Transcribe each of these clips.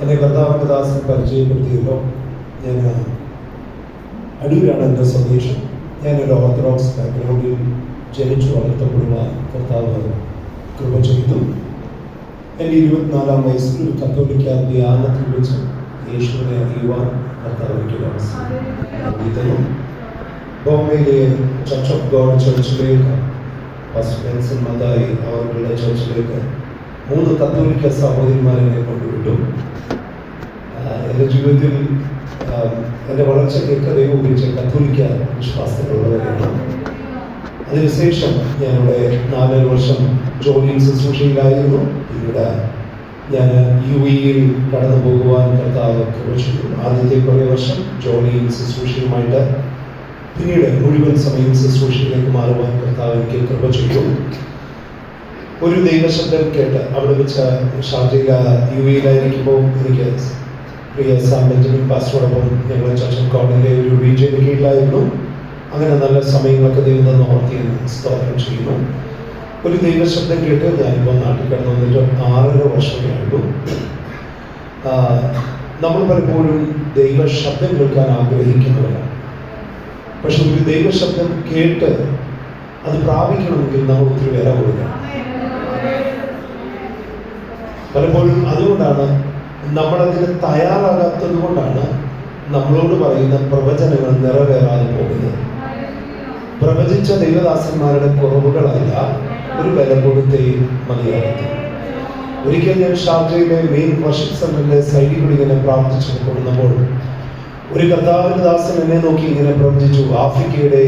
എന്നെ കർത്താവിൻ്റെ ദാസൻ പരിചയപ്പെടുത്തിയല്ലോ. ഞാൻ അടൂരാണ് എൻ്റെ സ്വദേശം. ഞാനൊരു ഓർത്തഡോക്സ് ബാക്ക്ഗ്രൗണ്ടിൽ ജനിച്ചു വളർത്തപ്പെടുവാൻ കർത്താവ് കൃപ ചെയ്തു. എൻ്റെ 24-ാം വയസ്സിൽ ഒരു കത്തോലിക്ക ധ്യാനത്തിൽ വെച്ച് യേശുവിനെ അറിയുവാൻ കർത്താവ് എനിക്കൊരു അവസരം. ബോംബെയിലെ ചർച്ച് ഓഫ് ഗോഡ് ചർച്ചിലേക്ക് ഫസ്റ്റ് ബെൻസൺ മതായി അവരുടെ ചർച്ചിലേക്ക് 3 കത്തോലിക്ക സഹോദരിമാരെ കൊണ്ടുവിട്ടു. എൻ്റെ ജീവിതത്തിൽ എൻ്റെ വളർച്ചയ്ക്കൊക്കെ ദൈവം ഉപയോഗിച്ച കത്തോലിക്ക വിശ്വാസത്തിലുള്ളവരാണ്. അതിനുശേഷം ഞാനിവിടെ 4 വർഷം ജോലിയിൽ ശുശ്രൂഷയിലായിരുന്നു. ഇവിടെ ഞാൻ UAE കടന്നു പോകുവാൻ കർത്താവ് കൃപ ചെയ്തു. ആദ്യത്തെ കുറേ വർഷം ജോലിയിൽ ശുശ്രൂഷയുമായിട്ട്, പിന്നീട് മുഴുവൻ സമയം ശുശ്രൂഷയിലേക്ക് മാറുവാൻ കർത്താവ് എനിക്ക് കൃപ ചെയ്തു. ഒരു ദൈവശബ്ദം കേട്ട് അവിടെ വെച്ച് ഷാർജയിൽ UAE-യിലായിരിക്കുമ്പോൾ എനിക്ക് പ്രിയ സാം ബെഞ്ചമിൻ പാസ്റ്ററോടൊപ്പം ഞങ്ങൾ ചർച്ച് ഓഫ് ഗോഡിൻ്റെ ഒരു റീജിയൻ കീഴിലായിരുന്നു. അങ്ങനെ നല്ല സമയങ്ങളൊക്കെ ദൈവം തന്ന് ഓർത്തിയെന്ന് സ്തോത്രം ചെയ്യുന്നു. ഒരു ദൈവശബ്ദം കേട്ട് ഞാനിപ്പോൾ നാട്ടിൽ കിടന്നു വന്നിട്ട് 6.5 വർഷമായിട്ടു. നമ്മൾ പലപ്പോഴും ദൈവശബ്ദം കേൾക്കാൻ ആഗ്രഹിക്കുന്നവരാണ്. പക്ഷെ ഒരു ദൈവശബ്ദം കേട്ട് അത് പ്രാപിക്കണമെങ്കിൽ നമ്മൾ ഒത്തിരി വില കൊടുക്കണം. പലപ്പോഴും അതുകൊണ്ടാണ് നമ്മളതിന് തയ്യാറാകാത്തത് കൊണ്ടാണ് നമ്മളോട് പറയുന്ന പ്രവചനങ്ങൾ നിറവേറാതെ പോകുന്നത്. പ്രവചിച്ച ദൈവദാസന്മാരുടെ കുറവുകളല്ല, ഒരു വില കൊടുത്തേ മതിയാകത്തു. ഒരിക്കൽ ഞാൻ ഷാർജയിലെ മെയിൻ വർഷിപ്പ് സെന്ററിലെ സൈഡിൽ കൂടി ഇങ്ങനെ പ്രാർത്ഥിച്ചു കൊടുക്കുമ്പോൾ ഒരു കർത്താവിൻ്റെ ദാസൻ എന്നെ നോക്കി ഇങ്ങനെ പ്രവചിച്ചു, ആഫ്രിക്കയുടെ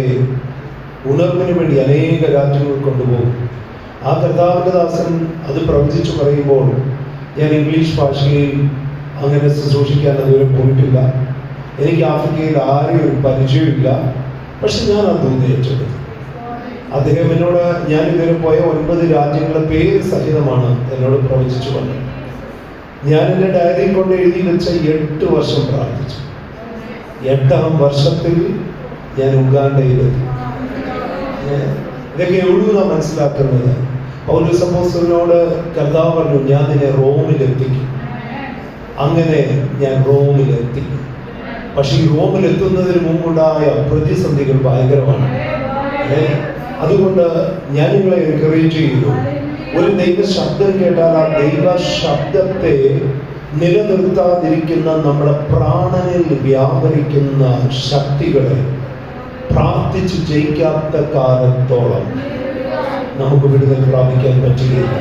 ഉണർവിന് വേണ്ടി അനേക രാജ്യങ്ങൾ കൊണ്ടുപോകും. ആ കർത്താവിൻ്റെ ദാസൻ അത് പ്രവചിച്ചു പറയുമ്പോൾ ഞാൻ ഇംഗ്ലീഷ് ഭാഷയിൽ അങ്ങനെ ശുശ്രൂഷിക്കാൻ അതുവരെ പോയിട്ടില്ല. എനിക്ക് ആഫ്രിക്കയിൽ ആരെയും പരിചയമില്ല. പക്ഷെ ഞാൻ അത് ഏറ്റെടുത്തു. അദ്ദേഹം എന്നോട് ഞാൻ ഇതുവരെ പോയ 9 രാജ്യങ്ങളുടെ പേര് സഹിതമാണ് എന്നോട് പ്രവചിച്ചു വന്നത്. ഞാൻ എൻ്റെ ഡയറിയിൽ കൊണ്ട് എഴുതി വെച്ച 8 വർഷം പ്രാർത്ഥിച്ചു. 8-ാം വർഷത്തിൽ ഞാൻ ഉഗാണ്ടയിലെത്തി. ഇതൊക്കെ എവിടുന്നാണ് മനസ്സിലാക്കുന്നത്? പൗലോസ് അപ്പോസ്തലനോട് കർത്താവ് പറഞ്ഞു, ഞാൻ നിന്നെ റോമിലെത്തിക്കും. അങ്ങനെ ഞാൻ റോമിലെത്തി. പക്ഷെ ഈ റോമിലെത്തുന്നതിന് മുമ്പുണ്ടായ പ്രതിസന്ധികൾ ഭയങ്കരമാണ്. അതുകൊണ്ട് ഞാൻ നിങ്ങളെ എൻകറേജ് ചെയ്യുന്നു, ഒരു ദൈവ ശബ്ദം കേട്ടാൽ ആ ദൈവ ശബ്ദത്തെ നിലനിർത്താതിരിക്കുന്ന നമ്മുടെ പ്രാണനിൽ വ്യാപരിക്കുന്ന ശക്തികളെ പ്രാർത്ഥിച്ച് ജയിക്കാത്ത കാലത്തോളം നമുക്ക് വിടുതൽ പ്രാപിക്കാൻ പറ്റുകയില്ല.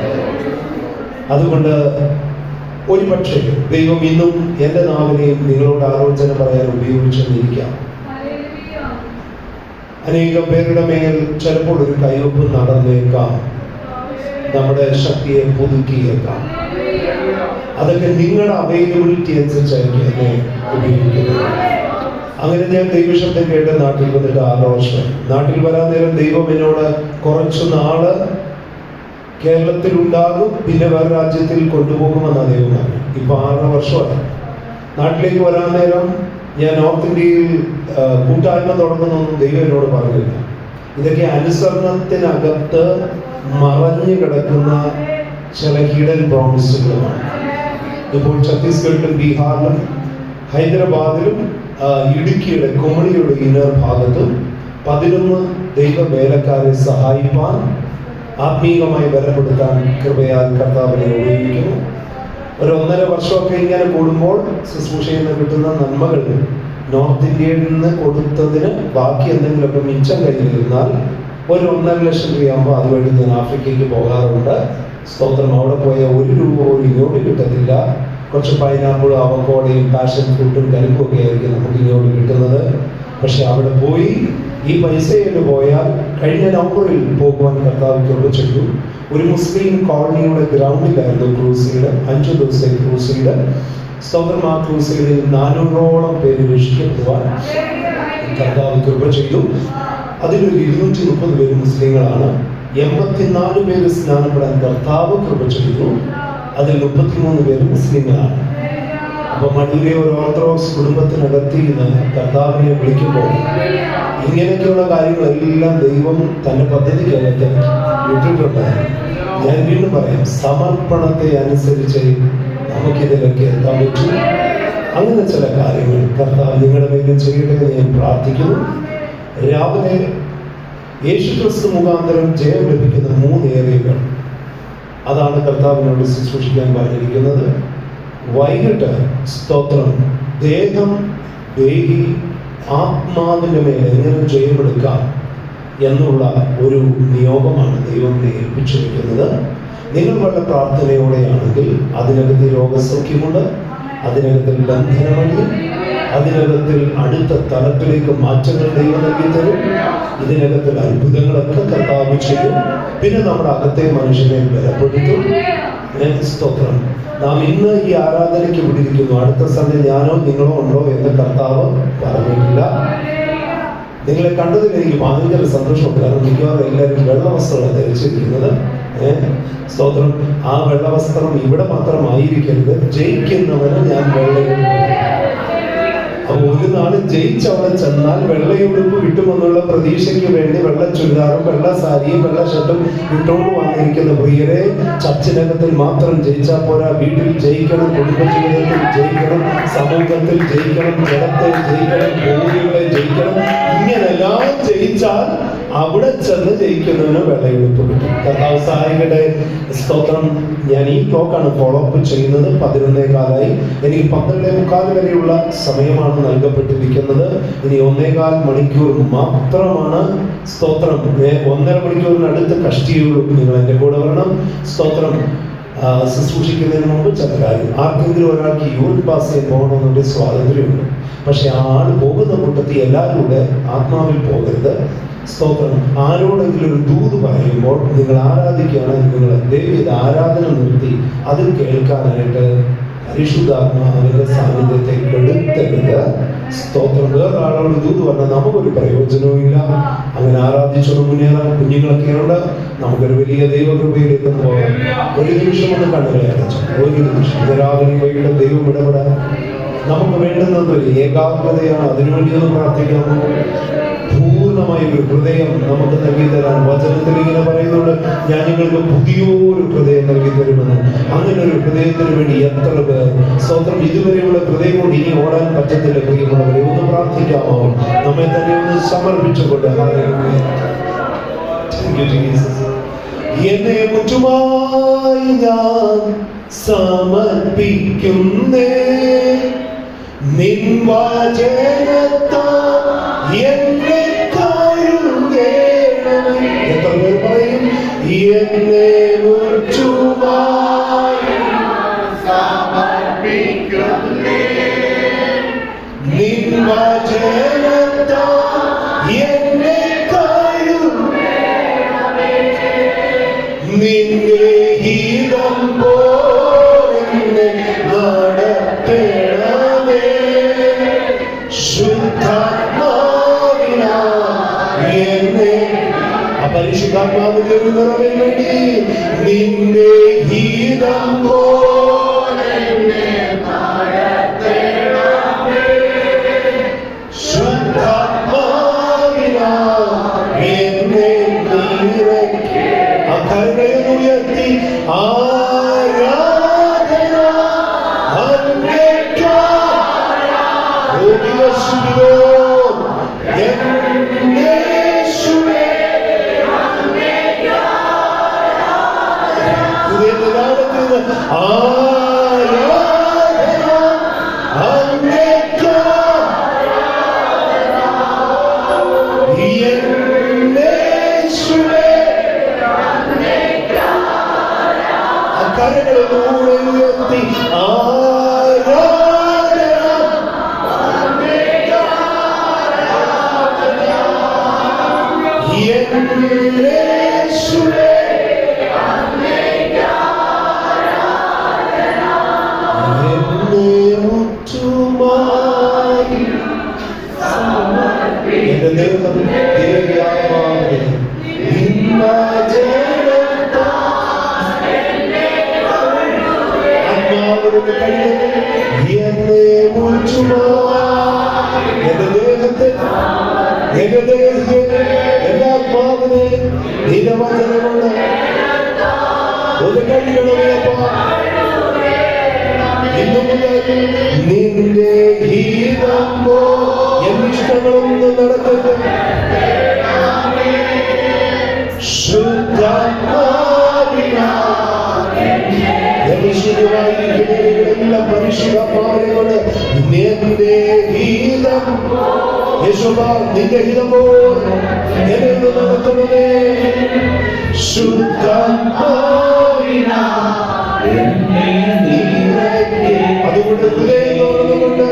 അതുകൊണ്ട് ഒരു പക്ഷേ ദൈവം ഇന്നും എൻ്റെ നാവിനെയും നിങ്ങളോട് ആലോചന പറയാൻ ഉപയോഗിച്ചെന്നിരിക്കാം. അനേകം പേരുടെ മേൽ ചിലപ്പോൾ ഒരു കയ്യൊപ്പ് നടന്നേക്കാം, നമ്മുടെ ശക്തിയെ പുതുക്കിയേക്കാം. അതൊക്കെ നിങ്ങളുടെ അവൈലബിലിറ്റി അനുസരിച്ചായിരിക്കും എന്നെ ഉപയോഗിക്കുന്നത്. അങ്ങനെ ഞാൻ ദൈവശബ്ദം കേട്ട് നാട്ടിൽ വന്നിട്ട് 6 വർഷം. നാട്ടിൽ വരാൻ നേരം ദൈവം എന്നോട് കുറച്ചു നാള് കേരളത്തിൽ ഉണ്ടാകും, പിന്നെ വേറെ രാജ്യത്തിൽ കൊണ്ടുപോകുമെന്നാണ് ദൈവം പറഞ്ഞു. ഇപ്പൊ 6 വർഷമായി. നാട്ടിലേക്ക് വരാൻ നേരം ഞാൻ നോർത്ത് ഇന്ത്യയിൽ കൂട്ടായ്മ തുടങ്ങുന്നൊന്നും ദൈവം എന്നോട് പറഞ്ഞില്ല. ഇതൊക്കെ അനുസരണത്തിനകത്ത് മറഞ്ഞു കിടക്കുന്ന ചില ഹിഡൻ പ്രോമിസുകളാണ്. ഇപ്പോൾ ഛത്തീസ്ഗഡിലും ബീഹാറിലും ഹൈദരാബാദിലും ഇടുക്കിയുടെ കുമളിയുടെ ഇന്നർ ഭാഗത്തും 11 ദൈവ വേലക്കാരെ സഹായിപ്പാൻ, ആത്മീയമായി ബലപ്പെടുത്താൻ കൃപയാൽ കർത്താവിനെ ഉപയോഗിക്കുന്നു. ഒരു 1.5 വർഷമൊക്കെ ഇങ്ങനെ കൂടുമ്പോൾ ശുശ്രൂഷയിൽ നിന്ന് കിട്ടുന്ന നന്മകൾ നോർത്ത് ഇന്ത്യയിൽ നിന്ന് കൊടുത്തതിന് ബാക്കി എന്തെങ്കിലുമൊക്കെ മിച്ചം കയ്യിലിരുന്നാൽ ഒരു 1.5 ലക്ഷം രൂപയാകുമ്പോൾ അതുവഴി ഞാൻ ആഫ്രിക്കയ്ക്ക് പോകാറുണ്ട്. സ്തോത്രം. അവിടെ പോയ 1 രൂപ പോലും ഇങ്ങോട്ട് കിട്ടത്തില്ല. കുറച്ച് പൈനാപ്പിളും അവക്കോടയും പാഷൻ ഫ്രൂട്ടും കരിമ്പും ഒക്കെ ആയിരിക്കും നമുക്ക് ഇങ്ങോട്ട് കിട്ടുന്നത്. പക്ഷെ അവിടെ പോയി ഈ പൈസയിൽ പോയാൽ കഴിഞ്ഞ നവംബറിൽ പോകുവാൻ കർത്താവ് കൃപ ചെയ്തു. ഒരു മുസ്ലിം കോളനിയുടെ ഗ്രൗണ്ടിലായിരുന്നു ക്രൂസൈഡ്. 5 ദിവസത്തെ ക്രൂസൈഡ്. സ്തോത്രം. ആ ക്രൂസൈഡിൽ 400ഓളം പേര് രക്ഷിക്കപ്പെടുവാൻ കർത്താവ് കൃപ ചെയ്തു. അതിലൊരു 230 പേര് മുസ്ലിങ്ങളാണ്. 84 പേര് സ്നാനപ്പെടാൻ കർത്താവ് കൃപ ചെയ്തു. അതിൽ 33 പേര് മുസ്ലിങ്ങളാണ്. അപ്പൊ മടൂരെ ഒരു ഓർത്തഡോക്സ് കുടുംബത്തിനകത്ത് നിന്ന് കർത്താവിനെ വിളിക്കുമ്പോൾ ഇങ്ങനെയൊക്കെയുള്ള കാര്യങ്ങളെല്ലാം ദൈവം തന്റെ പദ്ധതിക്കകത്ത് ഇട്ടിട്ടുണ്ട്. ഞാൻ വീണ്ടും പറയാം, സമർപ്പണത്തെ അനുസരിച്ച് നമുക്കിതിലൊക്കെ എത്താൻ പറ്റും. അങ്ങനെ ചില കാര്യങ്ങൾ കർത്താവ് നിങ്ങളുടെ മേലും ചെയ്യട്ടെ എന്ന് ഞാൻ പ്രാർത്ഥിക്കുന്നു. രാവിലെ യേശുക്രിസ്തു മുഖാന്തരം ജയം ലഭിക്കുന്ന 3 ഏരിയകൾ, അതാണ് കർത്താവിനോട് ശുശ്രൂഷിക്കാൻ പറഞ്ഞിരിക്കുന്നത്. വൈകിട്ട് സ്തോത്രം, ദേഹം, ദേഹി, ആത്മാവിൻ്റെ മേലെ എങ്ങനെ ജയമെടുക്കാം എന്നുള്ള ഒരു നിയോഗമാണ് ദൈവം ഏൽപ്പിച്ചിരിക്കുന്നത്. നിങ്ങൾ വളരെ പ്രാർത്ഥനയോടെയാണെങ്കിൽ അതിനകത്ത് രോഗസൗഖ്യമുണ്ട്, അതിനകത്തിൽ ബന്ധനമണിയും, അതിനകത്തിൽ അടുത്ത തലത്തിലേക്ക് മാറ്റങ്ങൾ ദൈവം നൽകി തരും. ഇതിനകത്തിൽ അത്ഭുതങ്ങളൊക്കെ കർത്താവ് ചെയ്യും. പിന്നെ നമ്മുടെ അകത്തെ മനുഷ്യനെ ബലപ്പെടുത്തും. സ്തോത്രം. നാം ഇന്ന് ഈ ആരാധനയ്ക്ക് വിട്ടിരിക്കുന്നു. അടുത്ത സൺഡേ ഞാനോ നിങ്ങളോ ഉണ്ടോ എന്ന് കർത്താവ് പറഞ്ഞിട്ടില്ല. നിങ്ങളെ കണ്ടതിൽ എനിക്ക് ഭയങ്കര സന്തോഷമുണ്ട്. കാരണം മിക്കവാറും എല്ലാവരും വെള്ളവസ്ത്രമാണ് ധരിച്ചിരിക്കുന്നത്. സ്തോത്രം. ആ വെള്ളവസ്ത്രം ഇവിടെ മാത്രമായിരിക്കരുത്. ജയിക്കുന്നവന് ഞാൻ വെള്ളയും. അപ്പൊ ഒരു നാള് ജയിച്ചവിടെ ചെന്നാൽ വെള്ളയുടുപ്പ് കിട്ടുമെന്നുള്ള പ്രതീക്ഷയ്ക്ക് വേണ്ടി വെള്ള ചുരിദാറും വെള്ള സാരിയും വെള്ള ഷർട്ടും ഇട്ടുകൊണ്ട് വന്നിരിക്കുന്ന പ്രിയരെ, ചർച്ചിനകത്തിൽ മാത്രം ജയിച്ചാൽ പോരാ. വീട്ടിൽ ജയിക്കണം, കുടുംബജീവിതത്തിൽ ജയിക്കണം, സമൂഹത്തിൽ ജയിക്കണം, ജനത്തെ ജയിക്കണം, ഭൂമികളെ ജയിക്കണം. ഇങ്ങനെല്ലാം ജയിച്ചാൽ അവിടെ ചെന്ന് ജയിക്കുന്നതിന് വെള്ളയുടുപ്പ് കിട്ടും. കർത്താവ് സഹായിക്കട്ടെ. സ്തോത്രം. ഞാൻ ഈ ടോക്കാണ് ഫോളോ അപ്പ് ചെയ്യുന്നത്. 11:15 എനിക്ക് 12:15 വരെയുള്ള സമയമാണ് നൽകപ്പെട്ടിരിക്കുന്നത്. ഇനി 1.25 മണിക്കൂർ മാത്രമാണ്. സ്തോത്രം. 1.5 മണിക്കൂറിനടുത്ത് കഷ്ടിയുള്ളൂ. നിങ്ങൾ എൻ്റെ കൂടെ വരണം. സ്തോത്രം. ശുശ്രൂഷിക്കുന്നതിന് മുമ്പ് ചില കാര്യം, ആർക്കെങ്കിലും ഒരാൾക്ക് യൂറിൻ പാസ് ചെയ്യാൻ പോകണമെന്നൊരു സ്വാതന്ത്ര്യമുണ്ട്. പക്ഷെ ആ ആൾ പോകുന്ന കൂട്ടത്തിൽ എല്ലാവരും കൂടെ ആത്മാവിൽ പോകരുത്. സ്തോത്രം. ആരോടെങ്കിലും ഒരു ദൂത് പറയുമ്പോൾ നിങ്ങൾ ആരാധിക്കുകയാണെങ്കിൽ നിങ്ങൾ ദൈവീയ ആരാധന നിർത്തി അത് കേൾക്കാനായിട്ട് പരിശുദ്ധാത്മാവിന്റെ സാന്നിധ്യത്തെ കെടുത്തരുത്. സ്തോത്രം. വേറൊരാളോട് ദൂത് പറഞ്ഞാൽ നമുക്കൊരു പ്രയോജനവും ഇല്ല. അങ്ങനെ ആരാധിച്ചോണ്ട് മുന്നേറാൻ കുഞ്ഞുങ്ങളൊക്കെ ഉണ്ട്. നമുക്കൊരു വലിയ ദൈവകൃപയിലേക്ക് പോകാം. ഒരു നിമിഷം ഒന്ന് കണ്ണുകളെ അടച്ചു. ഒരു നിമിഷം രാവിലെ വൈകിട്ട് ദൈവം ഇടപെടാൻ നമുക്ക് വേണ്ടുന്നത് ഒരു ഏകാഗ്രതയാണ്. അതിനുവേണ്ടി ഒന്ന് പ്രാർത്ഥിക്കാമോ? പൂർണ്ണമായ ഒരു ഹൃദയം നമുക്ക് നൽകി തരാൻ വചനത്തിൽ ഇങ്ങനെ പറയുന്നുണ്ട്, ഞാൻ നിങ്ങൾക്ക് പുതിയൊരു ഹൃദയം നൽകി തരുമെന്ന്. അങ്ങനെ ഒരു ഹൃദയത്തിന് വേണ്ടി എത്ര പേർ സ്വന്തം ഇതുവരെയുള്ള ഹൃദയം കൊണ്ട് ഇനി ഓടാൻ പറ്റത്തില്ല. പ്രിയമുള്ളവരെ, ഒന്ന് പ്രാർത്ഥിക്കാമോ? നമ്മെ തന്നെ ഒന്ന് സമർപ്പിച്ചുകൊണ്ട് എന്നെ മുറ്റുമായി ഞാൻ സമർപ്പിക്കുന്നേ, നിൻ വചനത്താൽ എന്നെ കഴുകേണമേ. എത്ര പേർ പറയും? എന്നെ മുറ്റുമായി സമർപ്പിക്കുന്നേ, നിൻ വചനത്താൽ എന്നെ കഴുകേണമേ, നിന്റെ ഹിതം പോലെ നടത്തണമേ, ശുദ്ധാത്മാവിനാൽ എന്നെ. പരിശുദ്ധാത്മാവിന്റെ ഒരു നിറവിന് വേണ്ടി നിന്റെ ഹിതം പോലെ നടത്തണമേ, ശുദ്ധാത്മാവിനാൽ എന്നെ നിറയ്ക്ക്. ആ കരങ്ങളെ ഉയർത്തി ആരാധന അങ്ങേയ്ക്കായി. ഓ ദിവസമില്ലോ യേശുവേ, ഹൃദയത്തിൽ ആരാധന അങ്ങേയ്ക്കായി. യേശുവേ, കരകളിലൂടെ ഉയർത്തി ആരാധന യേശുവേ, എന്നെ മുറ്റുമായി എന്റെ ദൈവം ദേവ്യാത്മാവേ എന്നെ മുറ്റുമായി എന്റെ ദേഹത്തെ എന്റെ ദേഹത്തെ എല്ലാ ആത്മാവിനെ നിരവചനമുണ്ട്. ഒരു കഴിയണമേപ്പ നിന്റെ ഗീതം പോ എന്നിഷ്ടങ്ങളൊന്നും നടക്കട്ടെ. ശുദ്ധമായിരിക്കുന്ന പരിശുദ്ധമായോട് നിന്റെ ഗീതം യേശുവാ, നിന്റെ ഗീതം പോ എന്നെ നടത്തണമേ. അതുകൊണ്ട് ഹൃദയം തുറന്നുകൊണ്ട്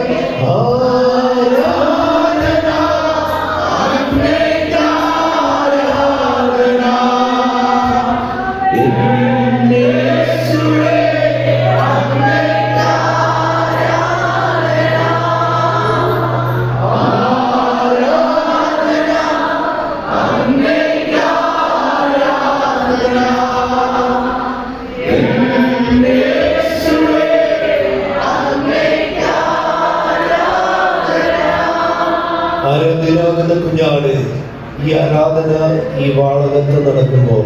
ആരാധനാകുന്ന കുഞ്ഞാട് ഈ ആരാധന ഈ വാളകത്ത് നടക്കുമ്പോൾ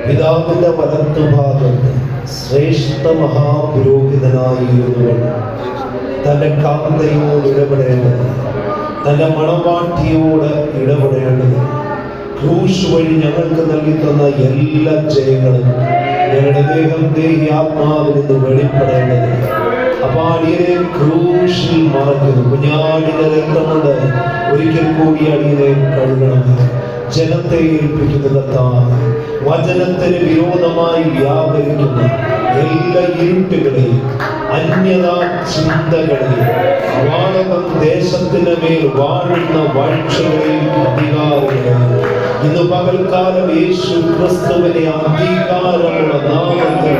പിതാവിന്റെ വലത്തുഭാഗത്ത് ശ്രേഷ്ഠ മഹാപുരോഹിതനായിരുന്നുകൊണ്ട് തന്റെ കാന്തയോട് ഇടപെടേണ്ടത്, തന്റെ മണവാട്ടിയോട് ഇടപെടേണ്ടത്, ക്രൂശ് വഴി ഞങ്ങൾക്ക് നൽകി തന്ന എല്ലാ ജയങ്ങളും ഞങ്ങളുടെ ദേഹത്തെ ആത്മാവിൽ നിന്ന് വെളിപ്പെടേണ്ടത്. അപ്പൊ അടിയനെ ക്രൂശിൽ മറക്കുന്നു. കുഞ്ഞാടിന്റെ രക്തം കൊണ്ട് ഒരിക്കൽ കൂടി അടിയനെ കഴുകണം. ജനത്തെ ഏൽപ്പിക്കുന്ന കർത്താവ്, വചനത്തിന് വിരോധമായി വ്യാപരിക്കുന്ന എല്ലാ ഇരുട്ടുകളെയും അന്യതാ ചിന്തകളെയും വാളകം ദേശത്തിന് മേൽ വാഴുന്ന വാഴ്ചകളെയും അധികാരികളെയും ഇന്ന് പകൽക്കാലം യേശു ക്രിസ്തുവിനെ അധികാരമുള്ള നാമത്തിൽ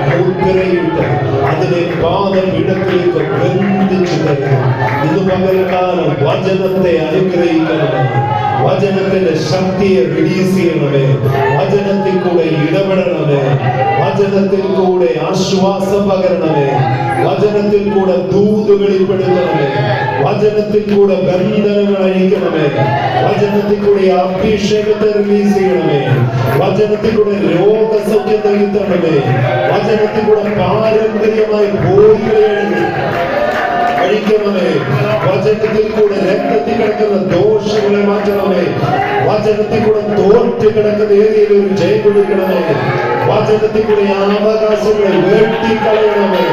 മുദ്രയിട്ട് അതിനെ പാദപീഠത്തിലേക്ക് ബന്ധിച്ചു തരുന്നു. ഇന്ന് പകൽക്കാലം വചനത്തെ അനുഗ്രഹിക്കണമേ, വചനത്തിന്റെ ശക്തിയെ റിലീസ് ചെയ്യണമേ, വചനത്തിൽ കൂടെ ഇടപെടണമേ, വചനത്തിൽ കൂടെ ആശ്വാസം പകരണമേ, വചനത്തിൽ കൂടെ ദൂത് വെളിപ്പെടുത്തണമേ, വചനത്തിൽ കൂടെ ബന്ധനങ്ങൾ അഴിക്കണമേ, വചനത്തിൽ കൂടെ അഭിഷേകത്തെ റിലീസ് ചെയ്യണമേ, വചനത്തിൽ കൂടെ രോഗസൗഖ്യം നൽകണമേ, വചനത്തിൽ കൂടെ പാരമ്പര്യമായി പോയികളെ അഴിക്കണമേ, വചനത്തിൽ കൂടെ രക്തത്തിൽ കിടക്കുന്ന ദോഷങ്ങളെ മാറ്റണമേ, വചനത്തിൽ കൂടെ തോറ്റ് കിടക്കുന്ന ഏരിയയിൽ ഒരു ജയം കൊടുക്കണമേ, വചനത്തിൽ കൂടെ അവകാശങ്ങളെ വെട്ടിക്കളയണമേ,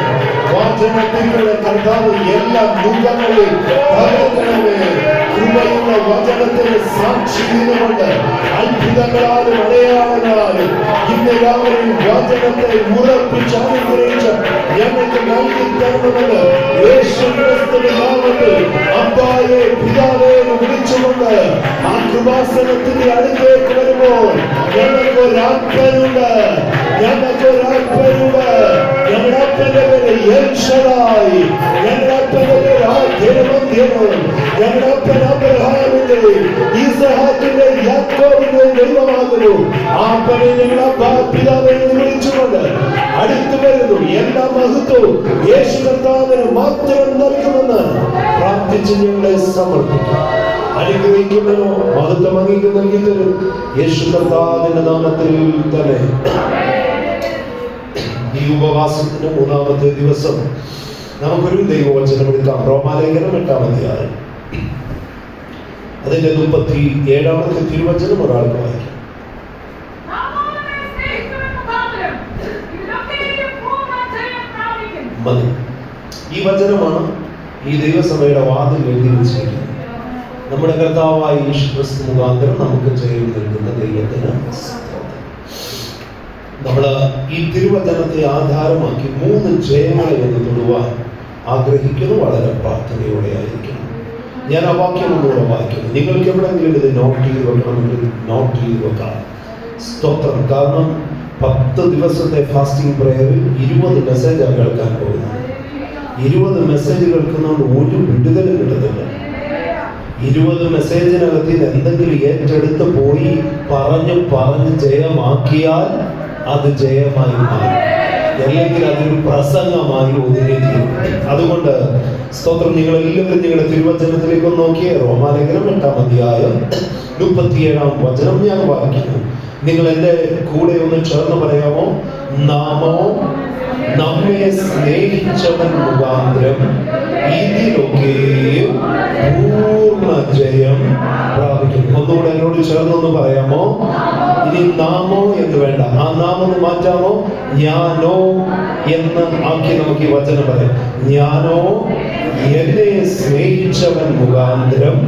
വചനത്തിൽ കൂടെ കർത്താവ് എല്ലാ ദുഃഖങ്ങളെയും തകർക്കണമേ. കൃപയുള്ള വചനത്തിന് സാക്ഷി നിന്നുകൊണ്ട് അത്ഭുതങ്ങളാലും അടയാളങ്ങളാലും ഇന്ന് രാവിലെ വചനത്തെ ഉറപ്പിച്ച് അനുഗ്രഹിച്ച് ഞങ്ങൾക്ക് നൽകി തരണമെന്ന് യേശു ക്രിസ്തുവിന്റെ നാമത്തിൽ അബ്ബായെ പിതാവേ എന്ന് വിളിച്ചുകൊണ്ട് ആ കൃപാസനത്തിന്റെ അടുത്തേക്ക് വരുമ്പോൾ ഞങ്ങൾക്കൊരപ്പനുണ്ട്, ഞങ്ങൾക്കൊരപ്പനുണ്ട്. ഞങ്ങളുടെ അപ്പന്റെ പേര് എൽ ഷദായ്, ഞങ്ങളുടെ അപ്പന്റെ പേര് ആദ്യവും ഞങ്ങളുടെ അപ്പൻ അബ്രഹാമിന്റെ ഈസഹാക്കിന്റെ യാക്കോബിന്റെ ദൈവമാകുന്നു. ആ അപ്പനെ ഞങ്ങളുടെ പിതാവെ എന്ന് വിളിച്ചുകൊണ്ട് അടുത്തു വരുന്നു. എല്ലാ മഹത്വവും യേശു കർത്താവിന് മാത്രം നൽകുമെന്ന് പ്രാർത്ഥിച്ച് ഞങ്ങളെ സമർപ്പിക്കും. അനുഗ്രഹിക്കുന്നതിനോ മഹത്വം അങ്ങേക്ക് നൽകി തരും. യേശു കർത്താവിന്റെ നാമത്തിൽ തന്നെ. ഈ ഉപവാസത്തിന് 3-ാമത്തെ ദിവസം നമുക്കൊരു ദൈവവചനം എടുക്കാം. റോമാലേഖനം 8-ാം അധ്യായം അതിന്റെ 37-ാമത്തെ തിരുവചനം ഒരാൾക്ക് വായിക്കാം. മതി. ഈ വചനമാണ് ഈ ദൈവസഭയുടെ വാതിൽ എഴുതി വെച്ചിരിക്കുന്നത്. നമ്മുടെ കർത്താവായ യേശു ക്രിസ്തു മുഖാന്തരം നമുക്ക് ജയം നൽകുന്ന ദൈവത്തിന് നമ്മൾ ഈ തിരുവചനത്തെ ആധാരമാക്കി 3 ജയങ്ങളെ ഒന്ന് തൊടുവാൻ ആഗ്രഹിക്കുന്നു. വളരെ പ്രാർത്ഥനയോടെ ആയിരിക്കണം. ഞാൻ ആ വാക്യം ഒന്നുകൂടെ വായിക്കുന്നു. നിങ്ങൾക്ക് എവിടെയെങ്കിലും ഇത് നോട്ട് ചെയ്ത് വെക്കണമെങ്കിൽ നോട്ട് ചെയ്ത് വെക്കാം. സ്തോത്രം. കാരണം 10 ദിവസത്തെ ഫാസ്റ്റിംഗ് പ്രയറിൽ 20 മെസ്സേജാണ് കേൾക്കാൻ പോകുന്നത്. 20 മെസ്സേജ് കേൾക്കുന്നതുകൊണ്ട് ഒരു വിടുതലും കിട്ടുന്നില്ല. 20 മെസ്സേജിനകത്ത് ഇത് എന്തെങ്കിലും ഏറ്റെടുത്ത് പോയി പറഞ്ഞ് ജയമാക്കിയാൽ അത് ജയമായി മാറും, അല്ലെങ്കിൽ അതൊരു പ്രസംഗമായി ഒതുങ്ങിയിരിക്കും. അതുകൊണ്ട് സ്തോത്രം, നിങ്ങളെല്ലാവരും നിങ്ങളുടെ തിരുവചനത്തിലേക്ക് നോക്കിയേ. റോമാലേഖനം 8-ാം അധ്യായം 37-ാം വചനം ഞാൻ വായിക്കുന്നു. നിങ്ങൾ എൻ്റെ കൂടെ ഒന്ന് ചേർന്ന് പറയാമോ? നാമോ നമ്മെ സ്നേഹിച്ചവൻ മുഖാന്തരം ഇതിലൊക്കെയും പൂർണ്ണ ജയം പ്രാപിക്കും. ഒന്നുകൂടെ എന്നോട് ചേർന്നൊന്ന് പറയാമോ? ഇനി നാമോ എന്ന് വേണ്ട, ആ നാമം മാറ്റാമോ? ഞാനോ എന്ന് ആക്കി നമുക്ക് ഈ വചനം പറയാം. ഞാനോ എന്നെ സ്നേഹിച്ചവൻ മുഖാന്തരം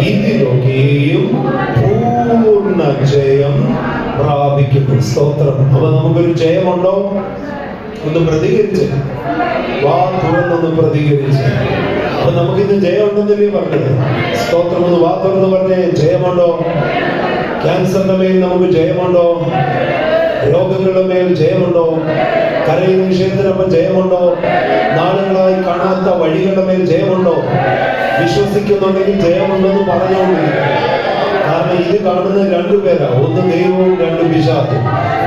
ഇതിലൊക്കെയും പൂർണ്ണ ജയം പ്രാപിക്കുന്നു. സ്തോത്രം. അപ്പൊ നമുക്കൊരു ജയമുണ്ടോ? ഒന്ന് പ്രതികരിച്ച്, വാ തുറന്നൊന്ന് പ്രതികരിച്ച്. അപ്പൊ നമുക്കിന്ന് ജയമുണ്ടെന്നല്ലേ പറഞ്ഞത്? സ്തോത്രം. ഒന്ന് വാ തുറന്ന് പറഞ്ഞേ, ജയമുണ്ടോ? ക്യാൻസറിന്റെ മേൽ നമുക്ക് ജയമുണ്ടോ? രോഗങ്ങളുടെ മേൽ ജയമുണ്ടോ? കരയുന്ന വിഷയത്തിനൊപ്പം ജയമുണ്ടോ? നാളുകളായി കാണാത്ത വഴികളുടെ മേൽ ജയമുണ്ടോ? വിശ്വസിക്കുന്നുണ്ടെങ്കിൽ ജയമുണ്ടെന്ന് പറഞ്ഞുകൊണ്ടിരിക്കും. കാരണം ഇത് കാണുന്ന രണ്ടുപേരാ, ഒന്ന് ദൈവവും രണ്ട് പിശാചും.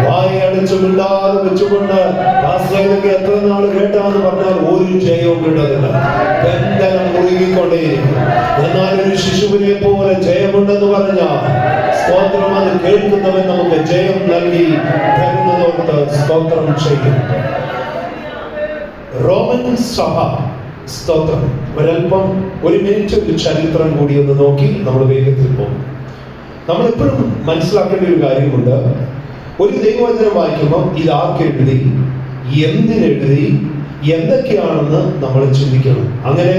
വായടച്ചു മിണ്ടാതെ വെച്ചുകൊണ്ട് പാസ്റ്ററൊക്കെ എത്ര നാൾ കേട്ടാന്ന് പറഞ്ഞാൽ ഒരു ജയവും കിട്ടത്തില്ല. ബന്ധനം മുറുകിക്കൊണ്ടേയിരിക്കും. എന്നാൽ ഒരു ശിശുവിനെ പോലെ ജയമുണ്ടെന്ന് പറഞ്ഞാൽ സ്തോത്രം, അത് കേൾക്കുന്നവൻ നമുക്ക് ജയം നൽകി തരുന്നതോർത്ത് സ്തോത്രം ചെയ്യും. റോമൻ സഭ, സ്തോത്രം, ഒരൽപ്പം ഒരു മിനിറ്റ് ഒരു ചരിത്രം കൂടി ഒന്ന് നോക്കി നമ്മൾ വേഗത്തിൽ പോകും. നമ്മളെപ്പോഴും മനസ്സിലാക്കേണ്ട ഒരു കാര്യമുണ്ട്. ഒരു ദൈവവചനം വായിക്കുമ്പോൾ ഇത് ആർക്കെഴുതി, എന്തിനെഴുതി, എന്തൊക്കെയാണെന്ന് നമ്മൾ ചിന്തിക്കണം. അങ്ങനെ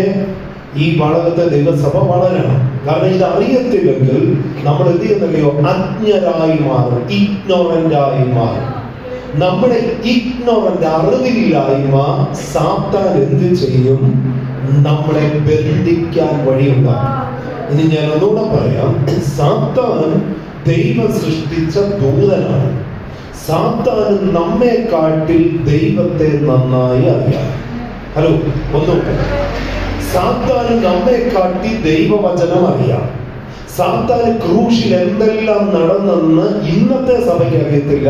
ഈ വളകത്തെ ദൈവസഭ വളരണം. കാരണം ഇത് അറിയത്തില്ലെങ്കിൽ നമ്മൾ എന്ത് ചെയ്യുന്നല്ലോ, അജ്ഞരായി മാറും, ഇഗ്നോറന്റ് ആയി മാറും. നമ്മുടെ ഇഗ്നോറന്റ്, അറിവില്ലായ്മ സാത്താൻ എന്ത് ചെയ്യും? നമ്മളെ ബന്ധിക്കാൻ വഴിയുണ്ടാകും. ഇനി ഞാൻ ഒന്നുകൂടെ പറയാം. സാത്താൻ ദൈവം സൃഷ്ടിച്ച ദൂതനാണ്. സാത്താൻ നമ്മെ കാട്ടിൽ ദൈവത്തെ നന്നായി അറിയാം. ഹലോ, ഒന്നുകൂടെ. സാത്താൻ നമ്മെ കാട്ടി ദൈവവചനം അറിയാം. സാത്താൻ ക്രൂശിൽ എന്തെല്ലാം നടന്നെന്ന് ഇന്നത്തെ സഭയ്ക്ക് അറിയത്തില്ല,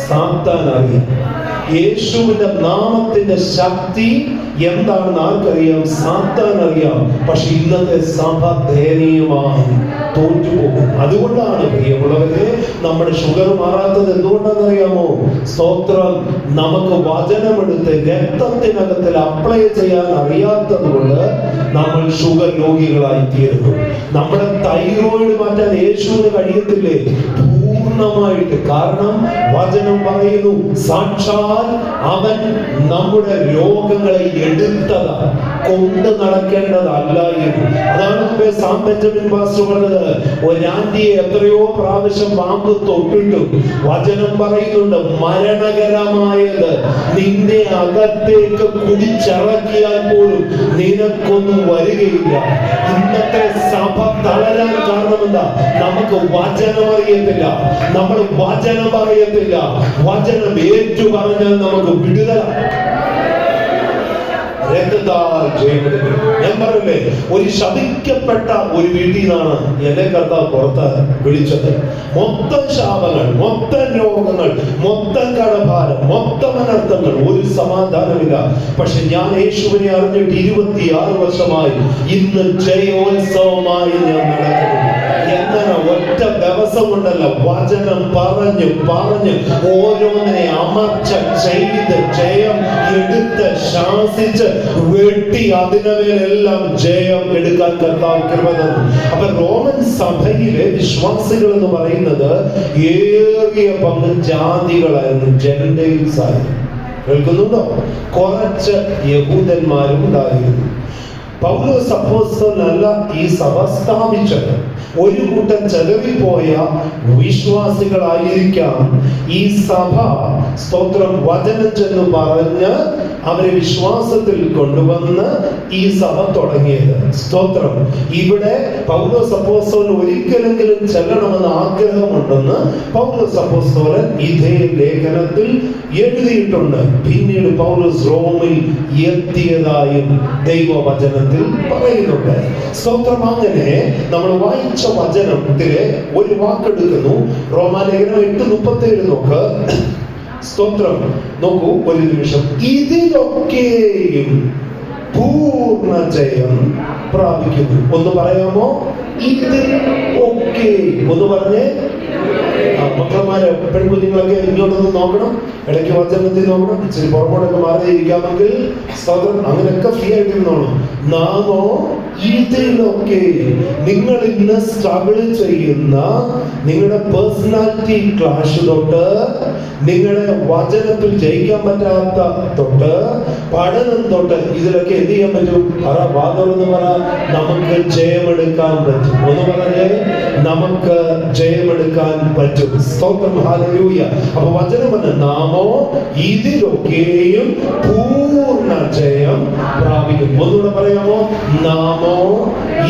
സാത്താൻ അറിയാം. യേശുവിന്റെ നാമത്തിന്റെ ശക്തി എന്താണെന്ന് ആർക്കറിയാം? സാത്താൻ അറിയാം. പക്ഷെ ഇന്നത്തെ സഭ ദയനീയമായി തോറ്റുപോകും. അതുകൊണ്ടാണ് പ്രിയമുള്ളവരെ നമ്മുടെ ഷുഗർ മാറാത്തത്. എന്തുകൊണ്ടാണെന്നറിയാമോ? സ്തോത്രം, നമുക്ക് വചനമെടുത്ത് രക്തത്തിനകത്തിൽ അപ്ലൈ ചെയ്യാൻ അറിയാത്തത് കൊണ്ട് നമ്മൾ ഷുഗർ രോഗികളായി തീരുന്നു. നമ്മുടെ തൈറോയിഡ് മാറ്റാൻ യേശുവിന് കഴിയത്തില്ലേ? പൂർണ്ണമായിട്ട്. കാരണം വചനം പറയുന്നു, സാക്ഷാൽ അവൻ നമ്മുടെ രോഗങ്ങളെ എടുത്തതാ, കൊണ്ട് നടക്കേണ്ടതല്ല എന്ന്. അതാണ് മുമ്പേ സാം ബെഞ്ചമിൻ പാസ്റ്റർ പറഞ്ഞത്. ഒരാന്റിയെ എത്രയോ പ്രാവശ്യം പാമ്പ് തൊട്ടിട്ടും വചനം പറയുന്നുണ്ട്, മരണകരമായത് നിന്റെ അകത്തേക്ക് കുടിച്ചിറക്കിയാൽ പോലും നിനക്കൊന്നും വരികയില്ല. ഇന്നത്തെ സഭ തളരാൻ കാരണം എന്താ? നമുക്ക് വചനം അറിയത്തില്ല, നമ്മൾ വചനം അറിയത്തില്ല. വചനം ഏറ്റു പറഞ്ഞാൽ നമുക്ക് വിടുതല. ഞാൻ പറഞ്ഞില്ലേ, ഒരു ശപിക്കപ്പെട്ട ഒരു വീട്ടിൽ നിന്നാണ് എന്നെ കർത്താവ് പുറത്ത് വിളിച്ചത്. മൊത്തം ശാപങ്ങൾ, മൊത്തം രോഗങ്ങൾ, മൊത്തം കടഭാരം, മൊത്തം അനർത്ഥങ്ങൾ, ഒരു സമാധാനമില്ല. പക്ഷെ ഞാൻ യേശുവിനെ അറിഞ്ഞിട്ട് 26 വർഷമായി. ഇന്ന് ജയോത്സവമായി ഞാൻ നടക്കുന്നു. എങ്ങനെ ഒറ്റ ദിവസം കൊണ്ടല്ല, വചനം പറഞ്ഞു പറഞ്ഞ് ഓരോന്നിനെ അമർച്ച ചെയ്ത് ജയം എടുത്ത് ശാസിച്ച് വെട്ടി അതിനമേലെല്ലാം ജയം എടുക്കാൻ കർത്താവ് കൃപ തന്നു. അപ്പൊ റോമൻ സഭയിലെ വിശ്വാസികൾ എന്ന് പറയുന്നത് ഏറിയ പങ്ക് ജാതികളായിരുന്നു, ജെന്റൈൽസ് ആയിരുന്നു. കേൾക്കുന്നുണ്ടോ? കുറച്ച് യഹൂദന്മാരും ഉണ്ടായിരുന്നു. പൗലോസ് അപ്പോസ്തലനല്ല ഈ സഭ സ്ഥാപിച്ചത്. ഒരു കൂട്ടം ചെലവിപ്പോയ വിശ്വാസികളായിരിക്കാം ഈ സഭ, സ്തോത്രം, വചനം ചെന്ന് പറഞ്ഞ് അവരെ വിശ്വാസത്തിൽ കൊണ്ടുവന്ന് ഈ സഭ തുടങ്ങിയത്. സ്തോത്രം. ഇവിടെ പൗലോസ് അപ്പോസ്തലൻ ഒരിക്കലെങ്കിലും ചെല്ലണമെന്ന് ആഗ്രഹമുണ്ടെന്ന് പൗലോസ് അപ്പോസ്തലൻ ഇതേ ലേഖനത്തിൽ എഴുതിയിട്ടുണ്ട്. പിന്നീട് പൗലോസ് റോമിൽ എത്തിയതായും ദൈവവചനത്തിൽ പറയുന്നുണ്ട്. സ്തോത്രം. അങ്ങനെ നമ്മൾ വായിച്ച വചനത്തിലെ ഒരു വാക്കെടുക്കുന്നു. റോമാലേഖനം 8:37 നോക്ക്. സ്തോത്രം. നോക്കൂ ഒരു നിമിഷം. ഇതിലൊക്കെയും പൂർണ്ണ ജയം പ്രാപിക്കുന്നു. ഒന്ന് പറയാമോ? ഇതിൽ ഒക്കെ. ഒന്ന് പറഞ്ഞേ. മക്കളെ ഡോക്ടർമാര് പെൺകുഞ്ഞുങ്ങളൊക്കെ ഇങ്ങോട്ടൊന്ന് നോക്കണം, ഇടയ്ക്ക് വചനത്തിൽ നോക്കണം, ഇച്ചിരി പുറകോട്ടൊക്കെ മാറിയിരിക്കാമെങ്കിൽ സ്തോത്രം, അങ്ങനെയൊക്കെ ഫ്രീ ആയിട്ടിരുന്നോണം. നാമോ ഇതിലൊക്കെ നിങ്ങൾ ഇന്ന് സ്ട്രഗിൾ ചെയ്യുന്ന നിങ്ങളുടെ പേഴ്സണാലിറ്റി ക്ലാഷ് തൊട്ട്, നിങ്ങളുടെ വചനത്തിൽ ജയിക്കാൻ പറ്റാത്ത തൊട്ട്, പഠനം തൊട്ട്, ഇതിലൊക്കെ എന്ത് ചെയ്യാൻ പറ്റും? വാദമെന്ന് പറ, നമുക്ക് ജയമെടുക്കാൻ പറ്റും. ഒന്ന് പറഞ്ഞേ, നമുക്ക് ജയമെടുക്കാൻ പറ്റും. സ്തോത്രം, ഹല്ലേലൂയ. അപ്പൊ വചനം പറഞ്ഞ നാമോ ഇതിലൊക്കെയും പൂർണ്ണ ജയം പ്രാപിക്കും. ഒന്നുകൂടെ പറയാമോ? നാമോ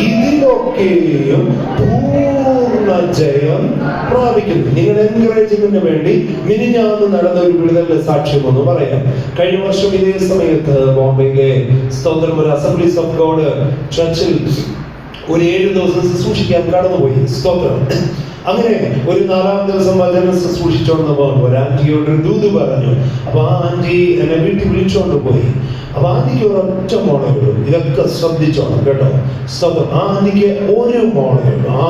ഇതിലൊക്കെയും പൂർണ്ണ ജയം പ്രാപിക്കും. നിങ്ങളുടെ എൻകറേജ്മെന്റിന് വേണ്ടി മിനിഞ്ഞാന്ന് നടന്ന ഒരു വിടുതലിന്റെ സാക്ഷ്യം ഒന്ന് പറയാം. കഴിഞ്ഞ വർഷം ഇതേ സമയത്ത് ബോംബെയിലെ സ്തോത്രം ഒരു അസംബ്ലീസ് ഓഫ് ഗോഡ് ചർച്ചിൽ ഒരു 7 ദിവസം ശുശ്രൂഷിക്കാൻ കടന്നുപോയി. സ്തോത്രം. അങ്ങനെ ഒരു 4-ാം ദിവസം വചനം ശുശ്രൂഷിച്ചോണ്ട് പോകുന്നു. ഒരു ആന്റിയോട് ഒരു ദൂത് പറഞ്ഞു. അപ്പൊ ആ ആന്റി എന്നെ വീട്ടിൽ വിളിച്ചോണ്ട് പോയി. അപ്പൊ ആന്റിക്ക് ഒരൊറ്റ മോളേ ഉള്ളൂ. ഇതൊക്കെ ശ്രദ്ധിച്ചോണം കേട്ടോ. സ്തോത്രം. ആ ആന്റിക്ക് ഒരു മോളേ ഉള്ളൂ. ആ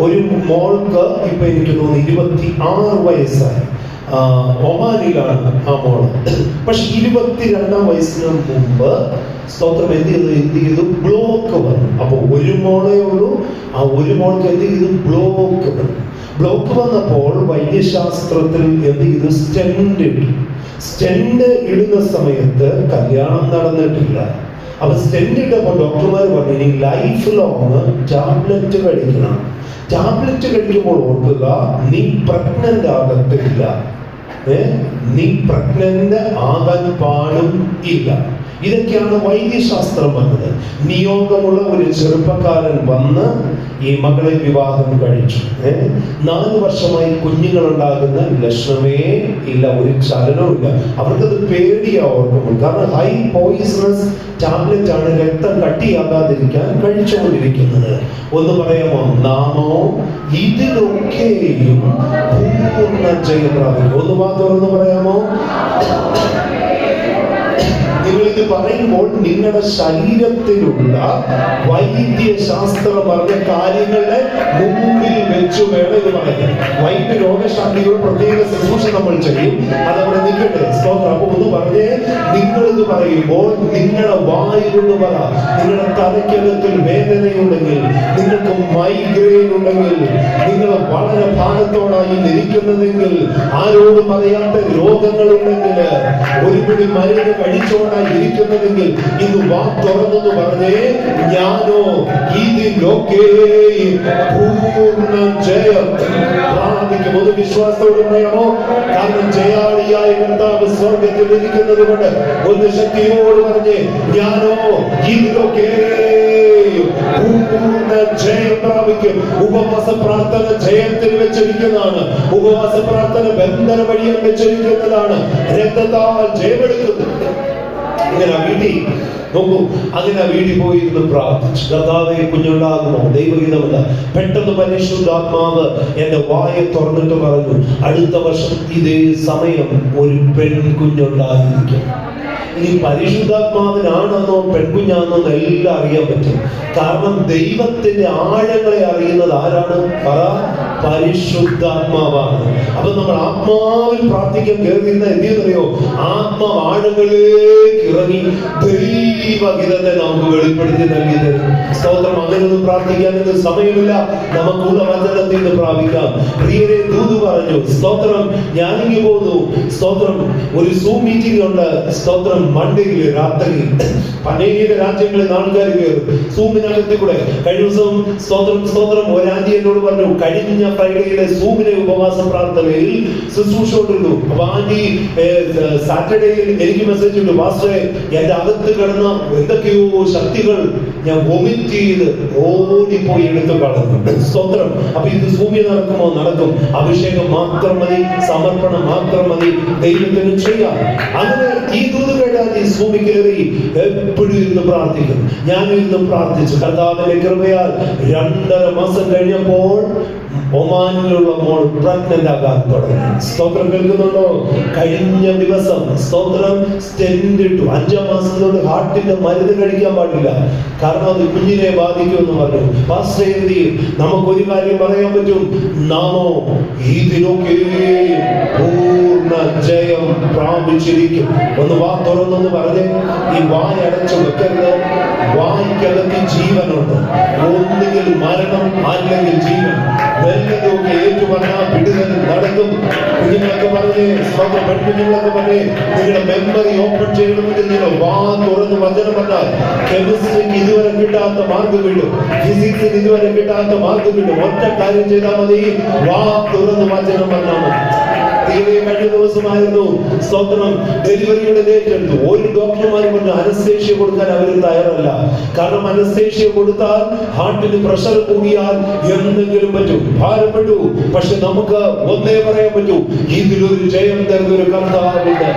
ഒരു മോൾക്ക് ഇപ്പൊ എനിക്ക് തോന്നുന്നു 26 വയസ്സായി. ഒമാനിലാണ് ആ മോള്. പക്ഷെ 22-ാം വയസ്സിന് മുമ്പ് സ്തോത്രം എന്ത് ചെയ്തു? ബ്ലോക്ക് വന്നു. അപ്പൊ ഒരു മോളേ ഉള്ളൂ. ആ ഒരു മോൾക്ക് എന്ത് ചെയ്തു? ബ്ലോക്ക് വന്നു. ബ്ലോക്ക് വന്നപ്പോൾ വൈദ്യശാസ്ത്രത്തിൽ എന്ത് ചെയ്തു? സ്റ്റെന്റ് ഇട്ടു. സ്റ്റെന്റ് ഇടുന്ന സമയത്ത് കല്യാണം നടന്നിട്ടില്ല. അപ്പൊ സ്റ്റെന്റ് ഇട്ടപ്പോൾ ഡോക്ടർമാർ പറഞ്ഞു, ഇനി ലൈഫ് ലോങ് ടാബ്ലറ്റ് കഴിക്കണം. ടാബ്ലറ്റ് കഴിക്കുമ്പോൾ ഓർക്കുക, നീ പ്രഗ്നന്റ് ആകത്തില്ല. നീ പ്രഗ്നന്റ് ആകാൻ പാടും ഇല്ല. ഇതൊക്കെയാണ് വൈദ്യശാസ്ത്രം പറഞ്ഞത്. നിയോഗമുള്ള ഒരു ചെറുപ്പക്കാരൻ വന്ന് ഈ മകളെ വിവാഹം കഴിച്ചു. 4 വർഷമായി കുഞ്ഞുങ്ങളുണ്ടാകുന്ന ലക്ഷണമേ ഇല്ല, ഒരു ചലനവും ഇല്ല. അവർക്കത് പേടിയാ ഓർക്കുമ്പോൾ. കാരണം ഹൈ പോയിസണസ് ടാബ്ലറ്റ് ആണ് രക്തം കട്ടിയാകാതിരിക്കാൻ കഴിച്ചുകൊണ്ടിരിക്കുന്നത്. ഒന്ന് പറയാമോ? നാമോ ഇതിലൊക്കെയും പൂർണ്ണ ജയം പ്രാപിക്കും. ഒന്ന് മാത്രം പറയാമോ? നിങ്ങൾ ഇത് പറയുമ്പോൾ നിങ്ങളുടെ ശരീരത്തിലുള്ള വൈദ്യശാസ്ത്രം പറഞ്ഞ കാര്യങ്ങളുടെ മുമ്പിൽ വെച്ച് വേണം ഇത് പറയാൻ. വൈദ്യ രോഗശാന്തിയുടെ പ്രത്യേക ശുശ്രൂഷ നമ്മൾ ചെയ്യും. അതവിടെ നിൽക്കട്ടെ. സ്തോത്രം. അപ്പൊ ഒന്ന് പറഞ്ഞേ, നിങ്ങൾ ഇത് പറയുമ്പോൾ നിങ്ങളുടെ വായിൽ കൊണ്ട് പറ. നിങ്ങളുടെ തലയ്ക്കകത്തിൽ വേദനയുണ്ടെങ്കിൽ, നിങ്ങൾക്ക് മൈഗ്രെയിൻ ഉണ്ടെങ്കിൽ, നിങ്ങൾ വളരെ ഭാരത്തോടായി ഇരിക്കുന്നതെങ്കിൽ, ആരോടും പറയാത്ത രോഗങ്ങളുണ്ടെങ്കിൽ, ഒരു പിടി മരുന്ന് കഴിച്ചോണ്ടായി ഇരിക്കുന്നതെങ്കിൽ, ഇത് വാ തുറന്നു പറഞ്ഞേ, ഞാനോ ഇതിലൊക്കെയും പൂർണ്ണ ജയം പ്രാപിക്കും. ഒരു വിശ്വാസത്തോട് പറയാമോ? കാരണം ജയാളിയായ കർത്താവ് സ്വർഗത്തിൽ ഇരിക്കുന്നത് കൊണ്ട് ഒന്ന് ശക്തിയോട് പറഞ്ഞേ, ഞാനോ ഇതിലൊക്കെയും പൂർണ്ണ ജയം പ്രാപിക്കും. ഉപവാസ പ്രാർത്ഥന ജയത്തിൽ വെച്ചിരിക്കുന്നതാണ്. ഉപവാസ പ്രാർത്ഥന ബന്ധന വഴിയാൻ വെച്ചിരിക്കുന്നതാണ്. രക്തത്താൽ ജയമെടുക്കുന്നു. അങ്ങനെ വീട്ടിൽ നോക്കൂ, അങ്ങനെ വീട്ടിൽ പോയിരുന്ന് പ്രാർത്ഥിച്ചു. കർത്താവേ, കുഞ്ഞുണ്ടാകുമോ? ദൈവഹിതമല്ല. പെട്ടെന്ന് പരിശുദ്ധാത്മാവ് എന്റെ വായെ തുറന്നിട്ട് പറഞ്ഞു, അടുത്ത വർഷം ഇതേ സമയം ഒരു പെൺകുഞ്ഞുണ്ടായിരിക്കും. ഇനി പരിശുദ്ധാത്മാവിനാണെന്നോ പെൺകുഞ്ഞാണെന്നോ എല്ലാം അറിയാൻ പറ്റും. കാരണം ദൈവത്തിന്റെ ആഴങ്ങളെ അറിയുന്നത് ആരാണ്? പറ, പരിശുദ്ധാത്മാവാണ്. അപ്പൊ നമ്മൾ ആത്മാവിൽ പ്രാർത്ഥിക്കാൻ കയറിയിരുന്ന എന്തെന്നറിയോ? ആത്മാവ് ആഴങ്ങളിലേക്ക് ഇറങ്ങി ദൈവഹിതത്തെ നമുക്ക് വെളിപ്പെടുത്തി നൽകി തരും. സ്തോത്രം. അങ്ങനെയൊന്നും പ്രാർത്ഥിക്കാനൊന്നും സമയമില്ല. നമുക്കുള്ള വചനത്തിൽ നിന്ന് പ്രാപിക്കാം. പ്രിയരെ, ദൂത് പറഞ്ഞു. സ്തോത്രം. ഞാനിങ്ങി പോകുന്നു. സ്തോത്രം. ഒരു സൂം മീറ്റിംഗ് ഉണ്ട്. സ്തോത്രം. മണ്ടയില് രാത്രി അനേക രാജ്യങ്ങളിൽ ആൾക്കാർ കയറും സൂമിനകത്തിൽ കൂടെ. കഴിഞ്ഞ ദിവസം സ്തോത്രം ഒരു ആന്റി എന്നോട് പറഞ്ഞു, കഴിഞ്ഞ ഫ്രൈഡേയിലെ സൂമിലെ ഉപവാസ പ്രാർത്ഥനയിൽ ശുശ്രൂഷ കൊണ്ടിരുന്നു. അപ്പൊ ആന്റി സാറ്റർഡേയിൽ എനിക്ക് മെസ്സേജ് ഉണ്ട്, പാസ്റ്ററെ, എന്റെ അകത്ത് കിടന്ന എന്തൊക്കെയോ ശക്തികൾ ഞാൻ വൊമിറ്റ് ചെയ്ത് ഓടിപ്പോയി എടുത്തു കളഞ്ഞു. സ്തോത്രം. അപ്പൊ ഇത് സൂമിൽ നടക്കുമോ? നടക്കും. അഭിഷേകം മാത്രം മതി, സമർപ്പണം മാത്രം മതി, ദൈവത്തിന് ചെയ്യാം. അങ്ങനെ ഈ ദൂത് കേട്ടാൽ ഈ സൂമി കയറി എപ്പോഴും ഇരുന്ന് പ്രാർത്ഥിക്കും. ഞാനും ഇരുന്ന് പ്രാർത്ഥിച്ചു. കർത്താവിന്റെ കൃപയാൽ 2.5 മാസം കഴിഞ്ഞപ്പോൾ ഒമാനിലുള്ള മോൾ പ്രഗ്നന്റ് ആകാൻ തുടങ്ങി. സ്തോത്രം കേൾക്കുന്നുണ്ടോ? കഴിഞ്ഞ ദിവസം സ്തോത്രം സ്റ്റെന്റ് ഇട്ടു. 5-ാം മാസത്തോട് ഹാർട്ടിന്റെ മരുന്ന് കഴിക്കാൻ പാടില്ല, കാരണം അത് കുഞ്ഞിനെ ബാധിക്കുമെന്ന് പറഞ്ഞു. പാസ്റ്റർ എന്ത് ചെയ്യും? നമുക്കൊരു കാര്യം പറയാൻ പറ്റും, നാമോ ഇതിനൊക്കെ പൂർണ്ണ ജയം പ്രാപിച്ചിരിക്കും. ഒന്ന് വാ തുറന്നൊന്ന് പറഞ്ഞേ. ഈ വായ അടച്ചു വെക്കരുത്. വായിക്കകത്ത് ജീവനുണ്ട്. ഒന്നുകിൽ മരണം അല്ലെങ്കിൽ ജീവൻ. വെല്ലതൊക്കെ ഏറ്റു പറഞ്ഞാൽ വിടുതൽ നടക്കും. കുഞ്ഞുങ്ങളൊക്കെ പറഞ്ഞേ, പെൺകുഞ്ഞുങ്ങളൊക്കെ പറഞ്ഞേ, നിങ്ങളുടെ മെമ്മറി ഓപ്പൺ ചെയ്യണമെങ്കിൽ നിങ്ങൾ വാ തുറന്ന് വചനം പറഞ്ഞാൽ കെമിസ്ട്രിക്ക് ഇതുവരെ കിട്ടാത്ത മാർക്ക് കിട്ടും, ഫിസിക്സിന് ഇതുവരെ കിട്ടാത്ത മാർക്ക് കിട്ടും. ഒറ്റ കാര്യം ചെയ്താൽ മതി, വാ തുറന്ന് വചനം പറഞ്ഞാൽ മതി. കഴിഞ്ഞ ദിവസമായിരുന്നു സ്തോത്രം ഡെലിവറിയുടെ ഡേറ്റ് എടുത്തു. ഒരു ഡോക്ടർമാരും പറഞ്ഞു അനസ്തേഷ്യ കൊടുക്കാൻ അവർ തയ്യാറല്ല. കാരണം അനസ്തേഷ്യ കൊടുത്താൽ ഹാർട്ടിന് പ്രഷർ കൂടിയാൽ എന്തെങ്കിലും പറ്റും, ഭാരപ്പെട്ടു. പക്ഷെ നമുക്ക് ഒന്നേ പറയാൻ പറ്റൂ, ഇതിലൊരു ജയം തരുന്നൊരു കർത്താവുണ്ട്.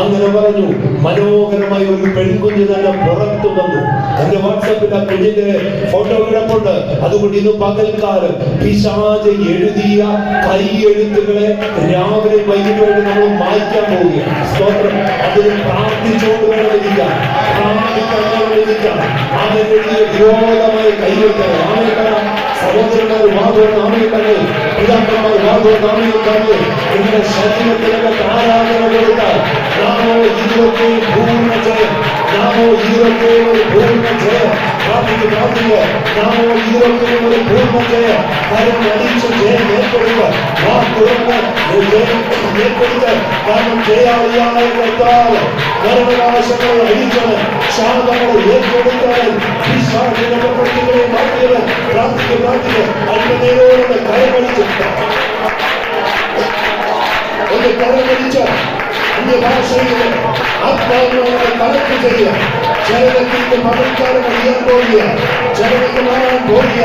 അങ്ങനെ പറഞ്ഞു. മനോഹരമായ ഒരു പെൺകുഞ്ഞ് തന്നെ പുറത്തു വന്നു. എന്റെ വാട്സാപ്പിൽ ആ കുഞ്ഞിന്റെ ഫോട്ടോ കിടപ്പുണ്ട്. അതുകൊണ്ട് ഇന്ന് പകൽക്കാലം പിശാച് എഴുതിയ കൈയെഴുത്തുകളെ രാവിലെ വൈകിട്ടുമായിട്ട് നമ്മൾ മായ്ക്കാൻ പോവുകയാണ്. സ്തോത്രം. അതിന് പ്രാർത്ഥിച്ചുകൊണ്ട് വേണമെന്നിരിക്കാം, പ്രാർത്ഥിക്കാൻ. അവൻ എഴുതിയ വിരോധമായ കൈയെഴുത്തുകൾ ആമേൽക്കണം. സഹോദരന്മാർ വാദവും ആമേൽക്കണേ, പിതാക്കന്മാർ വാദവും ആമേൽക്കണേ. നിങ്ങളുടെ ശരീരത്തിലൊക്കെ ആരാധന കൊടുത്താൽ നാമോ ഇതിലൊക്കെ പൂർണ്ണ ജയം, നാമോ ഇതിലൊക്കെ ഒരു പൂർണ്ണ ജയം. പ്രാർത്ഥിക്കുക. നാമോ ഇതിലൊക്കെ ഒരു പൂർണ്ണ ജയം. കരം അടിച്ച് ജയം ഏർപ്പെടുക. വാ തുറന്ന് ഏർപ്പെടുക. കാരണം ജയാളിയായ കർത്താവ് മരണനാശങ്ങളെ അടിച്ചവൻ, ശാപങ്ങളെ ഏറ്റെടുത്തവൻ, പിശാചിന്റെ പ്രവൃത്തികളെ മാറ്റിയവൻ. പ്രാർത്ഥിക്കുക. അല്പനേരോടെ കരമടിച്ച് ഒന്ന് കരമടിച്ച് അന്യഭാഷയിലെ ആത്മാവിനോടെ കണക്ട് ചെയ്യുക. ജനങ്ങൾക്ക് പകൽക്കാലം അറിയാൻ പോവുക, ജനങ്ങൾക്ക് മാറാൻ പോവുക.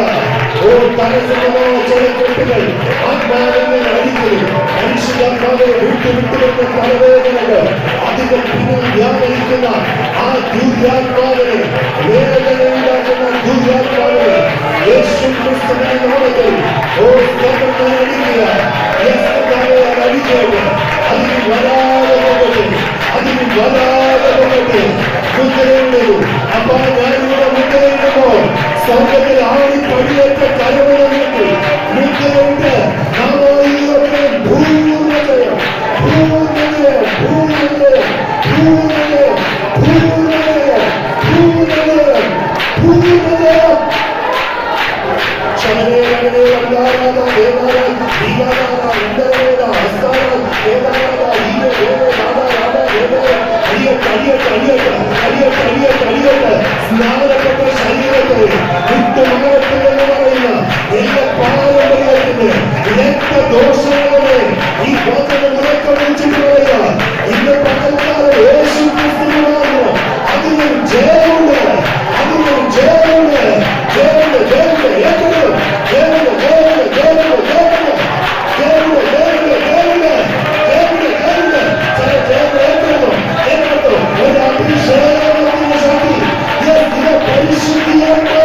ഓ തലസിലോ ചില കെട്ടുകൾ ആത്മാവിനെ അടിക്കുന്നു. മനുഷ്യന്മാരെ വിട്ടുവിട്ടുവെന്ന തലവേദനകൾ അധികം പിന്നിൽ വ്യാപരിക്കുന്ന ആ ദുര്യാത്മാവിനെ, വേദനയുണ്ടാക്കുന്ന ദുര്യാത്മാവിനെ യേശു ക്രിസ്തുവിന്റെ നാമത്തിൽ ഓ സ്തോത്രം അടിക്കുക. അടിക്കുക. അതിന് വരാതെ പോകട്ടെ, അതിന് വരാതെ പോകട്ടെ. മുദ്രയുള്ളൂ. അപ്പൊ ഞാനിവിടെ മുദ്രയിടുമ്പോൾ സ്വർഗത്തിൽ ആടി പടിയേറ്റ കരവണമെങ്കിൽ മുദ്രയുണ്ട്. നാമൊക്കെ ഭൂമിജയം, ഭൂമിജയം, ഭൂമിജയം, ഭൂമിജയം, ഭൂമിജയം, ഭൂമിജയം, ഭൂമിജയം. സ്നാനപ്പെട്ട ശരീരത്തെ വിട്ടുമാറത്തില്ലെന്ന് പറയുന്ന എല്ലാ പാരമ്പര്യത്തിന്റെ രക്തദോഷങ്ങളെ ഈ വചനം ഉറക്കമിച്ചിട്ട് പറയുക. ഇന്ന് പകൽക്കാലം യേശു ക്രിസ്തുവിനാകുന്നു. അതിനൊരു ജയമുണ്ട്, അതിനൊരു ജയമുണ്ട്, ജയമുണ്ട്, ജയമുണ്ട്, ഏറ്റവും ജയമുണ്ട്, ജയമുണ്ട്, ജയമുണ്ട്, ജയമുണ്ട്, ജയമുണ്ട്, ജയമുണ്ട്, ജയമുണ്ട്, ജയമുണ്ട്, ജയമുണ്ട്. ചില ജയങ്ങൾ ഏറ്റെടുത്തു, ഏറ്റെടുത്തു. ഒരു അഭിഷേകത്തിന്റെ ശക്തി പരിശുദ്ധിയാണ്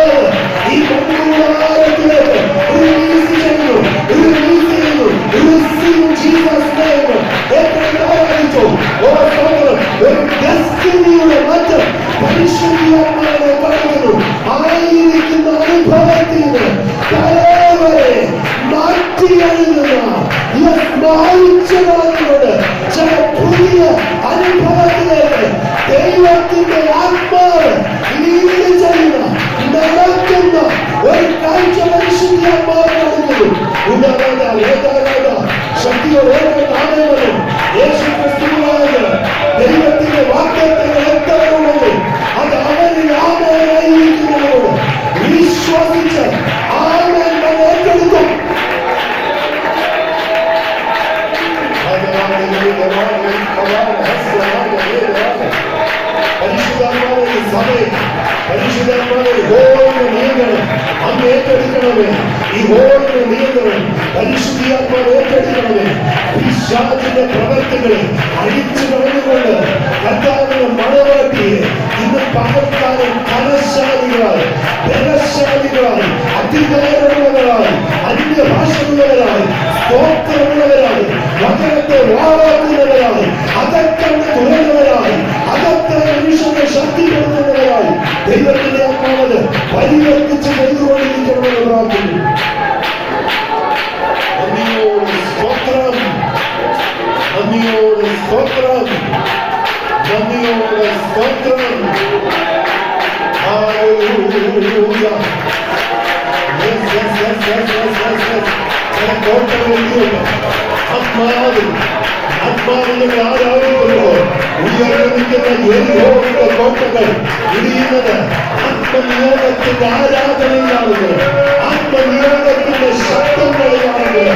ഈ മണ്ണിലേക്ക് റിലീസ് ചെയ്യുന്നു, റിലീസ് ചെയ്യുന്നു, റിസീവ് ജീസസ് നെയിം. ഏറ്റെടുത്തു. ഒരു ഡെസ്റ്റിനിയുടെ മാറ്റം പരിശുദ്ധിയാത്മാവിനെ പറയുന്നു. ആയിരിക്കുന്ന അനുഭവത്തിന് തലവരെ മാറ്റിയെഴുതുന്ന മായിച്ചതായിക്കൊണ്ട് ചില പുതിയ അനുഭവത്തിലേക്ക് ദൈവത്തിന്റെ ആത്മാവ് ലീഡ് ചെയ്യുന്ന നടക്കുന്ന ഒരു കാഴ്ച പരിശുദ്ധിയാത്മാവ് നടക്കുന്നു. ശക്തിയോടെ ആമേൻ. യേശു ക്രിസ്തുവായ ദൈവത്തിന്റെ വാഗ്ദത്തങ്ങൾ എത്രയുള്ളത് അത് അവനിൽ ആമേനായിരിക്കുന്നതോട് വിശ്വസിച്ച് ആമേൻ ഏറ്റെടുക്കും. പരിശുദ്ധാത്മാവിന്റെ സഭയെ, പരിശുദ്ധാത്മാവിന്റെ ഹോളിന്റെ നിയന്ത്രണം അങ്ങ് ഏറ്റെടുക്കണമേ. ഈ ഹോളിന്റെ നിയന്ത്രണം പരിശുദ്ധാത്മാവ് ഏറ്റെടുക്കണമേ. പിശാചിന്റെ പ്രവർത്തികളെ അഴിച്ചു കളഞ്ഞുകൊണ്ട് കർത്താവിന്റെ മണവാട്ടിയെ ഇന്ന് പകൽക്കാലം കലശാലികളായി, ബലശാലികളായി, അധികാരമുള്ളവരായി, അന്യഭാഷകളുടെ സ്തോത്രമുള്ളവരാണ്, വചനത്തെ വാഴാക്കുന്നവരാണ്, അകത്തണ്ട് തുറന്നവരാണ്, അകത്തെ മനുഷ്യന്റെ ശക്തിപ്പെടുത്തുന്നവരായി ദൈവത്തിന്റെ ആത്മാവിന് പരിവർത്തിച്ച് ചെയ്തുകൊണ്ടിരിക്കണമെന്ന് പ്രാർത്ഥിക്കുന്നു. നന്ദിയോട് സ്തോത്രം, നന്ദിയോട് സ്തോത്രം, നന്ദിയോട് സ്തോത്രം. ഹല്ലേലൂയ. ആത്മാവിന്റെ ആരാധിക്കുമ്പോൾ ഉയർന്നിരിക്കുന്ന യെരിഹോവിന്റെ കോട്ടകൾ ഇടിയുന്നത് ആത്മനിയോഗത്തിന്റെ ആരാധനയിലാകുന്നത്, ആത്മനിയോഗത്തിന്റെ ശബ്ദങ്ങളിലാകുന്നത്.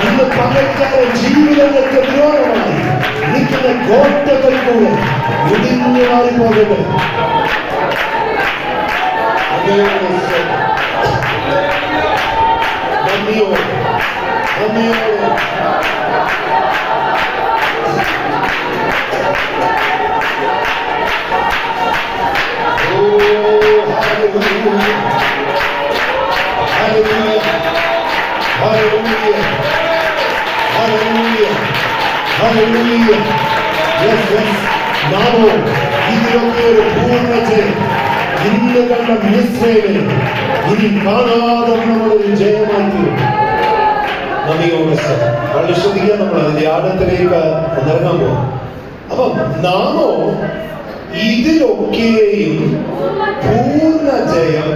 ഇന്ന് പകൽക്കാലം ജീവിതങ്ങൾക്ക് വിരോധമായി നിൽക്കുന്ന കോട്ടകൾ കൂടെ ഇടിഞ്ഞു മാറിപ്പോകട്ടെ. നന്ദിയോട് നന്ദിയോട് നാമോ ഇതിലൊക്കെ ഒരു പൂർണ്ണ ജയം. ഇന്ന് കണ്ട മിസ്രൈമിൽ ഇനി കാണാതെ നമ്മളൊരു ജയമായി തീരും. നന്ദിയോട് വളരെ ശ്രദ്ധിക്കാൻ നമ്മൾ അതിന്റെ ആഴത്തിലേക്ക് ഇറങ്ങാൻ പോകും. അപ്പം നാമോ ഇതിലൊക്കെയും പൂർണ്ണ ജയം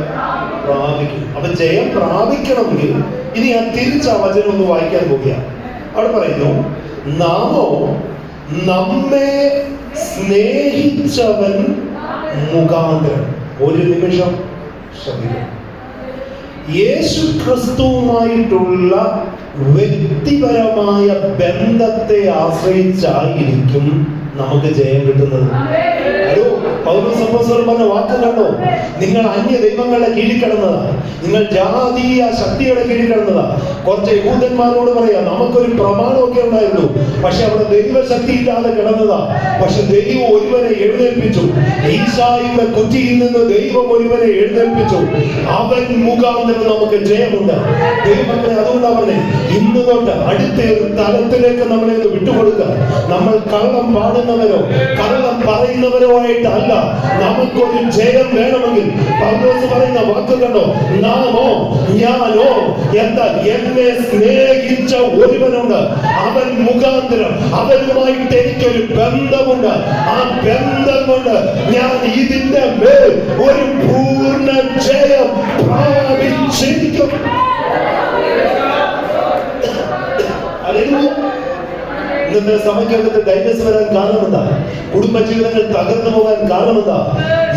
പ്രാപിക്കും. അപ്പൊ ജയം പ്രാപിക്കണമെങ്കിൽ ഇനി ഞാൻ തിരിച്ച വചനം ഒന്ന് വായിക്കാൻ പോകുകയാണ്. അവിടെ പറയുന്നു, നാമോ നമ്മെ സ്നേഹിച്ചവൻ മുഖാന്തരം. ഒരു നിമിഷം ശ്രദ്ധിക്കുക. യേശു ക്രിസ്തുവുമായിട്ടുള്ള വ്യക്തിപരമായ ബന്ധത്തെ ആശ്രയിച്ചായിരിക്കും നമുക്ക് ജയം കിട്ടുന്നത്. പൗലോസ് അപ്പോസ്തലൻ പറഞ്ഞ വാക്ക് കണ്ടോ? നിങ്ങൾ അന്യ ദൈവങ്ങളുടെ കീഴിൽ കിടന്നതാ, നിങ്ങൾ ജാതീയ ശക്തിയുടെ കീഴിൽ കിടന്നതാ. കുറച്ച് യഹൂദന്മാരോട് പറയാം, നമുക്കൊരു പ്രമാണമൊക്കെ ഉണ്ടായിരുന്നു, പക്ഷെ അവിടെ ദൈവശക്തി ഇല്ലാതെ കിടന്നതാ. പക്ഷെ ദൈവം ഒരുവനെ എഴുന്നേൽപ്പിച്ചു. ഈശായുടെ കുറ്റിയിൽ നിന്ന് ദൈവം ഒരുവനെ എഴുന്നേൽപ്പിച്ചു. അവൻ മുഖാന്തരം നമുക്ക് ജയമുണ്ട്. ദൈവമേ, അതുകൊണ്ടാ പറഞ്ഞേ, ഇന്ന് തൊട്ട് അടുത്ത ഒരു തലത്തിലേക്ക് നമ്മളെ ഒന്ന് വിട്ടുകൊടുക്കുക. നമ്മൾ കള്ളം പാടുന്നവരോ കള്ളം പറയുന്നവരോ ആയിട്ടല്ല. നമുക്കൊരു ജയം വേണമെങ്കിൽ പൗലോസ് പറയുന്ന വാക്ക് കണ്ടോ? നാമോ ഞാനോ എന്താ? എന്നെ സ്നേഹിച്ച ഒരുവനുണ്ട്, അവൻ മുഖാന്തരം അവനുമായിട്ട് എനിക്കൊരു ബന്ധമുണ്ട്. ആ ബന്ധം കൊണ്ട് ഞാൻ ഇതിന്റെ മേൽ ഒരു പൂർണ്ണ ജയം പ്രാപിച്ചിരിക്കും. ഇന്നത്തെ സഭയ്ക്കകത്ത് ഡൈവേഴ്സ് വരാൻ കാരണമെന്താ? കുടുംബജീവിതങ്ങൾ തകർന്നു പോകാൻ കാരണമെന്താ?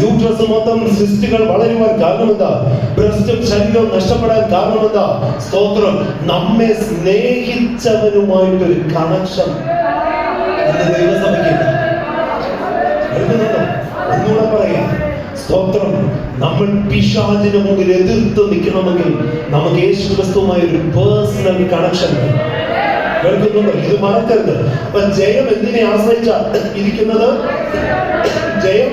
യൂട്രസ് മൊത്തം സിസ്റ്റുകൾ വളരുവാൻ കാരണമെന്താ? ബ്രസ്റ്റും ശരീരവും നഷ്ടപ്പെടാൻ കാരണമെന്താ? സ്തോത്രം, നമ്മെ സ്നേഹിച്ചവനുമായിട്ടൊരു കണക്ഷൻ ഇന്ന് ദൈവസഭയ്ക്കില്ല. ഒന്നുകൂടെ പറയാം, സ്തോത്രം, നമ്മൾ പിശാചിന് മുന്നിൽ എതിർത്ത് നിൽക്കണമെങ്കിൽ നമുക്ക് യേശു ക്രിസ്തുവുമായി ഒരു പേഴ്സണൽ കണക്ഷൻ കേൾക്കുന്നുണ്ടോ? ഇത് മറക്കരുത്. അപ്പൊ ജയം എന്തിനെ ആശ്രയിച്ച ഇരിക്കുന്നത്? ജയം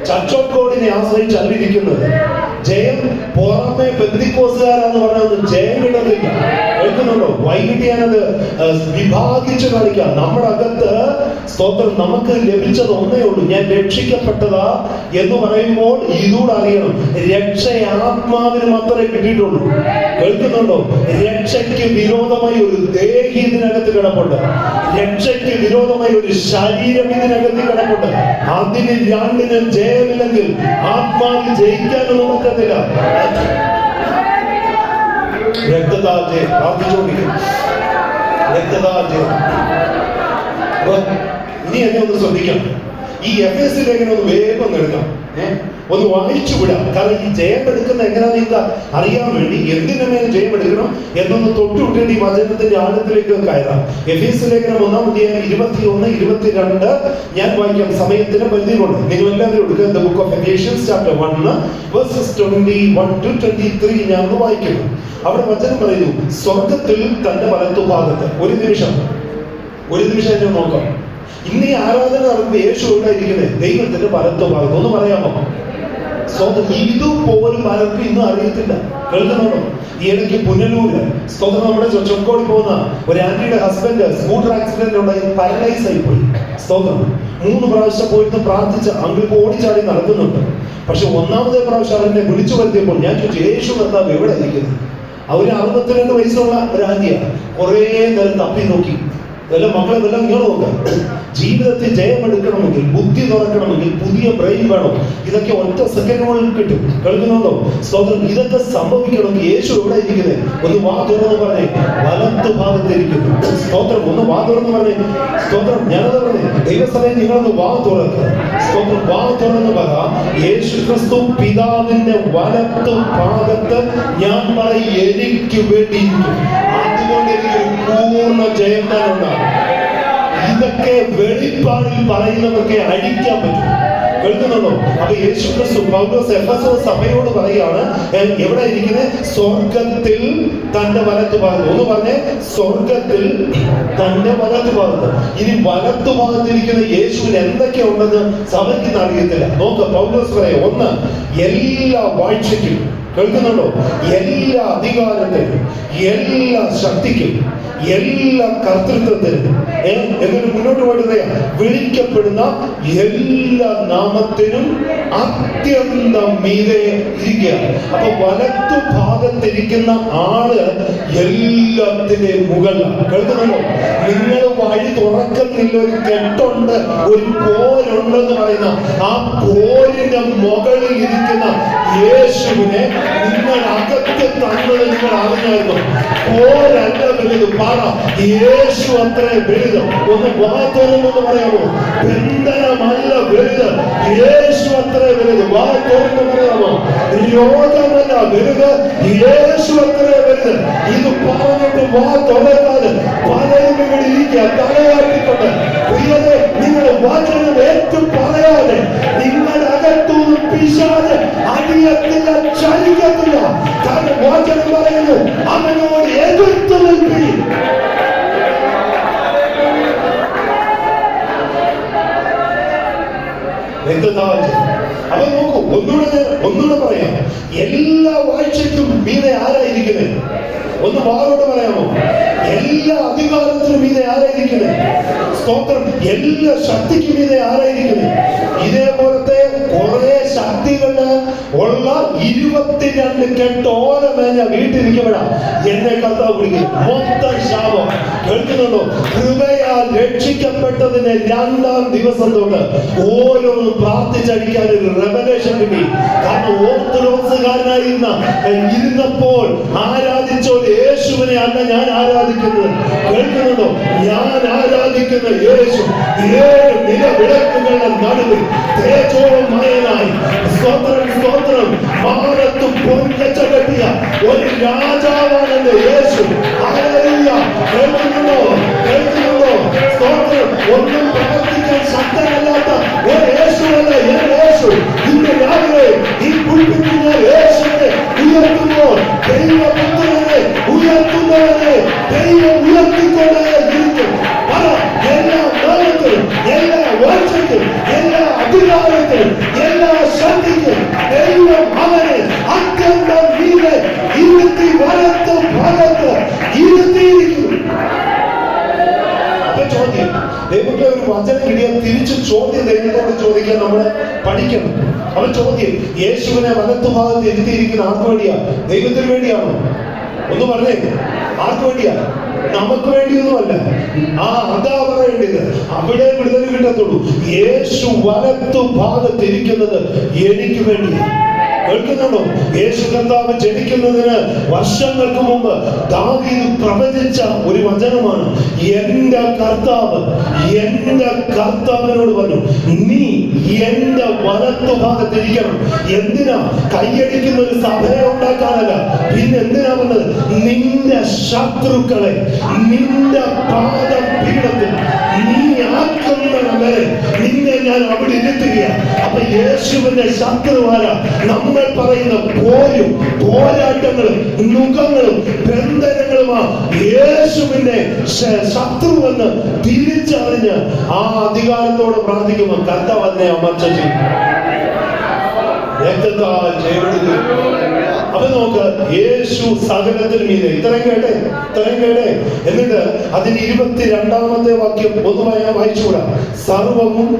ചർച്ച് ഓഫ് ഗോഡിനെ ആശ്രയിച്ചല്ല ഇരിക്കുന്നത്. ജയം പുറമെ പെന്തിക്കോസുകാരാന്ന് പറഞ്ഞൊന്നും ജയം കിട്ടത്തില്ല. കേൾക്കുന്നുണ്ടോ? വൈകിട്ട് ഞാനത് വിഭാഗിച്ചു കാണിക്കാം. നമ്മുടെ അകത്ത് സ്തോത്രം, നമുക്ക് ലഭിച്ചത് ഒന്നേ ഉള്ളൂ. ഞാൻ രക്ഷിക്കപ്പെട്ടതാ എന്ന് പറയുമ്പോൾ ഇതൂടെ അറിയണം, രക്ഷ ആത്മാവിന് മാത്രമേ കിട്ടിയിട്ടുള്ളൂ. കേൾക്കുന്നുണ്ടോ? രക്ഷയ്ക്ക് വിരോധമായി ഒരു ദേഹി ഇതിനകത്ത് കിടപ്പുണ്ട്, രക്ഷയ്ക്ക് വിരോധമായി ഒരു ശരീരം ഇതിനകത്ത് കിടപ്പുണ്ട്. അതിന് രണ്ടിനും ജയമില്ലെങ്കിൽ ആത്മാവിൽ ജയിക്കാനും നമുക്കത്തില്ല. രക്തദാനം പ്രാർത്ഥിച്ചുകൊണ്ടിരിക്കും. രക്തദാനം ഇനി എന്നെ ഒന്ന് ശ്രദ്ധിക്കണം. ഈ എഫേസ്യ ലേഖനം ഒന്ന് വേഗം എടുക്കാം, ഒന്ന് വായിച്ചു വിടാം. കാരണം ഈ ജയം എടുക്കുന്ന എങ്ങനെയാ നിങ്ങൾക്ക് അറിയാൻ വേണ്ടി എന്തിനു ജയം എടുക്കണം എന്നൊന്ന് തൊട്ടുവിട്ടേണ്ടി വചനത്തിന്റെ ആഴത്തിലേക്ക് കയറാം. എഫേസ്യ ലേഖനം 1-ാം അധ്യായം 21, 22 ഞാൻ വായിക്കാം, സമയത്തിന് പരിധിയുണ്ട്. നിങ്ങൾ എല്ലാവരും എടുക്കുക. The book of Ephesians chapter 1 verses 21 to 23 ഞാൻ ഒന്ന് വായിക്കുന്നു. അവിടെ വചനം പറയുന്നു, സ്വർഗത്തിൽ തന്റെ വലത്തുഭാഗത്ത്. ഒരു നിമിഷം എന്നെ നോക്കാം. ഇന്ന് ഈ ആരാധന നടത്തുമ്പോൾ യേശു ഉണ്ടായിരിക്കുന്നത് ദൈവത്തിന്റെ വലത്തുഭാഗത്ത്. ഒന്ന് പറയാമോ? ഇതുപോലും പലർക്കും ഇന്നും അറിയത്തില്ല. കേൾക്കുന്നുണ്ടോ? ഈ ഇടയ്ക്ക് പുനലൂര് സ്തോത്രം നമ്മുടെ ചൊക്കോടി പോകുന്ന ഒരു ആന്റിയുടെ ഹസ്ബൻഡ് സ്കൂട്ടർ ആക്സിഡന്റ് ഉണ്ടായി പാരലൈസ് ആയി പോയി. സ്തോത്രം 3 പ്രാവശ്യം പോയിട്ട് പ്രാർത്ഥിച്ച് അങ്കിൾക്ക് ഓടിച്ചാടി നടക്കുന്നുണ്ട്. പക്ഷെ 1ാമത്തെ പ്രാവശ്യം അവരെ വിളിച്ചു വരുത്തിയപ്പോൾ ഞാൻ ചോദിച്ചു, യേശു കർത്താവ് എവിടെ ഇരിക്കുന്നു? അവര് 62 വയസ്സുള്ള ഒരു ആന്റിയാണ്. കുറേ നേരം തപ്പി നോക്കി. ഇതെല്ലാം മക്കളെ എല്ലാം ഇങ്ങനെ നോക്കാം. ജീവിതത്തിൽ ജയമെടുക്കണമെങ്കിൽ, ബുദ്ധി തുറക്കണമെങ്കിൽ പുതിയ ബ്രെയിൻ വേണം. ഇതൊക്കെ ഒറ്റ സെക്കൻഡുകളിൽ കിട്ടും. കേൾക്കുന്നുണ്ടോ? സ്തോത്രം. ഇതൊക്കെ സംഭവിക്കണമെങ്കിൽ യേശു എവിടെ ഇരിക്കുന്നത്? ഒന്ന് വാ തുറന്ന് പറഞ്ഞേ, വലത്ത് ഭാഗത്തിരിക്കുന്നു. സ്തോത്രം. ഒന്ന് വാ തുറന്ന് പറഞ്ഞേ. സ്തോത്രം. ഞാനത് പറഞ്ഞേ, ദൈവസഭയെ നിങ്ങളൊന്ന് വാ തുറക്കുക. സ്തോത്രം. വാ തുറന്ന് പറ, യേശു ക്രിസ്തു പിതാവിന്റെ വലത്ത് ഭാഗത്ത് ഞാൻ പറയും എനിക്ക് വേണ്ടിയിരിക്കും. അതുകൊണ്ട് എനിക്ക് പൂർണ്ണ ജയം തന്നെ ഉണ്ടാകും. ഇതൊക്കെ വെളിപ്പാടിൽ പറയുന്നതൊക്കെ അഴിക്കാൻ പറ്റും. കേൾക്കുന്നുണ്ടോ? അപ്പൊ യേശു ക്രിസ്തു പൗലോസ് എഫെസോസ് സഭയോട് പറയാണ്, എവിടെ ഇരിക്കുന്നത്? സ്വർഗത്തിൽ തന്റെ വലത്ത് ഭാഗത്ത്. ഒന്ന് പറഞ്ഞേ, സ്വർഗത്തിൽ തന്റെ വലത്ത് ഭാഗത്ത്. ഇനി വലത്ത് ഭാഗത്തിരിക്കുന്ന യേശുവിന് എന്തൊക്കെ ഉണ്ടെന്ന് സഭയ്ക്ക് അറിയത്തില്ല. നോക്ക, പൗലോസ് പറയാം, 1, എല്ലാ വാഴ്ചയ്ക്കും. കേൾക്കുന്നുണ്ടോ? എല്ലാ അധികാരത്തിനും, എല്ലാ ശക്തിക്കും, എല്ലാ കർത്തൃത്വത്തിനും, എന്നിട്ട് മുന്നോട്ട് പോയിട്ട് പറയാം, വിളിക്കപ്പെടുന്ന എല്ലാ നാമത്തിനും അത്യന്തം മീതെ ഇരിക്കുക. അപ്പൊ വലത്തു ഭാഗത്തിരിക്കുന്ന ആള് എല്ലാത്തിന്റെയും മുകളിലാണ്. കേൾക്കുന്നുണ്ടോ? നിങ്ങൾ വഴി തുറക്കുന്നില്ല, ഒരു കെട്ടുണ്ട്, ഒരു പോരുണ്ടെന്ന് പറയുന്ന ആ പോരിന്റെ മുകളിൽ ഇരിക്കുന്ന യേശുവിനെ നിങ്ങൾ അകത്ത് തന്നത് നിങ്ങൾ അറിഞ്ഞായിരുന്നു. പോരല്ല വലുത്, പറ യേശു അത്രേ വലുത്. ഒന്ന് വാത്തോരെന്ന് പറയാമോ? ബന്ധനമല്ല വലുത്, യേശു അത്രേ വലുത്. വാത്തോരെന്ന് പറയാമോ? രോഗമല്ല വലുത്, യേശു അത്രേ വലുത്. ഇത് പറഞ്ഞിട്ട് വാ തുറക്കാതെ പലരും ഇവിടെ ഇരിക്കുക, തലയാട്ടിക്കൊണ്ട്. പ്രിയരെ, നിങ്ങൾ വചനം ഏറ്റു പറയാതെ നിങ്ങളുടെ അകത്തുനിന്ന് പിശാച് അടിയത്തില്ല, ചലിക്കത്തില്ല. കാരണം വചനം പറയുന്നു, അവനോട് എതിർത്ത് നിൽപ്പി. അപ്പൊ നോക്കൂ, ഒന്നുകൂടെ പറയാം, എല്ലാ വാഴ്ചയ്ക്കും മീതെ ആരായിരിക്കുന്നത്? ഒന്ന് വാറോട് പറയാമോ? എല്ലാ അധികാരത്തിനും മീതെ ആരായിരിക്കുന്നത്? സ്തോത്രം. എല്ലാ ശക്തിക്കും മീതെ ആരായിരിക്കുന്നത്? ഇതേപോലത്തെ കുറെ ശക്തികള് ഉള്ള 22 കെട്ട് ഓരമേഞ്ഞ വീട്ടിലിരിക്കപ്പെടാ എന്നെ കർത്താവ് വിളിക്കുന്നു. മൊത്തം ശാപം. കേൾക്കുന്നുണ്ടോ? കൃപയാൽ രക്ഷിക്കപ്പെട്ടതിന് 2ാം ദിവസം തൊട്ട് ഓരോന്നും പ്രാർത്ഥിച്ചടിക്കാൻ ഒരു റെവലേഷൻ കിട്ടി. കാരണം ഇരുന്നപ്പോൾ ആരാധിച്ചോ യേശുവിനെ അല്ല ഞാൻ ആരാധിക്കുന്നത്. കേൾക്കുന്നുണ്ടോ? ഞാൻ ആരാധിക്കുന്ന യേശു 7 നിലവിളക്കുകളുടെ നടുവിൽ തേജോമയനായി, സ്തോത്രം സ്തോത്രം, മാനത്ത് പൊൻകച്ച കെട്ടിയ ഒരു രാജാവാണ് എന്റെ യേശു. ഹല്ലേലൂയ. കേൾക്കുന്നുണ്ടോ? കേൾക്കുന്നുണ്ടോ? സ്തോത്രം. ഒന്നും പ്രവർത്തിക്കാൻ ശക്തനല്ലാത്ത ഒരു യേശുവല്ല എന്റെ യേശു. ഇന്ന് രാവിലെ ഈ കുളിപ്പിക്കുന്ന യേശുവിനെ ഉയർത്തുമ്പോൾ ദൈവപുത്രനെ ഉയർത്തുന്നവരെ ദൈവം ഉയർത്തിക്കൊണ്ടേയിരിക്കും. എല്ലാ നാമത്തിലും, എല്ലാ വാഴ്ചയ്ക്കും, എല്ലാ അധികാരത്തിലും, എല്ലാ ശക്തിക്കും ദൈവം അവനെ അത്യന്തം മീതെ ഇരുത്തി വലത്ത് ഭാഗത്ത് ഇരുത്തിയിരിക്കുന്നു. അപ്പൊ ചോദ്യം, ദൈവത്തെ ഒരു വചനം കിട്ടിയാൽ തിരിച്ചു ചോദ്യം ദൈവത്തോട് ചോദിക്കാൻ നമ്മൾ പഠിക്കണം. അവൻ ചോദ്യം, യേശുവിനെ വലത്തു ഭാഗത്ത് ഇരുത്തിയിരിക്കുന്ന ആർക്ക് വേണ്ടിയാ? ദൈവത്തിന് വേണ്ടിയാണോ? ഒന്ന് പറഞ്ഞേ, ആർക്ക് വേണ്ടിയാ? നമുക്ക് വേണ്ടിയൊന്നുമല്ല. അതാ പറയേണ്ടത്. അവിടെ വിടുതൽ കിട്ടത്തുള്ളൂ. യേശു വലത്തു ഭാഗത്തിരിക്കുന്നത് എനിക്ക് വേണ്ടിയാണ്. കേൾക്കുന്നുണ്ടോ? യേശു കർത്താവ് ജനിക്കുന്നതിന് വർഷങ്ങൾക്ക് മുമ്പ് ദാവീദ് പ്രവചിച്ച ഒരു വചനമാണ്. എന്റെ കർത്താവിനോട് പറഞ്ഞു, നീ എന്റെ വലത്തു ഭാഗത്തിരിക്കണം. എന്തിനാ? കൈയടിക്കുന്ന ഒരു സഭയെ ഉണ്ടാക്കാനല്ല. പിന്നെ എന്തിനാ വന്നത്? നിന്റെ ശത്രുക്കളെ നിന്റെ പാദപീഠത്തിൽ നീ ആക്കുന്നവരെ നിന്നെ ഞാൻ അവിടെ ഇരുത്തുകയാണ്. അപ്പൊ യേശുവിന്റെ ശത്രുവാര നമ്മൾ പറയുന്ന പോരും പോരാട്ടങ്ങളും നുഖങ്ങളും ബന്ധനങ്ങളുമാ യേശുവിന്റെ ശത്രുവെന്ന് തിരിച്ചറിഞ്ഞ് ആ അധികാരത്തോടെ പ്രാർത്ഥിക്കുമ്പോൾ കർത്താവ് അതിനെ അമർച്ച ചെയ്യും. രക്തത്താൽ ജയമെടുത്തു. അപ്പൊ നോക്ക്, യേശു സകലത്തിന് മീതെ. ഇത്രയും കേട്ടെ. എന്നിട്ട് അതിന്റെ 22-ാമത്തെ വാക്യം പൊതുവായി വായിച്ചുകൂടാ. സർവവും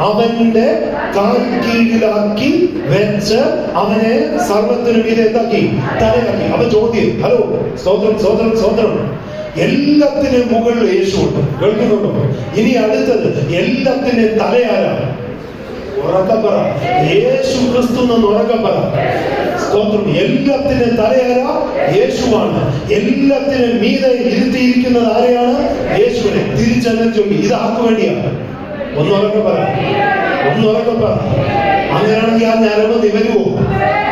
അവന്റെ കാൽ കീഴിലാക്കി വെച്ച് അവനെ സർവത്തിനു മീതെ എന്താക്കി? തലയാക്കി. അപ്പൊ ചോദ്യം, ഹലോ, സ്തോത്രം. എല്ലാത്തിനും മുകളിൽ യേശു ഉണ്ട്. കേൾക്കുന്നുണ്ടോ? ഇനി അടുത്തത്, എല്ലാത്തിനും തലയാരാണ്? ഉറക്കപ്പറ, യേശു ക്രിസ്തു എന്ന് ഉറക്കപ്പറ. സ്തോത്രം. എല്ലാത്തിനും തലയാരാ? യേശുവാണ്. എല്ലാത്തിനും മീതെ ഇരുത്തിയിരിക്കുന്നത് ആരെയാണ്? യേശുവിനെ. തിരിച്ചെല്ലാം ചൊല്ലി, ഇത് ആർക്ക് വേണ്ടിയാണ്? ഒന്നുറക്കപ്പറ. അങ്ങനെയാണെങ്കിൽ ആ ഞരമ്പ് നിവരുവോ?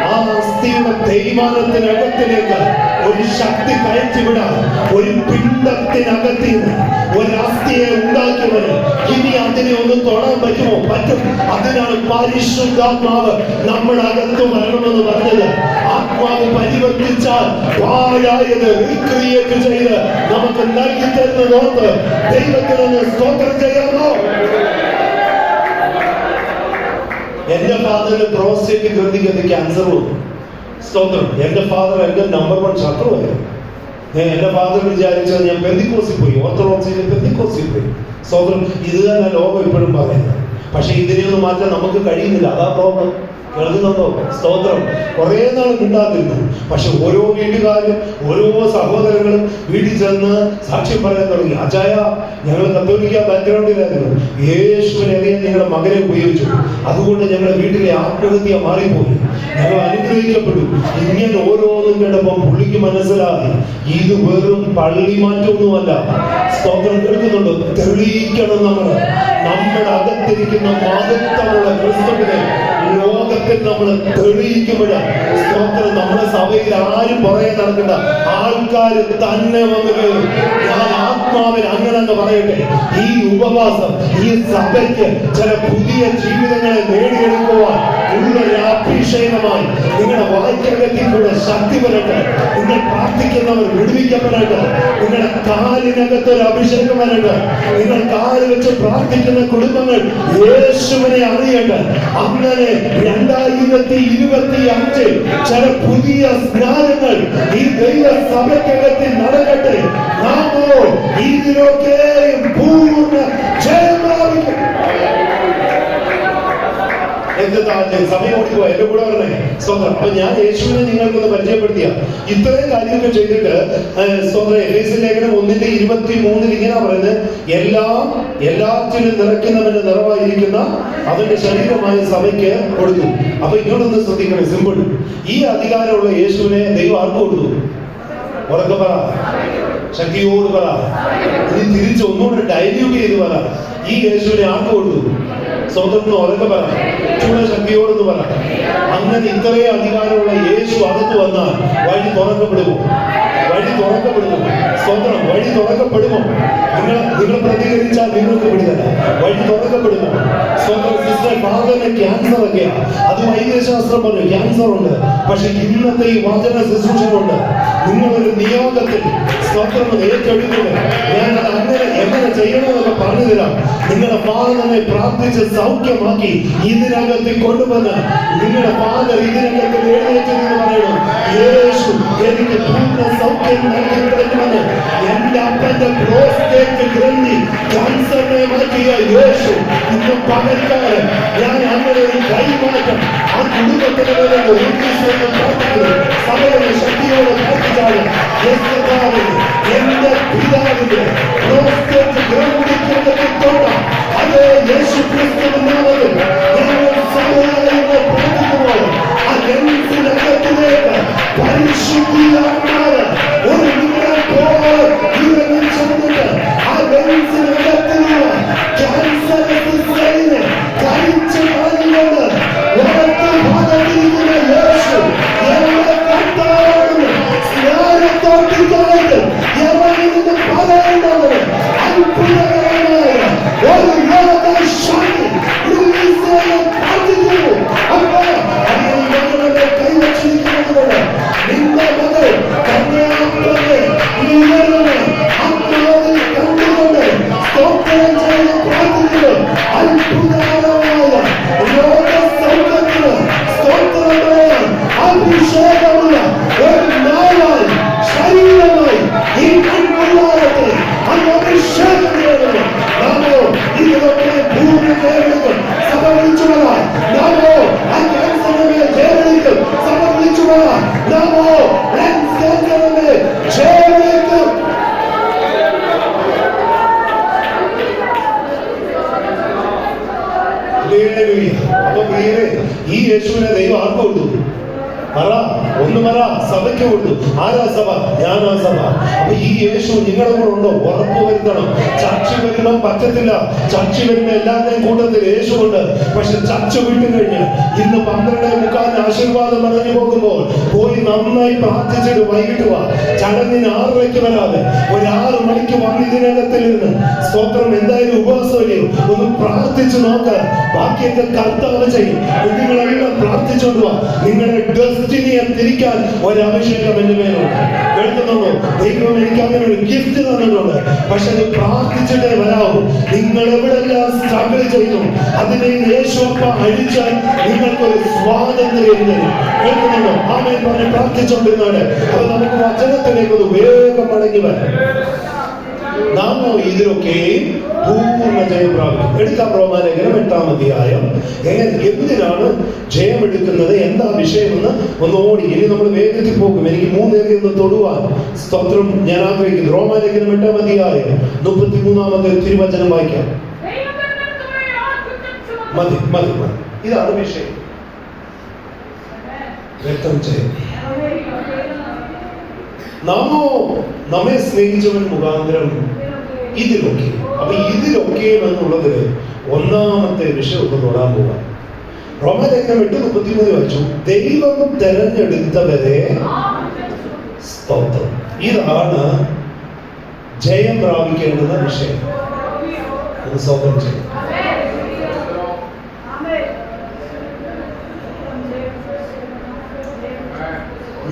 ആ അസ്ഥിയുടെ തേയ്മാനത്തിനകത്തിലേക്ക് ഒരു ശക്തി കയറ്റിവിടാൻ, ഒരു പിണ്ടത്തിനകത്തിന് ഒരു അസ്ഥിയെ ഉണ്ടാക്കിയവന് ഇനി അതിനെ ഒന്ന് തൊടാൻ പറ്റുമോ? പറ്റും. അതിനാണ് പരിശുദ്ധാത്മാവ് നമ്മുടെ അകത്ത് വരണമെന്ന് പറഞ്ഞത്. ആത്മാവ് പരിവർത്തിച്ചാൽ പാഴായത് റീക്രിയേറ്റ് ചെയ്ത് നമുക്ക് നൽകി തരുന്നതോർത്ത് ദൈവത്തിനൊന്ന് സ്തോത്രം ചെയ്യാമോ? എന്റെ ഫാദറിന് പ്രോസ്റ്റേറ്റ് ഗ്രന്ഥിക്ക് ക്യാൻസർ വന്നു. സ്തോത്രം. എന്റെ ഫാദർ എന്റെ നമ്പർ 1 ശത്രുവായിരുന്നു. എന്റെ ഫാദർ വിചാരിച്ചത് ഞാൻ പെന്തിക്കോസിൽ പോയി, ഓർത്തഡോക്സിൽ പെന്തിക്കോസിൽ പോയി. സ്തോത്രം. ഇത് തന്നെ ലോകം ഇപ്പോഴും പറയുന്നത്. പക്ഷെ ഇതിനെയൊന്നും മാറ്റാൻ നമുക്ക് കഴിയുന്നില്ല. അതാ പ്രോബ്ലം. കേൾക്കുന്നുണ്ടോ? സ്തോത്രം. കുറെ നാൾ കിട്ടാതിരുന്നു. പക്ഷെ ഓരോ വീട്ടുകാരും ഓരോ സഹോദരങ്ങളും വീട്ടിൽ ചെന്ന് സാക്ഷ്യം പറയാൻ തുടങ്ങി. അച്ചായ, ഞങ്ങൾ കത്തോലിക്ക ബാക്ക്ഗ്രൗണ്ടിലായിരുന്നു. യേശുവിനെ അറിയാൻ നിങ്ങളുടെ മകനെ ഉപയോഗിച്ചു. അതുകൊണ്ട് ഞങ്ങളുടെ വീട്ടിലെ ആത്മഹത്യ മാറിപ്പോയി. ഞങ്ങൾ അനുഗ്രഹിക്കപ്പെട്ടു. ഇങ്ങനെ ഓരോന്നും കേട്ടപ്പോൾ പുള്ളിക്ക് മനസ്സിലായി ഇത് വെറും പള്ളി മാറ്റമൊന്നുമല്ല. സ്തോത്രം. കേൾക്കുന്നുണ്ടോ? തെളിയിക്കണം. നമ്മുടെ അകത്തിരിക്കുന്ന മഹത്വമുള്ള ക്രിസ്തുവിനെ ലോകത്തിൽ നമ്മൾ തെളിയിക്കുമ്പോഴാണ്. സ്തോത്രം. നമ്മുടെ സഭയിൽ ആരും പറയാൻ നടക്കണ്ട, ആൾക്കാർ തന്നെ വന്ന് കയറും. ഞാൻ ആത്മാവിൽ അങ്ങനെ പറയട്ടെ, ഈ ഉപവാസം ഈ സഭയ്ക്ക് ചില പുതിയ ജീവിതങ്ങളെ നേടിയെടുക്കുവാൻ ഉള്ളൊരു അഭിഷേകമായി നിങ്ങളുടെ വായ്ക്കകത്തിൽ കൂടെ ശക്തി വരട്ടെ. നിങ്ങൾ പ്രാർത്ഥിക്കുന്നവർ വിടുവിക്കപ്പെടട്ടെ. നിങ്ങളുടെ കാലിനകത്തൊരു അഭിഷേകം വരട്ടെ. നിങ്ങൾ കാല് വെച്ച് പ്രാർത്ഥിക്കുന്ന കുടുംബങ്ങൾ യേശുവിനെ അറിയട്ടെ. അങ്ങനെ 2025 ചില പുതിയ സ്നാനങ്ങൾ ഈ ദൈവ സഭയ്ക്കകത്തിൽ നടക്കട്ടെ. നാമോ ഇതിലൊക്കെയും പൂർണ്ണ ജയം പ്രാപിക്കും. സമയം ഓടിക്കുക. എന്റെ കൂടെ പറഞ്ഞേ സ്വന്തം. അപ്പൊ ഞാൻ യേശുവിനെ നിങ്ങൾക്കൊന്ന് പരിചയപ്പെടുത്തിയ ഇത്രയും കാര്യങ്ങൾ ചെയ്തിട്ട് സ്വന്തം എഫേസ്യ ലേഖനം 1:23 ഇങ്ങനെ പറയുന്നത്, എല്ലാത്തിനും നിറയ്ക്കുന്നവന്റെ നിറവായിരിക്കുന്ന അവന്റെ ശരീരമായ സഭയ്ക്ക് കൊടുത്തു. അപ്പൊ ഇങ്ങോട്ടൊന്ന് ശ്രദ്ധിക്കണം. സിമ്പിൾ. ഈ അധികാരമുള്ള യേശുവിനെ ദൈവം ആർക്ക് കൊടുത്തു? ഉറക്കെ പറ, ശക്തിയോട് പറ. ഇനി തിരിച്ച് ഒന്നുകൂടെ ഡൈല്യൂട്ട് ചെയ്ത് പറ. ഈ യേശുവിനെ ആർക്ക് കൊടുത്തു? സ്വന്തം ഉറക്കെ പറ, ചൂടെ ശക്തിയോടെന്ന് പറ. അങ്ങനെ ഇത്രയും അധികാരമുള്ള യേശു അകത്ത് വന്നാൽ വഴി തുറക്കപ്പെടുമോ? സ്വന്തം വഴി തുറക്കപ്പെടുമോ? നിങ്ങൾ പ്രതികരിച്ചാൽ നിങ്ങൾക്ക് പിടിതല്ല. വഴി തുറക്കപ്പെടുമോ? സ്വന്തം സിസ്റ്റർ ഫാദറിന് ക്യാൻസർ ഒക്കെയാണ്. അത് വൈദ്യശാസ്ത്രം പറഞ്ഞു ക്യാൻസർ ഉണ്ട്. പക്ഷെ ഇന്നത്തെ ഈ വചന ശുശ്രൂഷ കൊണ്ട് നിങ്ങളൊരു നിയോഗത്തിൽ സ്വന്തം ഏറ്റെടുക്കുക. ഞാൻ അത് എങ്ങനെ ചെയ്യണമെന്നൊക്കെ പറഞ്ഞു തരാം. നിങ്ങളുടെ ഫാദറിനെ പ്രാർത്ഥിച്ച് സൗഖ്യമാക്കി ഇതിനകത്ത് കൊണ്ടുവന്ന് നിങ്ങളുടെ ഫാദർ ഇതിനകത്ത് എഴുന്നേറ്റ് എന്ന് പറയണം, യേശു എനിക്ക് പൂർണ്ണ സൗഖ്യം നൽകിത്തരുമെന്ന്. എന്റെ അപ്പന്റെ പ്രോസ്റ്റേറ്റ് ഗ്രന്ഥി ക്യാൻസറിനെ മാറ്റിയ യേശു ഇന്ന് പകൽക്കാലം ഞാൻ അങ്ങനെ ഒരു കൈമാറ്റം ആ കുടുംബത്തിന് വേണ്ടി പ്രാർത്ഥിക്കുന്നു. സഭയുടെ ശക്തിയോടെ പ്രാർത്ഥിച്ചാണ് എന്റെ പിതാവിന്റെ പ്രോസ്റ്റേറ്റ് ഗ്രന്ഥിക്കൊണ്ട അതേ യേശു ക്രിസ്തുവിനാമത്തിൽ ഞങ്ങൾ സഹോദരങ്ങളെ പ്രാർത്ഥിക്കുമ്പോൾ ആ ഗ്രന്ഥിനകത്തിലേക്ക് പരിശുദ്ധിയാത്മാവ് ഒരു നിമിഷം പോലെ ഇറങ്ങി ചെന്നിട്ട് ആ ഗ്രന്ഥിനകത്തിലുള്ള ക്യാൻസർ കഴിച്ചു മാറിയോട് ഉറപ്പ് ഭാഗത്തിരിക്കുന്ന യേശു ഞങ്ങളെ കർത്താവാണെന്ന് സ്നാനത്തോട്ടിലേക്ക് ഇറങ്ങി നിന്ന് പറയുന്നത് അത്ഭുതകരമായ ഒരു ലോക ശക്തി ഹല്ലേലൂയ. അപ്പൊ പ്രിയരെ, ഈ യേശുവിനെ ദൈവം ആർക്ക് കൊടുത്തു? ഒന്ന് പറ. സഭയ്ക്ക് കൊടുത്തു. ആരാ സഭ? ഞാനാ സഭ. അപ്പൊ ഈ യേശു നിങ്ങളുടെ കൂടെ ഉണ്ടോ? ഉറപ്പ് വരുത്തണം. ചർച്ച വരുമ്പം പറ്റത്തില്ല. ചർച്ച വരുന്ന എല്ലാവരുടെയും കൂട്ടത്തിൽ യേശു ഉണ്ട്. പക്ഷെ ചർച്ച വിട്ടു കഴിഞ്ഞ് ഇന്ന് 12:45 ആശീർവാദം പറഞ്ഞു പോകുമ്പോൾ പോയി നന്നായി പ്രാർത്ഥിച്ചിട്ട് വൈകിട്ട് വാ. ചടങ്ങിന് 6:30 വരാതെ ഒരു 6 മണിക്ക് വന്ന് ഇതിനകത്തിൽ ഇരുന്ന് സ്തോത്രം എന്തായാലും ഉപവാസമല്ലേ, ഒന്ന് പ്രാർത്ഥിച്ചു നോക്ക്. ബാക്കിയൊക്കെ കർത്താവ് ചെയ്യും. നിങ്ങളെല്ലാം പ്രാർത്ഥിച്ചോണ്ട് വാ. നിങ്ങളുടെ ഡെസ്റ്റിനിയെ തിരിക്കാൻ ഒരഭിഷേകം എന്റെ മേലുണ്ട്. കേൾക്കുന്നുണ്ടോ? ദൈവം എനിക്ക് അങ്ങനെ ഒരു ഗിഫ്റ്റ് തന്നിട്ടുണ്ട്. പക്ഷെ അത് പ്രാർത്ഥിച്ചിട്ടേ വരാവൂ. നിങ്ങൾ എവിടെല്ലാം സ്ട്രഗിൾ ചെയ്യുന്നു അതിനെ യേശുവപ്പ അഴിച്ചാൽ നിങ്ങൾക്കൊരു സ്വാതന്ത്ര്യം തരും. കേൾക്കുന്നുണ്ടോ? ആമേൻ പറഞ്ഞ് പ്രാർത്ഥിച്ചുകൊണ്ടിരുന്നാണ്. അത് നമുക്ക് വചനത്തിലേക്ക് ഒരു വേഗം മടങ്ങി വരാം. നാമോ ഇതിലൊക്കെയും പൂർണ്ണ ജയം പ്രാപിക്കും. എടുക്കാം റോമാലേഖനം 8-ാം അധ്യായം. എന്തിനാണ് ജയമെടുക്കുന്നത്, എന്താ വിഷയമെന്ന് ഒന്നോടി. ഇനി നമ്മൾ വേഗത്തിൽ പോകും. എനിക്ക് 3 ഏരിയ ഒന്ന് തൊടുവാൻ സ്തോത്രം ഞാൻ ആഗ്രഹിക്കുന്നു. റോമാലേഖനം 8-ാം അധ്യായം 33-ാമത്തെ തിരുവചനം വായിക്കാം. മതി മതി മതി. ഇതാണ് വിഷയം. വ്യക്തം ചെയ്യും. നാമോ നമ്മെ സ്നേഹിച്ചവൻ മുഖാന്തരം ഇതിലൊക്കെ. അപ്പൊ ഇതിലൊക്കെ എന്നുള്ളതിൽ ഒന്നാമത്തെ വിഷയം ഒന്ന് തൊടാൻ പോകാം. റോമാലേഖനം 8:33 വായിച്ചു. ദൈവം തെരഞ്ഞെടുത്തവരെ സ്തോത്രം. ഇതാണ് ജയം പ്രാപിക്കേണ്ടുന്ന വിഷയം. സ്തോത്രം ചെയ്യും.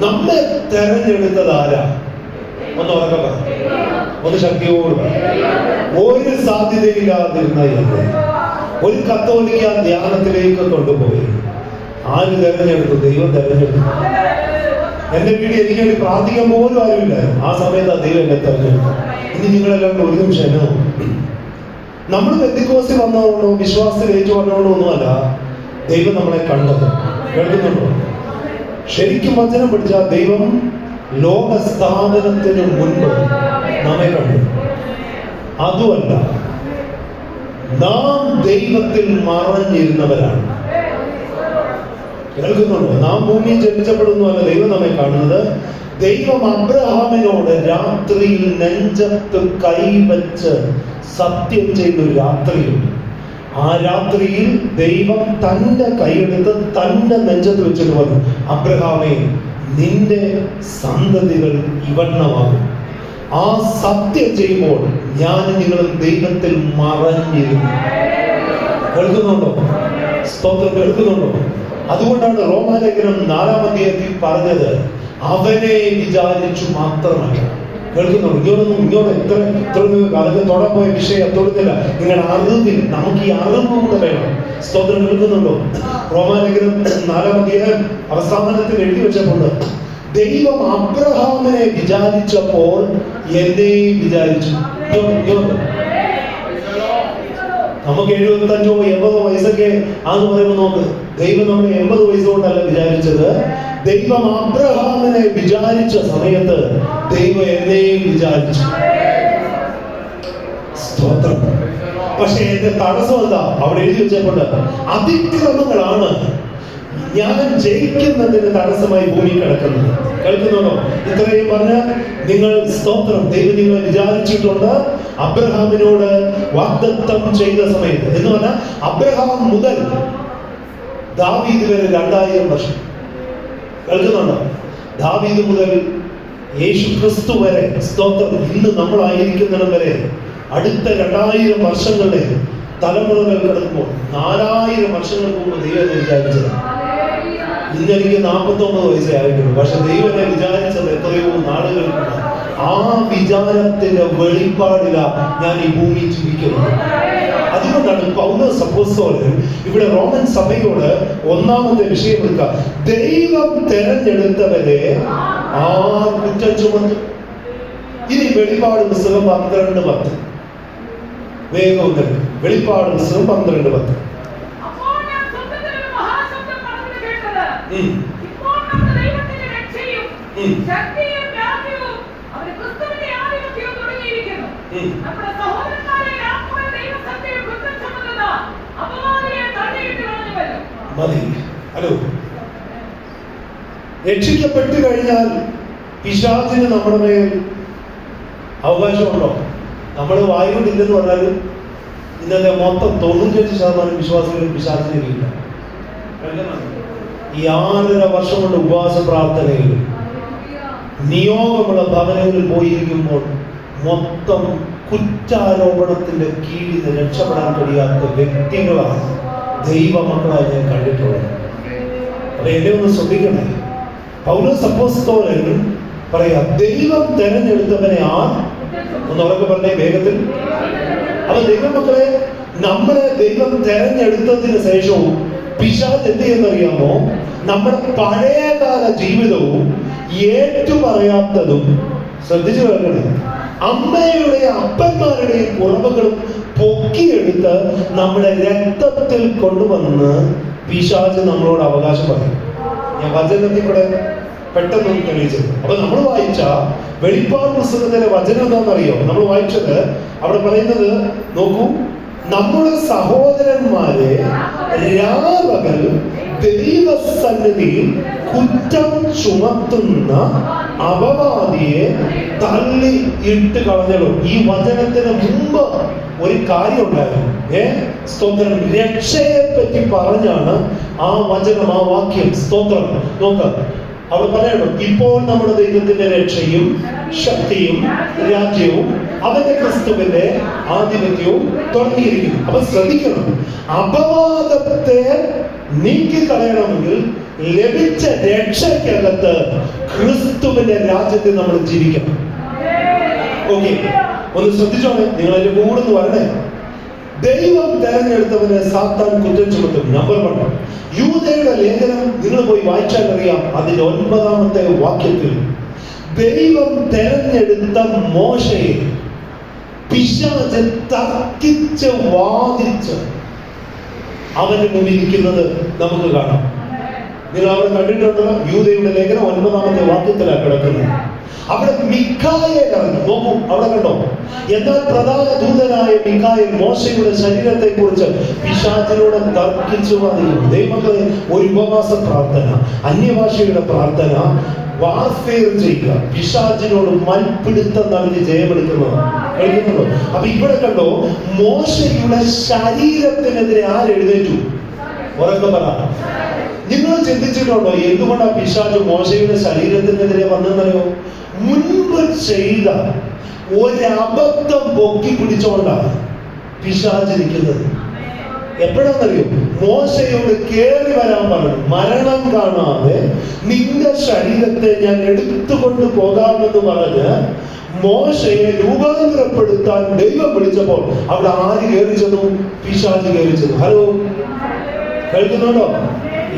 നമ്മെ തെരഞ്ഞെടുത്തത് ആരാ? ഒന്ന് ഉറക്കെ പറ. ഒന്ന് ശക്തിയോട് പറ. ഒരു സാധ്യതയില്ലാതിരുന്ന ഒരു കത്തോലിക്ക ധ്യാനത്തിലേക്ക് കൊണ്ടുപോയി. ആര് തെരഞ്ഞെടുത്തു? ദൈവം തെരഞ്ഞെടുത്തു. എന്റെ വീട്ടിൽ എനിക്ക് വേണ്ടി പ്രാർത്ഥിക്കാൻ പോലും ആരുമില്ല. ആ സമയത്ത് ദൈവം എന്നെ തെരഞ്ഞെടുത്തു. ഇനി നിങ്ങളെല്ലാം ഒരു നിമിഷം എന്നോ നമ്മൾ പെന്തിക്കോസ്തിൽ വന്നതുകൊണ്ടോ വിശ്വാസത്തിൽ ഏറ്റു വന്നതുകൊണ്ടോ ഒന്നുമല്ല ദൈവം നമ്മളെ കണ്ടത്. കേൾക്കുന്നുണ്ടോ? ശരിക്കും വചനം പഠിച്ച ദൈവം ലോകസ്ഥാപനത്തിന് മുൻപ് നമ്മെ കണ്ടു. അതുമല്ല, നാം ദൈവത്തിൽ മറഞ്ഞിരുന്നവരാണ്. കേൾക്കുന്നുണ്ടോ? നാം ഭൂമിയിൽ ജനിച്ചപ്പെടുന്നതല്ല ദൈവം നമ്മെ കാണുന്നത്. ദൈവം അബ്രഹാമിനോട് രാത്രിയിൽ നെഞ്ചത്ത് കൈവച്ച് സത്യം ചെയ്തൊരു രാത്രിയുണ്ട്. ആ രാത്രിയിൽ ദൈവം തന്റെ കൈയെടുത്ത് തന്റെ നെഞ്ചത്ത് വെച്ചിട്ട് പറഞ്ഞു, അബ്രഹാമേ, നിന്റെ സന്തതികൾ ഇവണ്ണമാകും. ആ സത്യം ചെയ്യുമ്പോൾ ഞാൻ നിങ്ങൾ ദൈവത്തിൽ മറഞ്ഞിരുന്നു. കേൾക്കുന്നുണ്ടോ? സ്തോത്രം. കേൾക്കുന്നുണ്ടോ? അതുകൊണ്ടാണ് റോമാലേഖനം 4-ാം അധ്യായത്തിൽ പറഞ്ഞത് അവനെ വിചാരിച്ചു മാത്രമല്ല. കേൾക്കുന്നുണ്ടോ? ഇങ്ങോട്ട് എത്ര അതൊക്കെ തൊടാൻ പോയ വിഷയം തൊടുന്നില്ല. നിങ്ങളുടെ അറിവിൽ നമുക്ക് ഈ അറിവ് കൂടെ വേണം. സ്തോത്രം. കേൾക്കുന്നുണ്ടോ? റോമാലേഖനം 4-ാം അധ്യായം അവസാനത്തിൽ എഴുതി വെച്ചപ്പോൾ ദൈവം അബ്രഹാമിനെ വിചാരിച്ചപ്പോൾ എന്നെയും വിചാരിച്ചു. നമുക്ക് 75 80 വയസ്സൊക്കെ ആന്ന് പറയുമ്പോൾ നോക്ക്, ദൈവം നമ്മളെ 80 വയസ്സുകൊണ്ടല്ല വിചാരിച്ചത്. ദൈവം അബ്രഹാമിനെ വിചാരിച്ച സമയത്ത് ദൈവം എന്നെയും വിചാരിച്ചു. സ്തോത്രം. പക്ഷെ എന്റെ തടസ്സം എന്താ? അവിടെ എഴുതി വെച്ചപ്പോൾ അതിക്രമങ്ങളാണ് ഞാൻ ജയിക്കുന്നതിന് തടസ്സമായി ഭൂമി കിടക്കുന്നത്. കേൾക്കുന്നുണ്ടോ? ഇത്രയും പറഞ്ഞ നിങ്ങൾ സ്തോത്രം. ദൈവം നിങ്ങളെ വിചാരിച്ചിട്ടുണ്ട്. അബ്രഹാമിനോട് വാഗ്ദത്തം ചെയ്ത സമയത്ത് എന്ന് പറഞ്ഞാൽ അബ്രഹാം മുതൽ ദാവീദ് വരെ 2000 വർഷം. കേൾക്കുന്നുണ്ടോ? ദാവീദ് മുതൽ യേശു ക്രിസ്തു വരെ സ്തോത്രം. ഇന്ന് നമ്മളായിരിക്കുന്നിടം വരെ അടുത്ത 2000 വർഷങ്ങളുടെ തലമുറകൾ കിടക്കുമ്പോൾ 4000 വർഷങ്ങൾക്ക് മുമ്പ് ദൈവം വിചാരിച്ചത്. ഇന്ന് എനിക്ക് 49 വയസ്സേ ആയിട്ടുള്ളൂ. പക്ഷെ ദൈവം വിചാരിച്ചത് എത്രയോ നാളുകൾക്ക്. ആ വിചാരത്തിന്റെ വെളിപ്പാടിലാണ് ഞാൻ ഈ ഭൂമി ജീവിക്കുന്നത്. അതുകൊണ്ടാണ് പൗലോസ് അപ്പോസ്തലൻ ഇവിടെ റോമൻ സഭയോട് ഒന്നാമത്തെ വിഷയം എടുക്കുക. ദൈവം തെരഞ്ഞെടുത്തവരെ ആർ കുറ്റം ചുമന്നു. ഇനി വെളിപ്പാട് പുസ്തകം 12:10 വേഗം ഉണ്ടെങ്കിൽ വെളിപ്പാട് പുസ്തകം 12:10. മതി. ഹലോ, രക്ഷിക്കപ്പെട്ടു കഴിഞ്ഞാൽ പിശാചിന് നമ്മുടെ മേൽ അവകാശമുണ്ടോ? നമ്മൾ വായുകൊണ്ടില്ലെന്ന് പറഞ്ഞാലും ഇന്നത്തെ മൊത്തം 95% വിശ്വാസികളും പിശാചിനില്ല. ഈ 6.5 വർഷം കൊണ്ട് ഉപവാസ പ്രാർത്ഥനയിൽ നിയോഗമുള്ള ഭവനങ്ങളിൽ പോയിരിക്കുമ്പോൾ മൊത്തം കുറ്റാരോപണത്തിന്റെ കീഴിൽ രക്ഷപ്പെടാൻ കഴിയാത്ത വ്യക്തികളാണ് ദൈവമക്കളായി ഞാൻ കണ്ടിട്ടുള്ളത്. അപ്പൊ എന്നെ ഒന്ന് ശ്രദ്ധിക്കണേ. പൗലോസ് അപ്പോസ്തലൻ പറയാ, ദൈവം തെരഞ്ഞെടുത്തവനെ ഒന്ന് ഉറക്കെ പറഞ്ഞേ വേഗത്തിൽ. അപ്പൊ ദൈവമക്കളെ, നമ്മളെ ദൈവം തെരഞ്ഞെടുത്തതിന് ശേഷവും പിശാച് എന്ത് ചെയ്യുന്നറിയാമോ? നമ്മുടെ പഴയകാല ജീവിതവും ഏറ്റുപറയാത്തതും ശ്രദ്ധിച്ചു കേൾക്കണേ, അമ്മയുടെയും അപ്പന്മാരുടെയും കുറവുകളും പൊക്കിയെടുത്ത് നമ്മുടെ രക്തത്തിൽ കൊണ്ടുവന്ന് പിശാച് നമ്മളോട് അവകാശം പറയും. ഞാൻ വചനത്തിൽ കൂടെ പെട്ടെന്ന് തെളിയിച്ചത്. അപ്പൊ നമ്മൾ വായിച്ച വെളിപ്പാട് പുസ്തകത്തിലെ വചനം എന്താണെന്നറിയോ? നമ്മൾ വായിച്ചത് അവിടെ പറയുന്നത് നോക്കൂ, നമ്മുടെ സഹോദരന്മാരെ രാപകൽ ദൈവസന്നിധിയിൽ കുറ്റം ചുമത്തുന്ന അപവാദിയെ തള്ളി ഇട്ട് കളഞ്ഞുള്ളൂ. ഈ വചനത്തിന് മുമ്പ് ഒരു കാര്യം ഉണ്ടായിരുന്നു. സ്തോത്രം, രക്ഷയെ പറ്റി പറഞ്ഞാണ് ആ വചനം, ആ വാക്യം. സ്തോത്രം, നോക്കാം അവിടെ പറയണം, ഇപ്പോൾ നമ്മുടെ ദൈവത്തിന്റെ രക്ഷയും ശക്തിയും രാജ്യവും അവന്റെ ക്രിസ്തുവിന്റെ ആധിപത്യവും തുടങ്ങിയിരിക്കുന്നു. അപ്പൊ ശ്രദ്ധിക്കണം, അപവാദത്തെ നീക്കിക്കളയണമെങ്കിൽ ലഭിച്ച രക്ഷയ്ക്കകത്ത് ക്രിസ്തുവിന്റെ രാജ്യത്തിൽ നമ്മൾ ജീവിക്കണം. ഓക്കെ, ഒന്ന് ശ്രദ്ധിച്ചോണേ, നിങ്ങൾ അതിന്റെ കൂടെ വരണേ. ദൈവം തെരഞ്ഞെടുത്തവനെ സാത്താൻ കുറ്റം ചുമത്തും. നമ്പർ 1, യൂദയുടെ ലേഖനം നിങ്ങൾ പോയി വായിച്ചാൽ അറിയാം. അതിന്റെ 9-ാമത്തെ വാക്യത്തിൽ ദൈവം തെരഞ്ഞെടുത്ത മോശയെ പിശാച് തർക്കിച്ച് വാദിച്ച് അവന് മുമ്പിരിക്കുന്നത് നമുക്ക് കാണാം. നിങ്ങൾ അവിടെ കണ്ടിട്ടുണ്ടോ? യൂദയുടെ ലേഖനം 9-ാമത്തെ വാക്യത്തിലാണ് കിടക്കുന്നത്. അവിടെ മിഖായേൽ നോക്കൂ, അവിടെ കണ്ടോ? എന്നാൽ പ്രധാന ദൂതനായ മിഖായേൽ മോശയുടെ ശരീരത്തെ കുറിച്ച് പിശാചിനോട് തർക്കിച്ചു വാദിക്കുന്നു. ദൈവമക്കളെ, ഒരു ഉപവാസ പ്രാർത്ഥന, അന്യഭാഷയുടെ പ്രാർത്ഥന, വാർഫെയർ ചെയ്യുക, പിശാചിനോട് മൽപ്പിടുത്തം നടത്തി ജയമെടുക്കുന്നത് കഴിക്കുന്നുണ്ടോ? അപ്പൊ ഇവിടെ കണ്ടോ, മോശയുടെ ശരീരത്തിനെതിരെ ആരെഴുന്നേറ്റു? ഉറക്കെ പറ. നിങ്ങൾ ചിന്തിച്ചിട്ടുണ്ടോ എന്തുകൊണ്ടാണ് പിശാച് മോശയുടെ ശരീരത്തിനെതിരെ വന്നെന്നറിയോ? മുൻപ് ചെയ്ത ഒരബദ്ധം പൊക്കി പിടിച്ചുകൊണ്ടാണ് പിശാച് ഇരിക്കുന്നത്. എപ്പോഴാണെന്നറിയോ? മോശയോട് കേറി വരാൻ പറഞ്ഞു, മരണം കാണാതെ നിന്റെ ശരീരത്തെ ഞാൻ എടുത്തുകൊണ്ട് പോകാമെന്ന് പറഞ്ഞ് മോശയെ രൂപാന്തരപ്പെടുത്താൻ ദൈവം വിളിച്ചപ്പോൾ അവിടെ ആര് കയറി ചെന്നു? പിശാച് കയറി ചെന്നു. ഹലോ, കേൾക്കുന്നുണ്ടോ?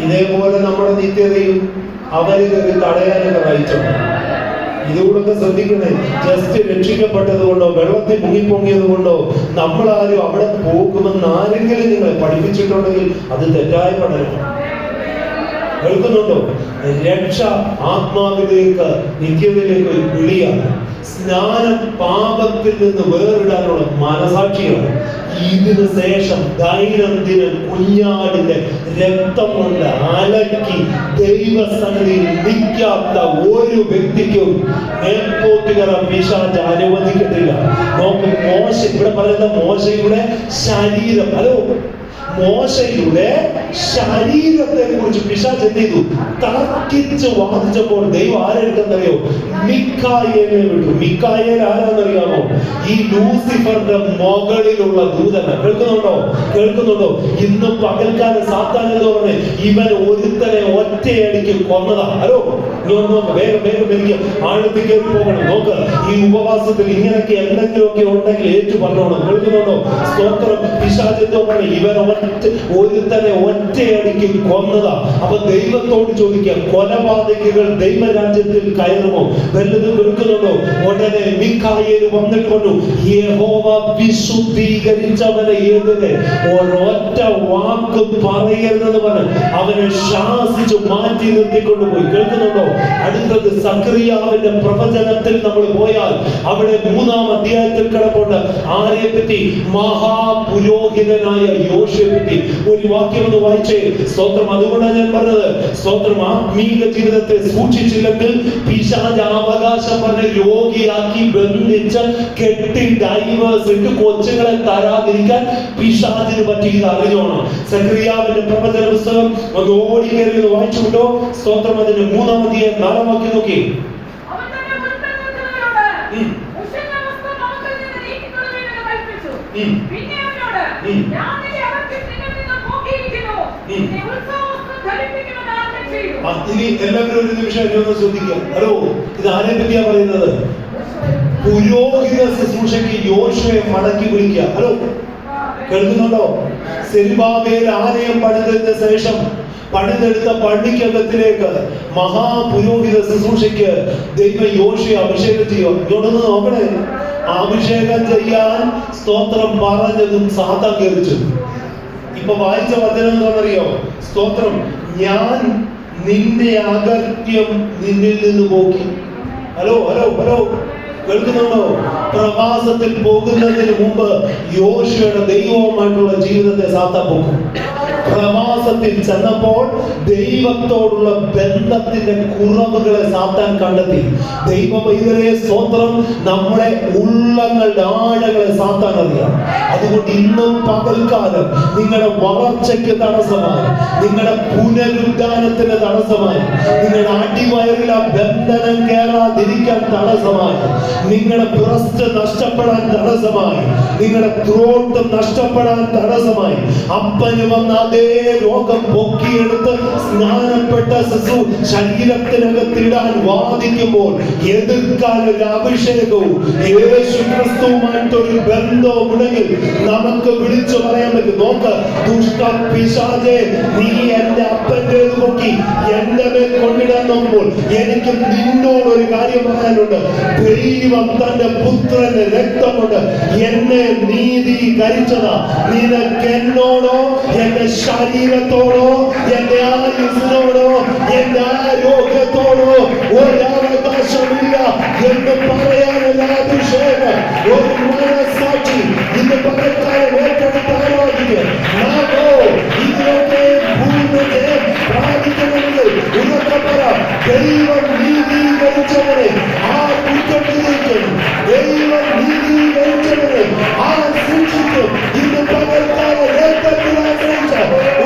ഇതേപോലെ നമ്മുടെ നിത്യതയും അവര് കയറി തടയാനൊക്കെ നയിച്ചോളൂ. ഇതുകൂടൊക്കെ ശ്രദ്ധിക്കണേ. ജസ്റ്റ് രക്ഷിക്കപ്പെട്ടത് കൊണ്ടോ വെള്ളത്തിൽ മുങ്ങിപ്പൊങ്ങിയത് കൊണ്ടോ നമ്മളാരും അവിടെ പോകുമെന്ന് ആരെങ്കിലും നിങ്ങളെ പഠിപ്പിച്ചിട്ടുണ്ടെങ്കിൽ അത് തെറ്റായ പഠനമാണ്. കേൾക്കുന്നുണ്ടോ? രക്ഷ ആത്മാവിലേക്ക്, നിത്യതയിലേക്ക് ഒരു വിളിയാണ്. സ്നാനം പാപത്തിൽ നിന്ന് വേറിടാനുള്ള മനസാക്ഷിയാണ്. ഇതിനു ശേഷം ദൈനംദിനം കുഞ്ഞാടിന്റെ രക്തം കൊണ്ട് അലക്കി ദൈവസന്നിധിയിൽ നിൽക്കാത്ത ഒരു വ്യക്തിക്കും മേൽപോട്ടുകറ പിശാച് അനുവദിക്കത്തില്ല. നോക്ക്, മോശ ഇവിടെ പറയുന്ന മോശയുടെ ശരീരം, ഹലോ, മോശയുടെ ശരീരത്തെ കുറിച്ച് പിശാച് എന്ത് ചെയ്തു? തർക്കിച്ച് വാദിച്ചപ്പോൾ ദൈവം ആരെടുത്തെന്നറിയോ? മിഖായേലിനെ വിട്ടു. മിഖായേൽ ആരാന്നറിയാമോ? ഈ ലൂസിഫറിന്റെ മുകളിലുള്ള ദൂതനാണ്. കേൾക്കുന്നുണ്ടോ? കേൾക്കുന്നുണ്ടോ? ഇന്ന് പകൽക്കാലം സാത്താൻ എന്ന് പറഞ്ഞ് ഇവൻ ഒരുത്തനെ ഒറ്റയടിക്ക് കൊന്നതാ. ഹലോ, നോക്ക്, വേഗം വേഗം എനിക്ക് ആഴത്തിൽ കയറി പോകണം. നോക്ക്, ഈ ഉപവാസത്തിൽ ഇങ്ങനെയൊക്കെ എന്തെങ്കിലുമൊക്കെ ഉണ്ടെങ്കിൽ ഏറ്റു പറഞ്ഞോണം. കേൾക്കുന്നുണ്ടോ? സ്തോത്രം. പിശാച് എന്തോ പറഞ്ഞു, ഇവൻ ഒരുത്തനെ ഒറ്റയടിക്ക് കൊന്നതാ. അപ്പൊ ദൈവത്തോട് ചോദിക്കാം, കൊലപാതകികൾ ദൈവരാജ്യത്തിൽ കയറുമോ? വല്ലതും കേൾക്കുന്നുണ്ടോ? ഉടനെ മിഖായേൽ വന്നിട്ട് പറഞ്ഞു, യഹോവ വിശുദ്ധീകരിച്ചവനെ എതിരെ ഒരൊറ്റ വാക്ക് പറയരുതെന്ന് പറഞ്ഞ് അവനെ ശാസിച്ചു മാറ്റി നിർത്തിക്കൊണ്ടുപോയി. കേൾക്കുന്നുണ്ടോ? അടുത്തത് സക്കറിയാവിന്റെ പ്രവചനത്തിൽ നമ്മൾ പോയാൽ അവിടെ 3-ാം അധ്യായത്തിൽ കിടപ്പുണ്ട്. ആരെ പറ്റി? മഹാപുരോഹിതനായ യോശുവയെ പറ്റി. ഒരു വാക്യം ഒന്ന് വായിച്ചേ. സ്തോത്രം. അതുകൊണ്ടാണ് ഞാൻ പറഞ്ഞത്, സ്തോത്രം, ആത്മീക ജീവിതത്തെ സൂക്ഷിച്ചില്ലെങ്കിൽ പിശാച് അവകാശം പറഞ്ഞ് രോഗിയാക്കി ബന്ധിച്ച് കെട്ടി ഡൈവേഴ്സ് ഇട്ട് കൊച്ചുങ്ങളെ തരാതിരിക്കാൻ പിശാചിന് പറ്റിയത് അറിഞ്ഞോണം. സക്കറിയാവിന്റെ പ്രവചന പുസ്തകം ഒന്ന് ഓടി കയറി വായിച്ചു വിട്ടോ. സ്തോത്രം. അതിന്റെ 3-ാം അധ്യായം 4-ാം വാക്യം നോക്കി. ഇനി എല്ലാവരും ഒരു നിമിഷം എന്നെ ഒന്ന് ശ്രദ്ധിക്കുക. ഹലോ, ഇത് ആരെ പറ്റിയാ പറയുന്നത്? പുരോഹിത ശുശ്രൂഷയ്ക്ക് യോശുവയെ മടക്കി വിളിക്കുക. ഹലോ, കേൾക്കുന്നുണ്ടോ? സെരുബ്ബാബേൽ ആലയം പണിതതിന് ശേഷം പണിതെടുത്ത പള്ളിക്കകത്തിലേക്ക് മഹാപുരോഹിത ശുശ്രൂഷയ്ക്ക് ദൈവം യോശുവയെ അഭിഷേകം ചെയ്യുക. ഇങ്ങോട്ടൊന്ന് നോക്കണേ. അഭിഷേകം ചെയ്യാൻ സ്തോത്രം പറഞ്ഞതും സാത്താൻ കേറിച്ചു. ഇപ്പൊ വായിച്ച വചനം എന്താണെന്നറിയോ? സ്തോത്രം, ഞാൻ നിന്റെ അകത്യം നിന്നിൽ നിന്ന് പോക്കി. ഹലോ ഹലോ ഹലോ, കേൾക്കുന്നുണ്ടോ? പ്രവാസത്തിൽ പോകുന്നതിന് മുമ്പ് യോശുവയുടെ ദൈവവുമായിട്ടുള്ള ജീവിതത്തെ സാത്താൻ പോക്കും. പ്രവാസത്തിൽ ചെന്നപ്പോൾ ദൈവത്തോടുള്ള ബന്ധത്തിന്റെ കുറവുകളെ സാത്താൻ കണ്ടെത്തി. ദൈവം ഇവരെ സ്തോത്രം നമ്മുടെ ഉള്ളങ്ങളുടെ ആഴങ്ങളെ സാത്താൻ അറിയാം. അതുകൊണ്ട് ഇന്നും പകൽക്കാലം നിങ്ങളുടെ വളർച്ചയ്ക്ക് തടസ്സമായി, നിങ്ങളുടെ പുനരുദ്ധാനത്തിന് തടസ്സമായി, നിങ്ങളുടെ അടിവയറിൽ ആ ബന്ധനം കയറാതിരിക്കാൻ തടസ്സമായി, നിങ്ങളുടെ ബ്രസ്റ്റ് നഷ്ടപ്പെടാൻ തടസ്സമായി, നിങ്ങളുടെ ത്രോട്ട് നഷ്ടപ്പെടാൻ തടസ്സമായി, അപ്പന് വന്ന അതേ രോഗം പൊക്കിയെടുത്ത് സ്നാനപ്പെട്ട ശിശു ശരീരത്തിനകത്തിടാൻ വാദിക്കുമ്പോൾ എതിർക്കാൻ ഒരു അഭിഷേകവും യേശു ക്രിസ്തുവുമായിട്ടൊരു ബന്ധവും ഉണ്ടെങ്കിൽ നമുക്ക് വിളിച്ചു പറയാൻ പറ്റും. നോക്ക്, ദുഷ്ട പിശാചേ, നീ എന്റെ അപ്പന്റേത് പൊക്കി എന്റെ മേൽ കൊണ്ടിടാൻ നോക്കുമ്പോൾ എനിക്ക് നിന്നോടൊരു കാര്യം പറയാനുണ്ട്. ദൈവം തന്റെ പുത്രന്റെ രക്തം കൊണ്ട് എന്നെ നീതീകരിച്ചതാ. നിനക്ക് എന്നോടോ എന്റെ ശരീരത്തോടോ എന്റെ ആയുസ്സിനോടോ എന്റെ ആരോഗ്യത്തോടോ ഒരവകാശമില്ല എന്ന് പറയാനുള്ള അഭിഷേകം ഒരു മനസ്സാക്ഷി ഇന്ന് പകൽക്കാലം ഏറ്റെടുത്ത് ആലോചിക്കുക. നാമോ ഇതിനൊക്കെ പൂർണ്ണജയം പ്രാപിക്കണമെങ്കിൽ ഉറക്കെ പറ, ദൈവം നീതീകരിച്ചവരെ ആ കുറ്റത്തിലേക്ക് ദൈവം നീതീകരിച്ചവരെ ആ സൂക്ഷിക്കും. ഇന്ന് പകൽക്കാലം ഏറ്റെടുത്ത് ആശ്രയിച്ച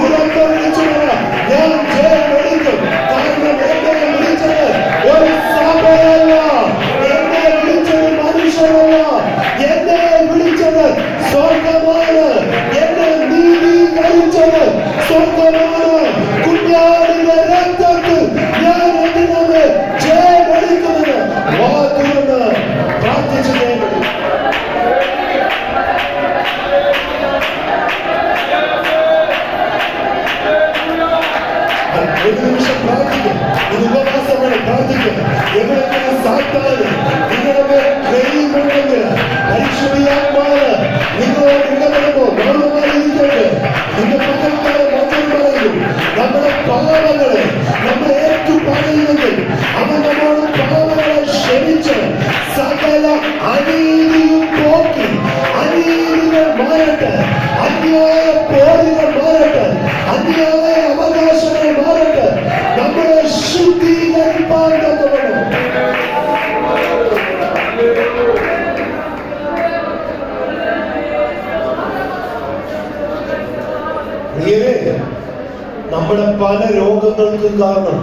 ഉറക്കെ വിളിച്ചു പറ, ഞാൻ ജയം എടുക്കും. കാരണം എന്നെ വിളിച്ചത് ഒരു സഭയല്ല, എന്നെ വിളിച്ചത് മനുഷ്യരല്ല, എന്നെ വിളിച്ചത് സ്വർഗമാണ്, എന്നെ നീതീകരിച്ചത് സ്വർഗമാണ്. കുഞ്ഞാടിന്റെ രക്തത്തിൽ ഞാൻ എന്തിനാണ് ജയം എടുക്കുന്നത്? വാക്കുകൊണ്ട് പ്രാർത്ഥിച്ചു ജയം എടുക്കും. ഒരു നിമിഷം പ്രാർത്ഥിക്കും. ഇത് ഉപവാസമാണ്. പ്രാർത്ഥിക്കും. എവിടെയെങ്കിലും സാത്താന് നിങ്ങളുടെ കഴിയുന്നുണ്ടെങ്കിൽ പരിശുദ്ധാത്മാവ് നിങ്ങളോട് ഇടപെടുമ്പോൾ മൗനമായിരിക്കട്ടെ. നിന്റെ പകൽക്കാലം വചനം പറയുന്നു, നമ്മുടെ പാപങ്ങളെ നമ്മൾ ഏറ്റു പറയുന്നെങ്കിൽ അവൻ നമ്മോട് പാപങ്ങളെ ക്ഷമിച്ച് സകല അനീതിയും പോക്കി അനീതികൾ മാറട്ടെ, അന്യായ പോരുകൾ മാറട്ടെ, അന്യായ അവകാശങ്ങൾ മാറട്ടെ, നമ്മളെ ശുദ്ധീകരിപ്പാൻ തക്കവണ്ണം. നമ്മുടെ പല രോഗങ്ങൾക്കും കാരണം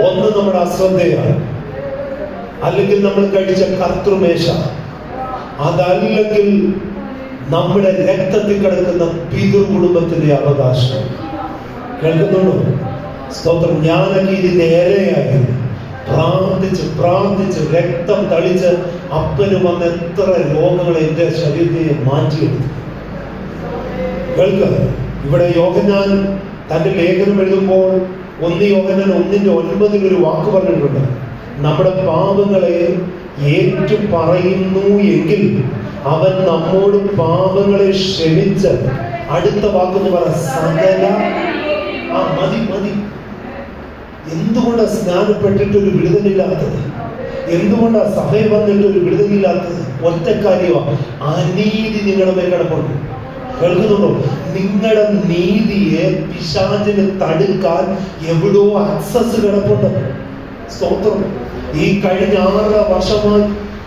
ഒന്ന് നമ്മുടെ അശ്രദ്ധയാണ്, അല്ലെങ്കിൽ നമ്മൾ കഴിച്ച കർത്തൃമേശ, അതല്ലെങ്കിൽ നമ്മുടെ രക്തത്തിൽ കിടക്കുന്ന പിതൃ കുടുംബത്തിന്റെ അവകാശം. കേൾക്കുന്നുണ്ടോ? സ്തോത്രം. ഞാനൊക്കെ ഇത് നേരെയായി പ്രാർത്ഥിച്ച് പ്രാർത്ഥിച്ച് രക്തം തളിച്ച് അപ്പന് വന്ന എത്ര രോഗങ്ങൾ എന്റെ ശരീരത്തെ മാറ്റിയെടുത്തു. കേൾക്കുക, ഇവിടെ യോഹന്നാൻ തന്റെ ലേഖനം എഴുതുമ്പോൾ 1 യോഹന്നാൻ 1:9 ഒരു വാക്ക് പറഞ്ഞിട്ടുണ്ട്. നമ്മുടെ പാപങ്ങളെ ഏറ്റു പറയുന്നു എങ്കിൽ അവൻ നമ്മോട് പാപങ്ങളെ ക്ഷമിച്ച് അടുത്ത വാക്കെന്ന് പറ, സകല. മതി മതി. എന്തുകൊണ്ടാണ് സ്നാനപ്പെട്ടിട്ട് ഒരു വിടുതലില്ലാത്തത്? എന്തുകൊണ്ടാണ് സഭയിൽ വന്നിട്ട് ഒരു വിടുതലില്ലാത്തത്? ഒറ്റ കാര്യമാണ്, അനീതി നിങ്ങളുടെ മേൽ കിടപ്പുണ്ട്. കേൾക്കുന്നുണ്ടോ? നിങ്ങളുടെ നീതിയെ പിശാചിന് തടുക്കാൻ എവിടോ ആക്സസ് കിടപ്പുണ്ട്. സ്തോത്രം. ഈ കഴിഞ്ഞ 6 വർഷമായി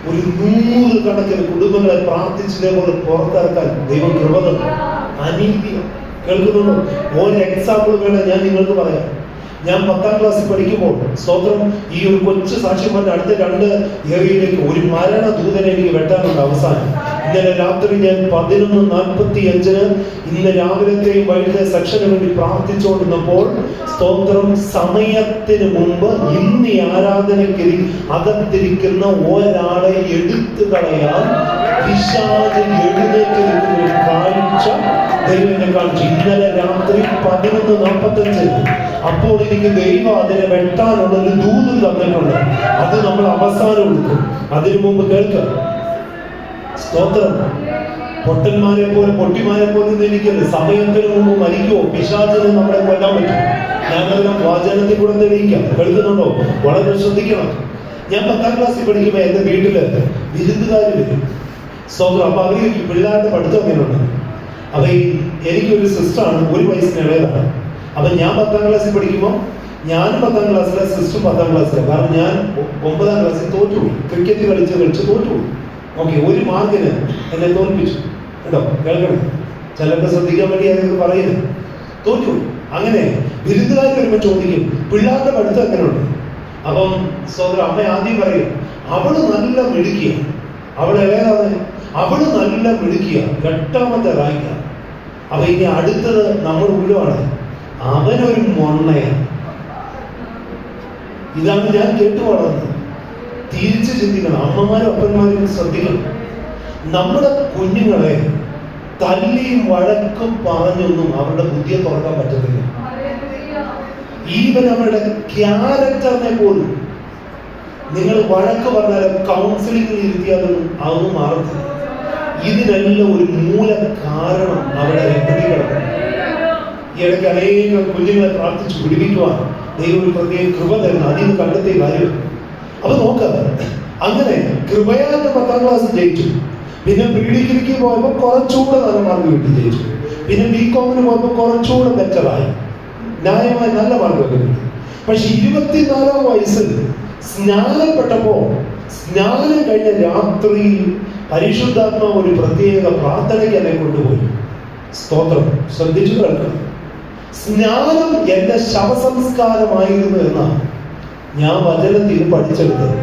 ഒരു 100 കണക്കിന് കുടുംബങ്ങളെ പ്രാർത്ഥിച്ചതേപോലെ പുറത്തിറക്കാൻ ദൈവം കൃപ തന്നു. അനീതി. കേൾക്കുന്നുണ്ടോ? ഒരു എക്സാമ്പിൾ വേണം ഞാൻ നിങ്ങൾക്ക് പറയാം. ഞാൻ 10ാം ക്ലാസ്സിൽ പഠിക്കുമ്പോൾ, സ്തോത്രം, ഈ ഒരു കൊച്ചു സാക്ഷ്യം പറഞ്ഞ അടുത്ത 2 ഏരിയയിലേക്ക് ഒരു മരണ ദൂതനെ എനിക്ക് വെട്ടാനുണ്ട്. അവസാനം ഇന്നലെ രാത്രി ഞാൻ 11:45 ഇന്ന് രാവിലത്തെയും വൈകിട്ടത്തെ സെക്ഷന് വേണ്ടി പ്രാർത്ഥിച്ചുകൊണ്ടിരുന്നപ്പോൾ, സ്തോത്രം, സമയത്തിന് മുമ്പ് ഇന്ന് ഈ ആരാധനയ്ക്ക് അകത്തിരിക്കുന്ന ഒരാളെ എടുത്തു കളയാൻ പിശാച് എഴുന്നേറ്റ് നിൽക്കുന്ന ഒരു കാഴ്ച ദൈവം എന്നെ കാണിച്ചു. ഇന്നലെ രാത്രി 11:45. അപ്പോൾ എനിക്ക് ദൈവം അതിനെ വെട്ടാനുള്ള ഒരു ദൂത് തന്നിട്ടുണ്ട്. അത് നമ്മൾ അവസാനം എടുക്കും. അതിനു മുമ്പ് കേൾക്കാം. സ്തോത്രം. പൊട്ടന്മാരെ പോലെ പൊട്ടിമാരെ പോലെ എനിക്കത് സമയത്തിന് മുമ്പ് മരിക്കുമോ? പിശാചിനെ നമ്മളെ കൊല്ലാൻ പറ്റും. ഞാനെല്ലാം വാചനത്തിൽ കൂടെ തെളിയിക്കാം. കേൾക്കുന്നുണ്ടോ? വളരെ ശ്രദ്ധിക്കണം. ഞാൻ 10ാം ക്ലാസ്സിൽ പഠിക്കുമ്പോൾ എന്റെ വീട്ടില് വിരുന്നുകാർ വരും. സ്തോത്രം. അപ്പൊ അവര് പിള്ളേരുടെ പഠിത്തം അങ്ങനെയുണ്ട്. അപ്പൊ എനിക്കൊരു സിസ്റ്ററാണ്, 1 വയസ്സിന് ഇളയതാണ്. അപ്പൊ ഞാൻ 10ാം ക്ലാസ്സിൽ പഠിക്കുമ്പോൾ ഞാനും 10ാം ക്ലാസ്സിലെ, സിസ്റ്ററും 10ാം ക്ലാസ്സിലെ. കാരണം ഞാൻ 9ാം ക്ലാസ്സിൽ തോറ്റുപോയി. ക്രിക്കറ്റ് കളിച്ച് തോറ്റുപോയി. ഓക്കെ, 1 മാർക്കിന് എന്നെ തോൽപ്പിച്ചു. കേട്ടോ? കേൾക്കണം. ചിലർക്ക് ശ്രദ്ധിക്കാൻ വേണ്ടി അതൊക്കെ പറയുന്നത്. തോറ്റുപോയി. അങ്ങനെ വിരുന്നുകാർ വരുമ്പോൾ ചോദിക്കും, പിള്ളേരുടെ പഠിത്തം എങ്ങനെയുണ്ട്? അപ്പം സോദര അമ്മ ആദ്യം പറയും, അവള് നല്ല മിടുക്കിയ, അവള് ഇളയതാണ്, അവള് നല്ല മിടുക്കിയ, 8ാമത്തെ റാങ്കാണ്. അപ്പൊ ഇനി അടുത്തത് നമ്മൾ ഉള്ളുവാണ്, അവനൊരു മൊണ്ണയാണ്. ഇതാണ് ഞാൻ കേട്ടു വളർന്നത്. തിരിച്ചു ചിന്തിക്കണം. അമ്മമാരും അപ്പന്മാരും ശ്രദ്ധിക്കണം. നമ്മുടെ കുഞ്ഞുങ്ങളെ തല്ലിയും വഴക്കും പറഞ്ഞൊന്നും അവരുടെ ബുദ്ധിയെ തുറക്കാൻ പറ്റത്തില്ല. ഈവൻ അവരുടെ ക്യാരക്ടറിനെ പോലും നിങ്ങൾ വഴക്ക് പറഞ്ഞാലും കൗൺസിലിംഗിൽ ഇരുത്തിയാലൊന്നും അതൊന്നും മാറത്തില്ല. ഇതിനെല്ലാം ഒരു മൂല കാരണം അവിടെ കിടക്കുന്നു. ഈ ഇടയ്ക്ക് അനേകം കുഞ്ഞുങ്ങളെ പ്രാർത്ഥിച്ച് പിടിപ്പിക്കുവാൻ ദൈവം ഒരു പ്രത്യേക കൃപ തരുന്നു. അതിൽ നിന്ന് കണ്ടെത്തിയ കാര്യം. അപ്പൊ നോക്കാം. അങ്ങനെ കൃപയാൽ 10ാം ക്ലാസ് ജയിച്ചു. പിന്നെ പ്രീഡിഗ്രിക്ക് പോയപ്പോൾ കുറച്ചുകൂടെ നല്ല മാർക്ക് കിട്ടി, ജയിച്ചു. പിന്നെ ബികോമിന് പോയപ്പോൾ കുറച്ചുകൂടെ ബെറ്ററായി, ന്യായമായി നല്ല മാർക്കൊക്കെ കിട്ടി. പക്ഷെ 24ാം വയസ്സിൽ സ്നാനപ്പെട്ടപ്പോ, സ്നാനം കഴിഞ്ഞ രാത്രിയിൽ പരിശുദ്ധാത്മാവ് ഒരു പ്രത്യേക പ്രാർത്ഥനയ്ക്ക് എന്നെ കൊണ്ടുപോയി. സ്തോത്രം. ശ്രദ്ധിച്ചു കേൾക്കണം. സ്നാനം എന്റെ ശവസംസ്കാരമായിരുന്നു എന്നാണ് ഞാൻ വചനത്തിൽ പഠിച്ചെടുത്തത്.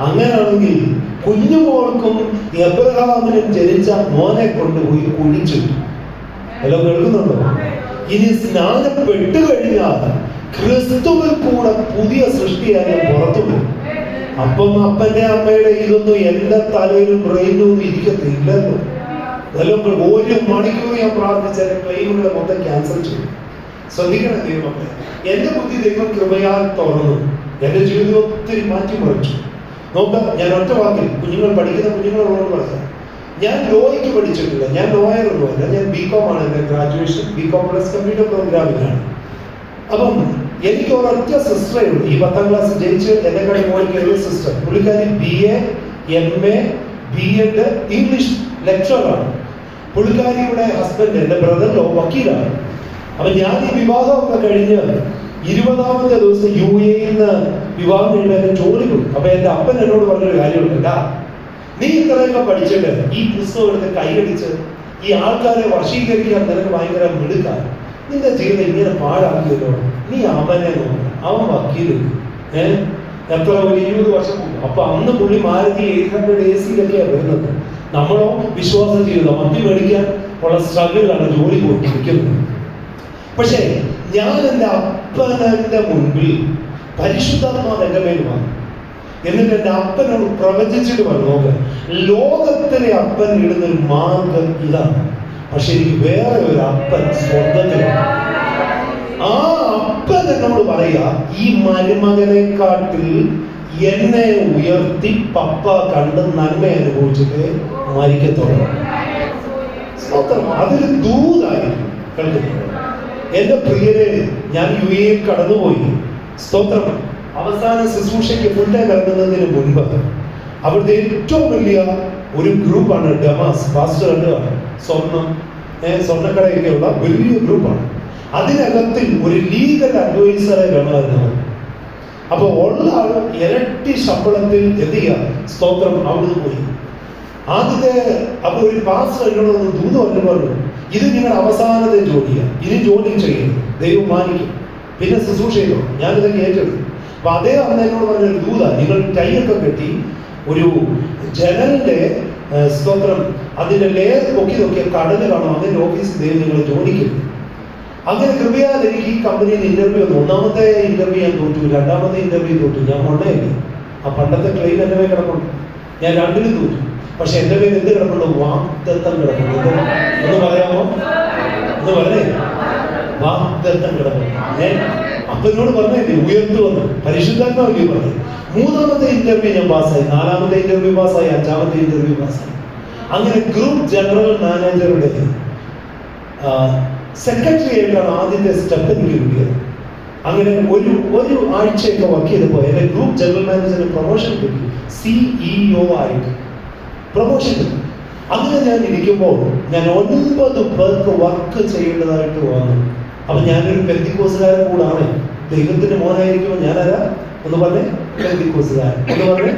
അങ്ങനെയാണെങ്കിൽ കുഞ്ഞുമോൾക്കും എബ്രഹാമിനും ജനിച്ച മോനെ കൊണ്ടുപോയി കുഴിച്ചു. ഹലോ, കേൾക്കുന്നുണ്ടോ? ഇനി സ്നാനപ്പെട്ടു കഴിഞ്ഞാൽ ക്രിസ്തുവിൽ കൂടെ പുതിയ സൃഷ്ടിയായി പുറത്തു വരും. അപ്പം അപ്പന്റെ അമ്മയുടെ ഇതൊന്നും എന്റെ തലയിലും ബ്രെയിനും ഇരിക്കത്തില്ലല്ലോ. ഹലോ, 1 മണിക്കൂർ ഞാൻ പ്രാർത്ഥിച്ച ബ്രെയിനുകളെ മൊത്തം ക്യാൻസൽ ചെയ്തു. ശ്രദ്ധിക്കണം ദൈവം. എന്റെ ബുദ്ധി ദൈവം കൃപയാൽ തുറന്നു. എന്റെ ജീവിതം ഒത്തിരി മാറ്റിമറിച്ചു. നോക്കാം, ഞാൻ ഒറ്റ വാക്കിൽ കുഞ്ഞുങ്ങൾ പഠിക്കുന്ന കുഞ്ഞുങ്ങളോട് പറയാം. ഞാൻ ലോയ്ക്ക് പഠിച്ചിട്ടില്ല, ഞാൻ ലോയറൊന്നുമല്ല. ഞാൻ ബികോം ആണ് എന്റെ ഗ്രാജുവേഷൻ. ബികോം പ്ലസ് കമ്പ്യൂട്ടർ പ്രോഗ്രാമിലാണ്. അപ്പം എനിക്ക് ഒരൊറ്റ സിസ്റ്ററേ ഉള്ളൂ. ഈ 10ാം ക്ലാസ് ജയിച്ച് എന്നെക്കാളും മോളിൽ കയറിയ സിസ്റ്റർ. പുള്ളിക്കാരി BA, MA, B.Ed ഇംഗ്ലീഷ് ലെക്ചറാണ്. പുള്ളിക്കാരിയുടെ ഹസ്ബൻഡ്, എന്റെ ബ്രദറിലോ, വക്കീലാണ്. അപ്പൊ ഞാൻ ഈ വിവാഹമൊക്കെ കഴിഞ്ഞ് 20ാമത്തെ ദിവസം UAE വിവാഹം കഴിഞ്ഞ എന്നെ ജോലി പോയി. അപ്പൊ എന്റെ അപ്പൻ എന്നോട് പറഞ്ഞൊരു കാര്യമുണ്ട്, നീ ഇത്രയൊക്കെ പഠിച്ചിട്ട് ഈ പുസ്തകം എടുത്ത് കൈയടിച്ച് ഈ ആൾക്കാരെ വശീകരിക്കാൻ നിനക്ക് ഭയങ്കര മിടുക്കാണ്. നിന്റെ ജീവിതം ഇങ്ങനെ പാഴാക്കിയല്ലോ. നീ അവനെ നോക്കണം, അവൻ വക്കീല്. എത്ര ഒരു 20 വർഷം പോകും. അപ്പൊ അന്ന് പുള്ളി മാരുതി 800 AC-ലൊക്കെയാണ് വരുന്നത്. നമ്മളോ വിശ്വാസ ജീവിതം, മദ്യം മേടിക്കാൻ ഉള്ള സ്ട്രഗിളാണ് ജോലി പോയിട്ടിരിക്കുന്നത്. പക്ഷേ ഞാൻ എൻ്റെ അപ്പനന്റെ മുൻപിൽ പരിശുദ്ധാത്മാവ് എന്റെ മേൽ വന്നു. എന്നിട്ട് എൻ്റെ അപ്പനോട് പ്രവചിച്ചിട്ട് പറഞ്ഞു, നോക്ക്, ലോകത്തിലെ അപ്പൻ ഇടുന്നൊരു മാർഗം ഇതാണ്, പക്ഷെ എനിക്ക് വേറെ ഒരു അപ്പൻ സ്വർഗത്തിലാണ്. ആ അപ്പൻ എന്നോട് പറയാ, ഈ മരുമകനെക്കാട്ടിൽ എന്നെ ഉയർത്തി പപ്പ കണ്ട് നന്മ അനുഭവിച്ചിട്ട് മരിക്കത്തുള്ളൂ. സ്തോത്രം. അതൊരു ദൂതായി കേൾക്കുന്നു. എന്റെ പ്രിയരെ, ഞാൻ UAE കടന്നുപോയി. സ്തോത്രം. അവസാന ശുശ്രൂഷയ്ക്ക് ഫുൾ ടൈം ഇറങ്ങുന്നതിന് മുൻപ് അവിടുത്തെ ഏറ്റവും വലിയ ഒരു ഗ്രൂപ്പാണ് ഡമാസ്. പാസ്റ്റർ കണ്ടുകാണ്. സ്വർണ്ണക്കടയൊക്കെയുള്ള വലിയ ഗ്രൂപ്പാണ്. അതിനകത്തിൽ ഒരു ലീഗൽ അഡ്വൈസറെ വേണമായിരുന്നു. അപ്പൊ ഉള്ള ആൾ ഇരട്ടി ശമ്പളത്തിൽ എത്തിയ സ്തോത്രം അവിടുന്ന് പോയി. ആദ്യത്തെ അപ്പൊ ഒരു പാസ്റ്റർ എന്നോട് ദൂത് പറഞ്ഞു, ഇത് നിങ്ങളുടെ അവസാനത്തെ ജോലിയാണ്, ഇനി ജോലി ചെയ്യും, ദൈവം മാനിക്കും, പിന്നെ ശുശ്രൂഷ ചെയ്തോ. ഞാനിതൊക്കെ ഏറ്റെടുത്തു. അപ്പൊ അദ്ദേഹം എന്നോട് പറഞ്ഞൊരു ദൂത, നിങ്ങൾ ടൈയൊക്കെ കെട്ടി ഒരു ജനലിന്റെ സ്തോത്രം അതിന്റെ ലെയർ പൊക്കി നോക്കിയ കടല് കാണാം, അതിന്റെ ഓഫീസിൽ ദൈവം നിങ്ങൾ ജോലിക്കും. അങ്ങനെ കൃപയാൽ എനിക്ക് ഈ കമ്പനിയിൽ ഇന്റർവ്യൂ വന്നു. ഒന്നാമത്തെ ഇന്റർവ്യൂ ഞാൻ തോറ്റു, രണ്ടാമത്തെ ഇന്റർവ്യൂ തോറ്റു. ഞാൻ മൊണ്ണയില്ല. ആ പണ്ടത്തെ ക്ലെയിം എന്റെ പേര് കിടപ്പുണ്ട്. ഞാൻ രണ്ടിലും തോറ്റു. പക്ഷെ എന്റെ പേര് എന്ത് കിടപ്പുണ്ട്? വാഗ്ദത്തം കിടപ്പുണ്ട്. ഒന്ന് പറയാമോ? ഒന്ന് പറഞ്ഞേ. വാഗ്ദത്തം കിടപ്പുണ്ട്. അപ്പനോട് പറഞ്ഞില്ലേ, ഉയർത്തു വന്നു പരിശുദ്ധാത്മാവില്ലേ പറഞ്ഞു. മൂന്നാമത്തെ ഇന്റർവ്യൂ ഞാൻ പാസ്സായി, നാലാമത്തെ ഇന്റർവ്യൂ പാസ്സായി, അഞ്ചാമത്തെ ഇന്റർവ്യൂ പാസ്സായി. അങ്ങനെ ഗ്രൂപ്പ് ജനറൽ മാനേജറുടെ സെക്രട്ടറി ആയിട്ടാണ് ആദ്യത്തെ സ്റ്റെപ്പ് എനിക്ക് കിട്ടിയത്. അങ്ങനെ ഒരു ആഴ്ചയൊക്കെ വർക്ക് ചെയ്തപ്പോൾ എന്റെ ഗ്രൂപ്പ് ജനറൽ മാനേജറിന് പ്രൊമോഷൻ കിട്ടി. CEO ആയിട്ട് പ്രൊമോഷൻ കിട്ടി. അങ്ങനെ ഞാൻ ഇരിക്കുമ്പോൾ ഞാൻ 9 പേർക്ക് വർക്ക് ചെയ്യേണ്ടതായിട്ട് വന്നു. അപ്പൊ ഞാനൊരു പെന്തിക്കോസുകാരൻ കൂടാണ്. ദൈവത്തിന്റെ മോനായിരിക്കുമ്പോൾ ഞാനാരാ? ഒന്ന് പറഞ്ഞേ. പെന്തിക്കോസുകാരൻ. ഒന്ന് പറഞ്ഞേ.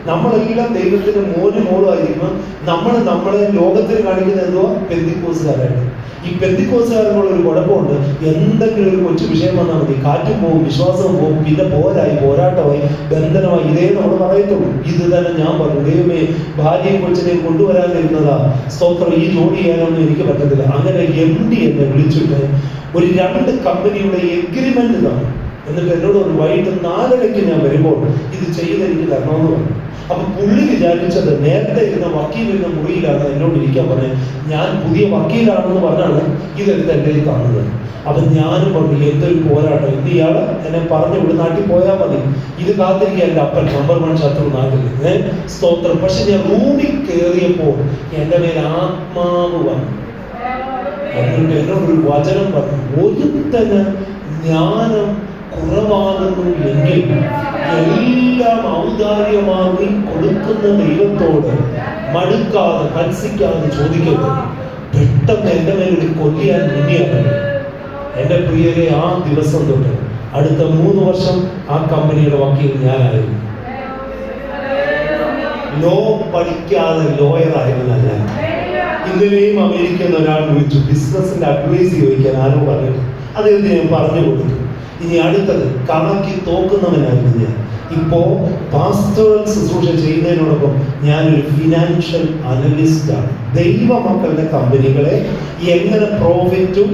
നമ്മളെല്ലാം ദൈവത്തിന്റെ മോളും ആയിരിക്കുമ്പോൾ നമ്മളെ ലോകത്തിൽ കാണിക്കുന്ന എന്തുവാ? പെന്തിക്കോസുകാരായിട്ട്. ഈ പെന്തിക്കോസുകാരനുള്ള ഒരു കുഴപ്പമുണ്ട്. എന്തെങ്കിലും ഒരു കൊച്ചു വിഷയം വന്നാൽ മതി, കാറ്റും പോവും, വിശ്വാസവും പോവും, പിന്നെ പോരാട്ടമായി, ബന്ധനമായി. ഇതേ നമ്മൾ പറയത്തുള്ളൂ. ഇത് തന്നെ ഞാൻ പറഞ്ഞു, ദൈവമേ ഭാര്യയും കൊച്ചിനെയും കൊണ്ടുവരാനിരുന്നതാ, സ്തോത്രം, ഈ ജോലി ചെയ്യാനൊന്നും എനിക്ക് പറ്റത്തില്ല. അങ്ങനെ MD എന്നെ വിളിച്ചിട്ട് ഒരു 2 കമ്പനിയുടെ എഗ്രിമെന്റ് തന്നു. എന്നിട്ട് എന്നോട് ഒരു വൈകിട്ട് 4:30 ഞാൻ വരുമ്പോൾ ഇത് ചെയ്ത് എനിക്ക് തരണമെന്ന് പറഞ്ഞു. അപ്പൊ പുള്ളി വിചാരിച്ചത് നേരത്തെ ഇരുന്ന വക്കീലിരുന്ന മുറിയിലാണ് എന്നോട് ഇരിക്കാൻ പറഞ്ഞത്. ഞാൻ പുതിയ വക്കീലാണെന്ന് പറഞ്ഞാണ് ഇതെടുത്ത് എൻ്റെ കാണുന്നത്. അപ്പൊ ഞാനും പറഞ്ഞു, എന്തൊരു പോരാട്ടം, ഇത് ഇയാള് എന്നെ പറഞ്ഞു ഇവിടെ നാട്ടിൽ പോയാൽ മതി, ഇത് കാത്തിരിക്കുക എൻ്റെ അപ്പൻ നമ്പർ 1 ശത്രു നാട്ടിൽ. സ്തോത്രം. പക്ഷെ ഞാൻ റൂമിൽ കയറിയപ്പോൾ എൻ്റെ മേൽ ആത്മാവ് വന്നു. എന്നിട്ട് എന്നോടൊരു വചനം പറഞ്ഞു, ഒരുത്തന് ജ്ഞാനം കുറവാകുന്നു എങ്കിൽ എല്ലാം ഔദാര്യമായി കൊടുക്കുന്ന ദൈവത്തോട് മടുക്കാതെ കൽസിക്കാതെ ചോദിക്കരുത്. പെട്ടെന്ന് എൻ്റെ മേലൊരു കൊല്ലിയാൻ മുന്നിയാണ്. എൻ്റെ പ്രിയരെ, ആ ദിവസം തൊട്ട് അടുത്ത 3 വർഷം ആ കമ്പനിയുടെ വക്കീൽ ഞാനായിരുന്നു. ലോ പഠിക്കാതെ ലോയറായിരുന്നല്ല. ഇന്നലെയും അമേരിക്കയിൽ ഒരാൾ വിളിച്ചു ബിസിനസിന്റെ അഡ്വൈസ് ചോദിക്കാൻ. ആരോ പറഞ്ഞിട്ട് അദ്ദേഹത്തിന് ഞാൻ പറഞ്ഞു കൊടുത്തു. ഇനി അടുത്തത് കണക്കി തോക്കുന്നവനായിരുന്നു ഞാൻ. ഇപ്പോ പാസ്റ്ററൽ ശുശ്രൂഷ ചെയ്യുന്നതിനോടൊപ്പം ഞാനൊരു ഫിനാൻഷ്യൽ അനലിസ്റ്റ് ആണ്. ദൈവമക്കളുടെ കമ്പനികളെ എങ്ങനെ പ്രോഫിറ്റും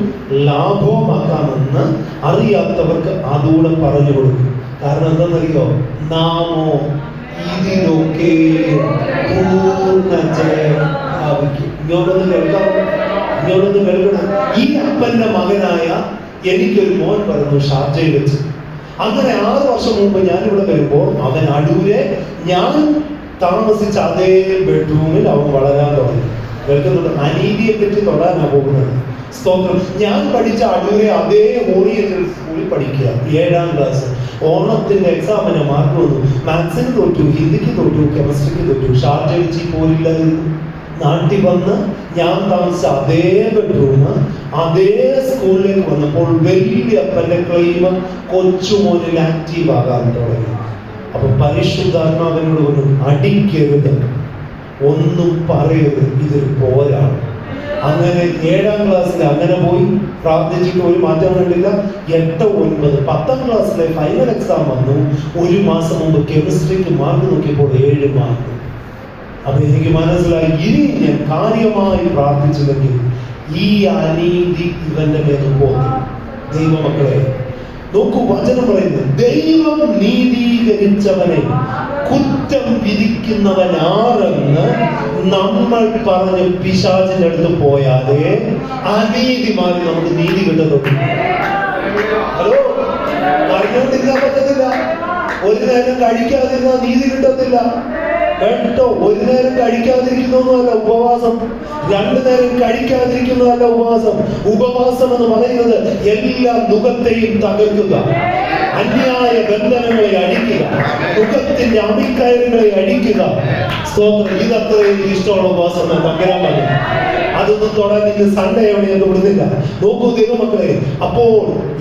ലാഭവുമാക്കാമെന്ന് അറിയാത്തവർക്ക് അതുകൂടെ പറഞ്ഞു കൊടുക്കും. കാരണം എന്താണെന്നറിയോ? നാമോ ഇതിലൊക്കെ പൂർണ്ണ ജയം പ്രാപിക്കും. ഇങ്ങോട്ടൊന്ന് കേൾക്കണം. ഈ അപ്പന്റെ മകനായ എനിക്കൊരു മോൻ പറഞ്ഞു ഷാർജയിൽ വെച്ച്. അങ്ങനെ 6 വർഷം മുമ്പ് ഞാനിവിടെ വരുമ്പോൾ അവൻ അടൂരെ ഞാൻ താമസിച്ച അതേ ബെഡ്റൂമിൽ അവൻ വളരാൻ തുടങ്ങി. കേൾക്കുന്നുണ്ട്? അനീതിയെ പറ്റി തൊടാനാണ് പോകുന്നത്. സ്തോത്രം. ഞാൻ പഠിച്ച അടൂരെ അതേ ഓറിയന്റൽ സ്കൂളിൽ പഠിക്കുക, 7ാം ക്ലാസ്. ഓണത്തിന്റെ എക്സാമിന് മാർക്ക് വന്നു. മാത്സിന് തോറ്റു, ഹിന്ദിക്ക് തോറ്റു, കെമിസ്ട്രിക്ക് തോറ്റു. ഷാർജ വെച്ച് പോരില്ലായിരുന്നു. നാട്ടിൽ വന്ന് ഞാൻ താമസിച്ച അതേ ബെഡ്റൂം അതേ സ്കൂളിലേക്ക് വന്നപ്പോൾ വലിയ അപ്പന്റെ ക്ലെയിം കൊച്ചുമോനിൽ ആക്റ്റീവ് ആകാൻ തുടങ്ങി. അപ്പൊ പരിശുദ്ധാത്മാവിനോട് ഒന്നും അടിക്കരുത്, ഒന്നും പറയരുത്, ഇതൊരു പോരാണ്. അങ്ങനെ 7ാം ക്ലാസ്സിൽ അങ്ങനെ പോയി പ്രാർത്ഥിച്ചിട്ട് ഒരു മാറ്റം കണ്ടില്ല. 8, 9, 10ാം ക്ലാസ്സിലെ ഫൈനൽ എക്സാം വന്നു. 1 മാസം മുമ്പ് കെമിസ്ട്രിക്ക് മാർക്ക് നോക്കിയപ്പോൾ 7 മാർക്ക്. അപ്പൊ എനിക്ക് മനസ്സിലായി, ഇനി ഞാൻ കാര്യമായി പ്രാർത്ഥിച്ചില്ലെങ്കിൽ ഈ അനീതി ഇവന്റെ മേൽ പോകും. ദൈവമക്കളെ നോക്കൂ, വചനം പറയുന്നത് ദൈവം നീതീകരിച്ചവനെ കുറ്റം വിധിക്കുന്നവൻ ആരെന്ന് നമ്മൾ പറഞ്ഞ് പിശാചിന്റെ അടുത്ത് പോയാലേ അനീതി മാറി നമുക്ക് നീതി കിട്ടത്തുള്ളൂ. ഹലോ, അറിഞ്ഞോണ്ടിരിക്കാൻ പറ്റത്തില്ല. ഒരു നേരം കഴിക്കാതിരുന്നാൽ നീതി കിട്ടത്തില്ല. കേട്ടോ, ഒരു നേരം കഴിക്കാതിരിക്കുന്നതല്ല ഉപവാസം, രണ്ടു നേരം കഴിക്കാതിരിക്കുന്നതല്ല ഉപവാസം. ഉപവാസം എന്ന് പറയുന്നത് എല്ലാ നുകത്തെയും തകർക്കുക, അന്യായ ബന്ധനങ്ങളെ അടിക്കുക, മുഖത്തിന്റെ അമിക്കയറുകളെ അടിക്കുക. സ്തോത്രം. ഇതത്രയും ഇഷ്ടമുള്ള ഉപവാസം പകരാൻ മതി. അതൊന്നും തൊടാൻ നിങ്ങൾ സൺഡേ എവിടെയൊന്നും വിടുന്നില്ല. നോക്കൂ ദൈവമക്കളെ, അപ്പോൾ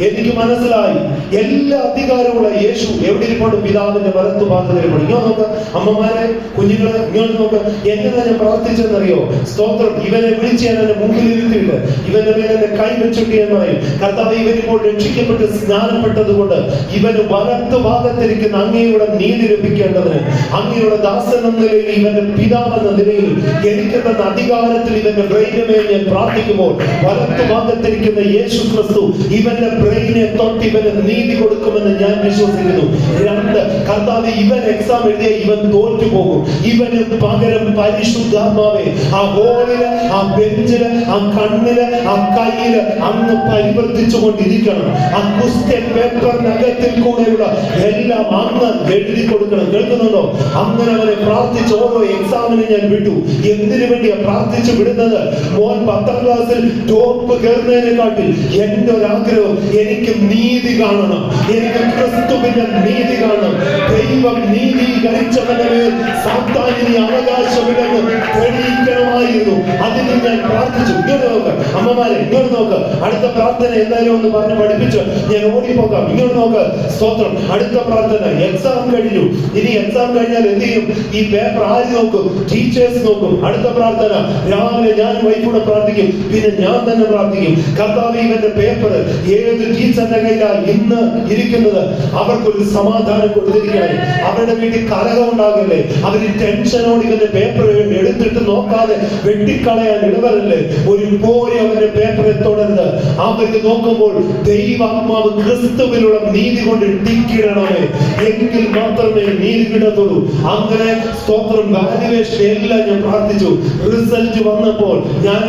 എനിക്ക് മനസ്സിലായി എല്ലാ അധികാരമുള്ള യേശു എവിടെ ഇരിപ്പുണ്ട്? പിതാവിന്റെ വലത്തു ഭാഗത്തിരിപ്പുണ്ട്. ഇങ്ങോട്ട് നോക്ക് അമ്മമാരെ, കുഞ്ഞുങ്ങളെ, ഇങ്ങോട്ട് നോക്ക്. എങ്ങനെ ഞാൻ പ്രാർത്ഥിച്ചെന്നറിയോ? സ്തോത്രം. ഇവനെ വിളിച്ച് ഞാൻ എന്റെ മുമ്പിൽ ഇരുത്തിയിട്ട് ഇവന്റെ മേലെ എന്റെ കൈ വെച്ചിട്ട് എന്ന് പറയും, കർത്താവ് ഇവനിപ്പോൾ രക്ഷിക്കപ്പെട്ട് സ്നാനപ്പെട്ടത് കൊണ്ട് ഇവന് വലത്തു ഭാഗത്തിരിക്കുന്ന അങ്ങയുടെ നീതി ലഭിക്കേണ്ടതിന് അങ്ങയുടെ ദാസൻ എന്ന നിലയിൽ ഇവന്റെ പിതാവ് എന്ന നിലയിൽ എനിക്ക് തന്ന അധികാരത്തിൽ ഇവന്റെ ബ്രെയിനുമേ ഞാൻ പ്രാർത്ഥിക്കുമ്പോൾ വലത്തു ഭാഗത്തിരിക്കുന്ന യേശു ക്രിസ്തു ഇവന്റെ ബ്രെയിനെ തൊട്ട് ഇവന് നീതി കൊടുക്കുമെന്ന് ഞാൻ വിശ്വസിക്കുന്നു. രണ്ട്, കർത്താവ് ഇവൻ എക്സാം എഴുതിയ ഇവൻ തോറ്റു പോകും. ഇവന് പകരം പരിശുദ്ധാത്മാവേ ആ ഹോളില്, ആ ബെഞ്ചില്, ആ കണ്ണില്, ആ കയ്യില് അങ്ങ് പരിവർത്തിച്ചു കൊണ്ടിരിക്കണം. ആ ക്വസ്റ്റ്യൻ പേപ്പറിനകത്തിൽ കൂടെയുള്ള എല്ലാം അങ്ങ് എഴുതി കൊടുക്കണം. കേൾക്കുന്നുണ്ടോ? അങ്ങനെ അവനെ പ്രാർത്ഥിച്ച് ഓരോ എക്സാമിന് ഞാൻ വിട്ടു. എന്തിനു വേണ്ടിയാ പ്രാർത്ഥിച്ചു വിടുന്നത്? മോൻ 10ാം ക്ലാസ്സിൽ ടോപ്പ് കയറുന്നതിനെക്കാട്ടിൽ എന്റെ ഒരു ആഗ്രഹം എനിക്ക് നീതി കാണണം, എനിക്ക് ക്രിസ്തുവിന്റെ നീതി കാണണം. ദൈവം നീതീകരിച്ചവന്റെ മേൽ സാത്താനിന് അവകാശമില്ലെന്ന് തെളിയിക്കണമായിരുന്നു. അതിന് ഞാൻ പ്രാർത്ഥിച്ചു. ഇങ്ങോട്ട് നോക്ക് അമ്മമാരെ, ഇങ്ങോട്ട് നോക്ക്. അടുത്ത പ്രാർത്ഥന എന്തായാലും ഒന്ന് പറഞ്ഞ് പഠിപ്പിച്ചു ഞാൻ ഓടിപ്പോകാം. ഇങ്ങോട്ട് നോക്ക്. സ്തോത്രം. അടുത്ത പ്രാർത്ഥന. എക്സാം കഴിഞ്ഞു. ഇനി എക്സാം കഴിഞ്ഞാൽ എന്ത് ചെയ്യും? ഈ പേപ്പർ ആര് നോക്കും? ടീച്ചേഴ്സ് നോക്കും. അടുത്ത പ്രാർത്ഥന രാവിലെ ഞാൻ വൈഫൂടെ പ്രാർത്ഥിക്കും, പിന്നെ ഞാൻ തന്നെ പ്രാർത്ഥിക്കും. കർത്താവ് ഇവന്റെ പേപ്പർ ഏത് ടീച്ചറിന്റെ കയ്യിലാണ് ഇന്ന് ഇരിക്കുന്നത്? അവർക്കൊരു സമാധാനം കൊടുത്തിരിക്കണേ. അവരുടെ വീട്ടിൽ കലഹം ഉണ്ടാകല്ലേ? അവര് ടെൻഷനോട് ഇവന്റെ പേപ്പർ എടുത്തിട്ട് നോക്കാതെ വെട്ടിക്കളയാൻ ഇടവരല്ലേ? ഒരു പോരെ അവന്റെ പേപ്പറെ തുടരുത്. അവർക്ക് നോക്കുമ്പോൾ ദൈവാത്മാവ് ക്രിസ്തുവിലുള്ള നീതി കൊണ്ട് ടിക്കിടണമേ, എങ്കിൽ മാത്രമേ നീതി കിട്ടത്തുള്ളൂ. അങ്ങനെ സ്തോത്രം. വാല്യുവേഷൻ എല്ലാം ഞാൻ പ്രാർത്ഥിച്ചു. റിസൾട്ട് വന്നപ്പോൾ ഞാൻ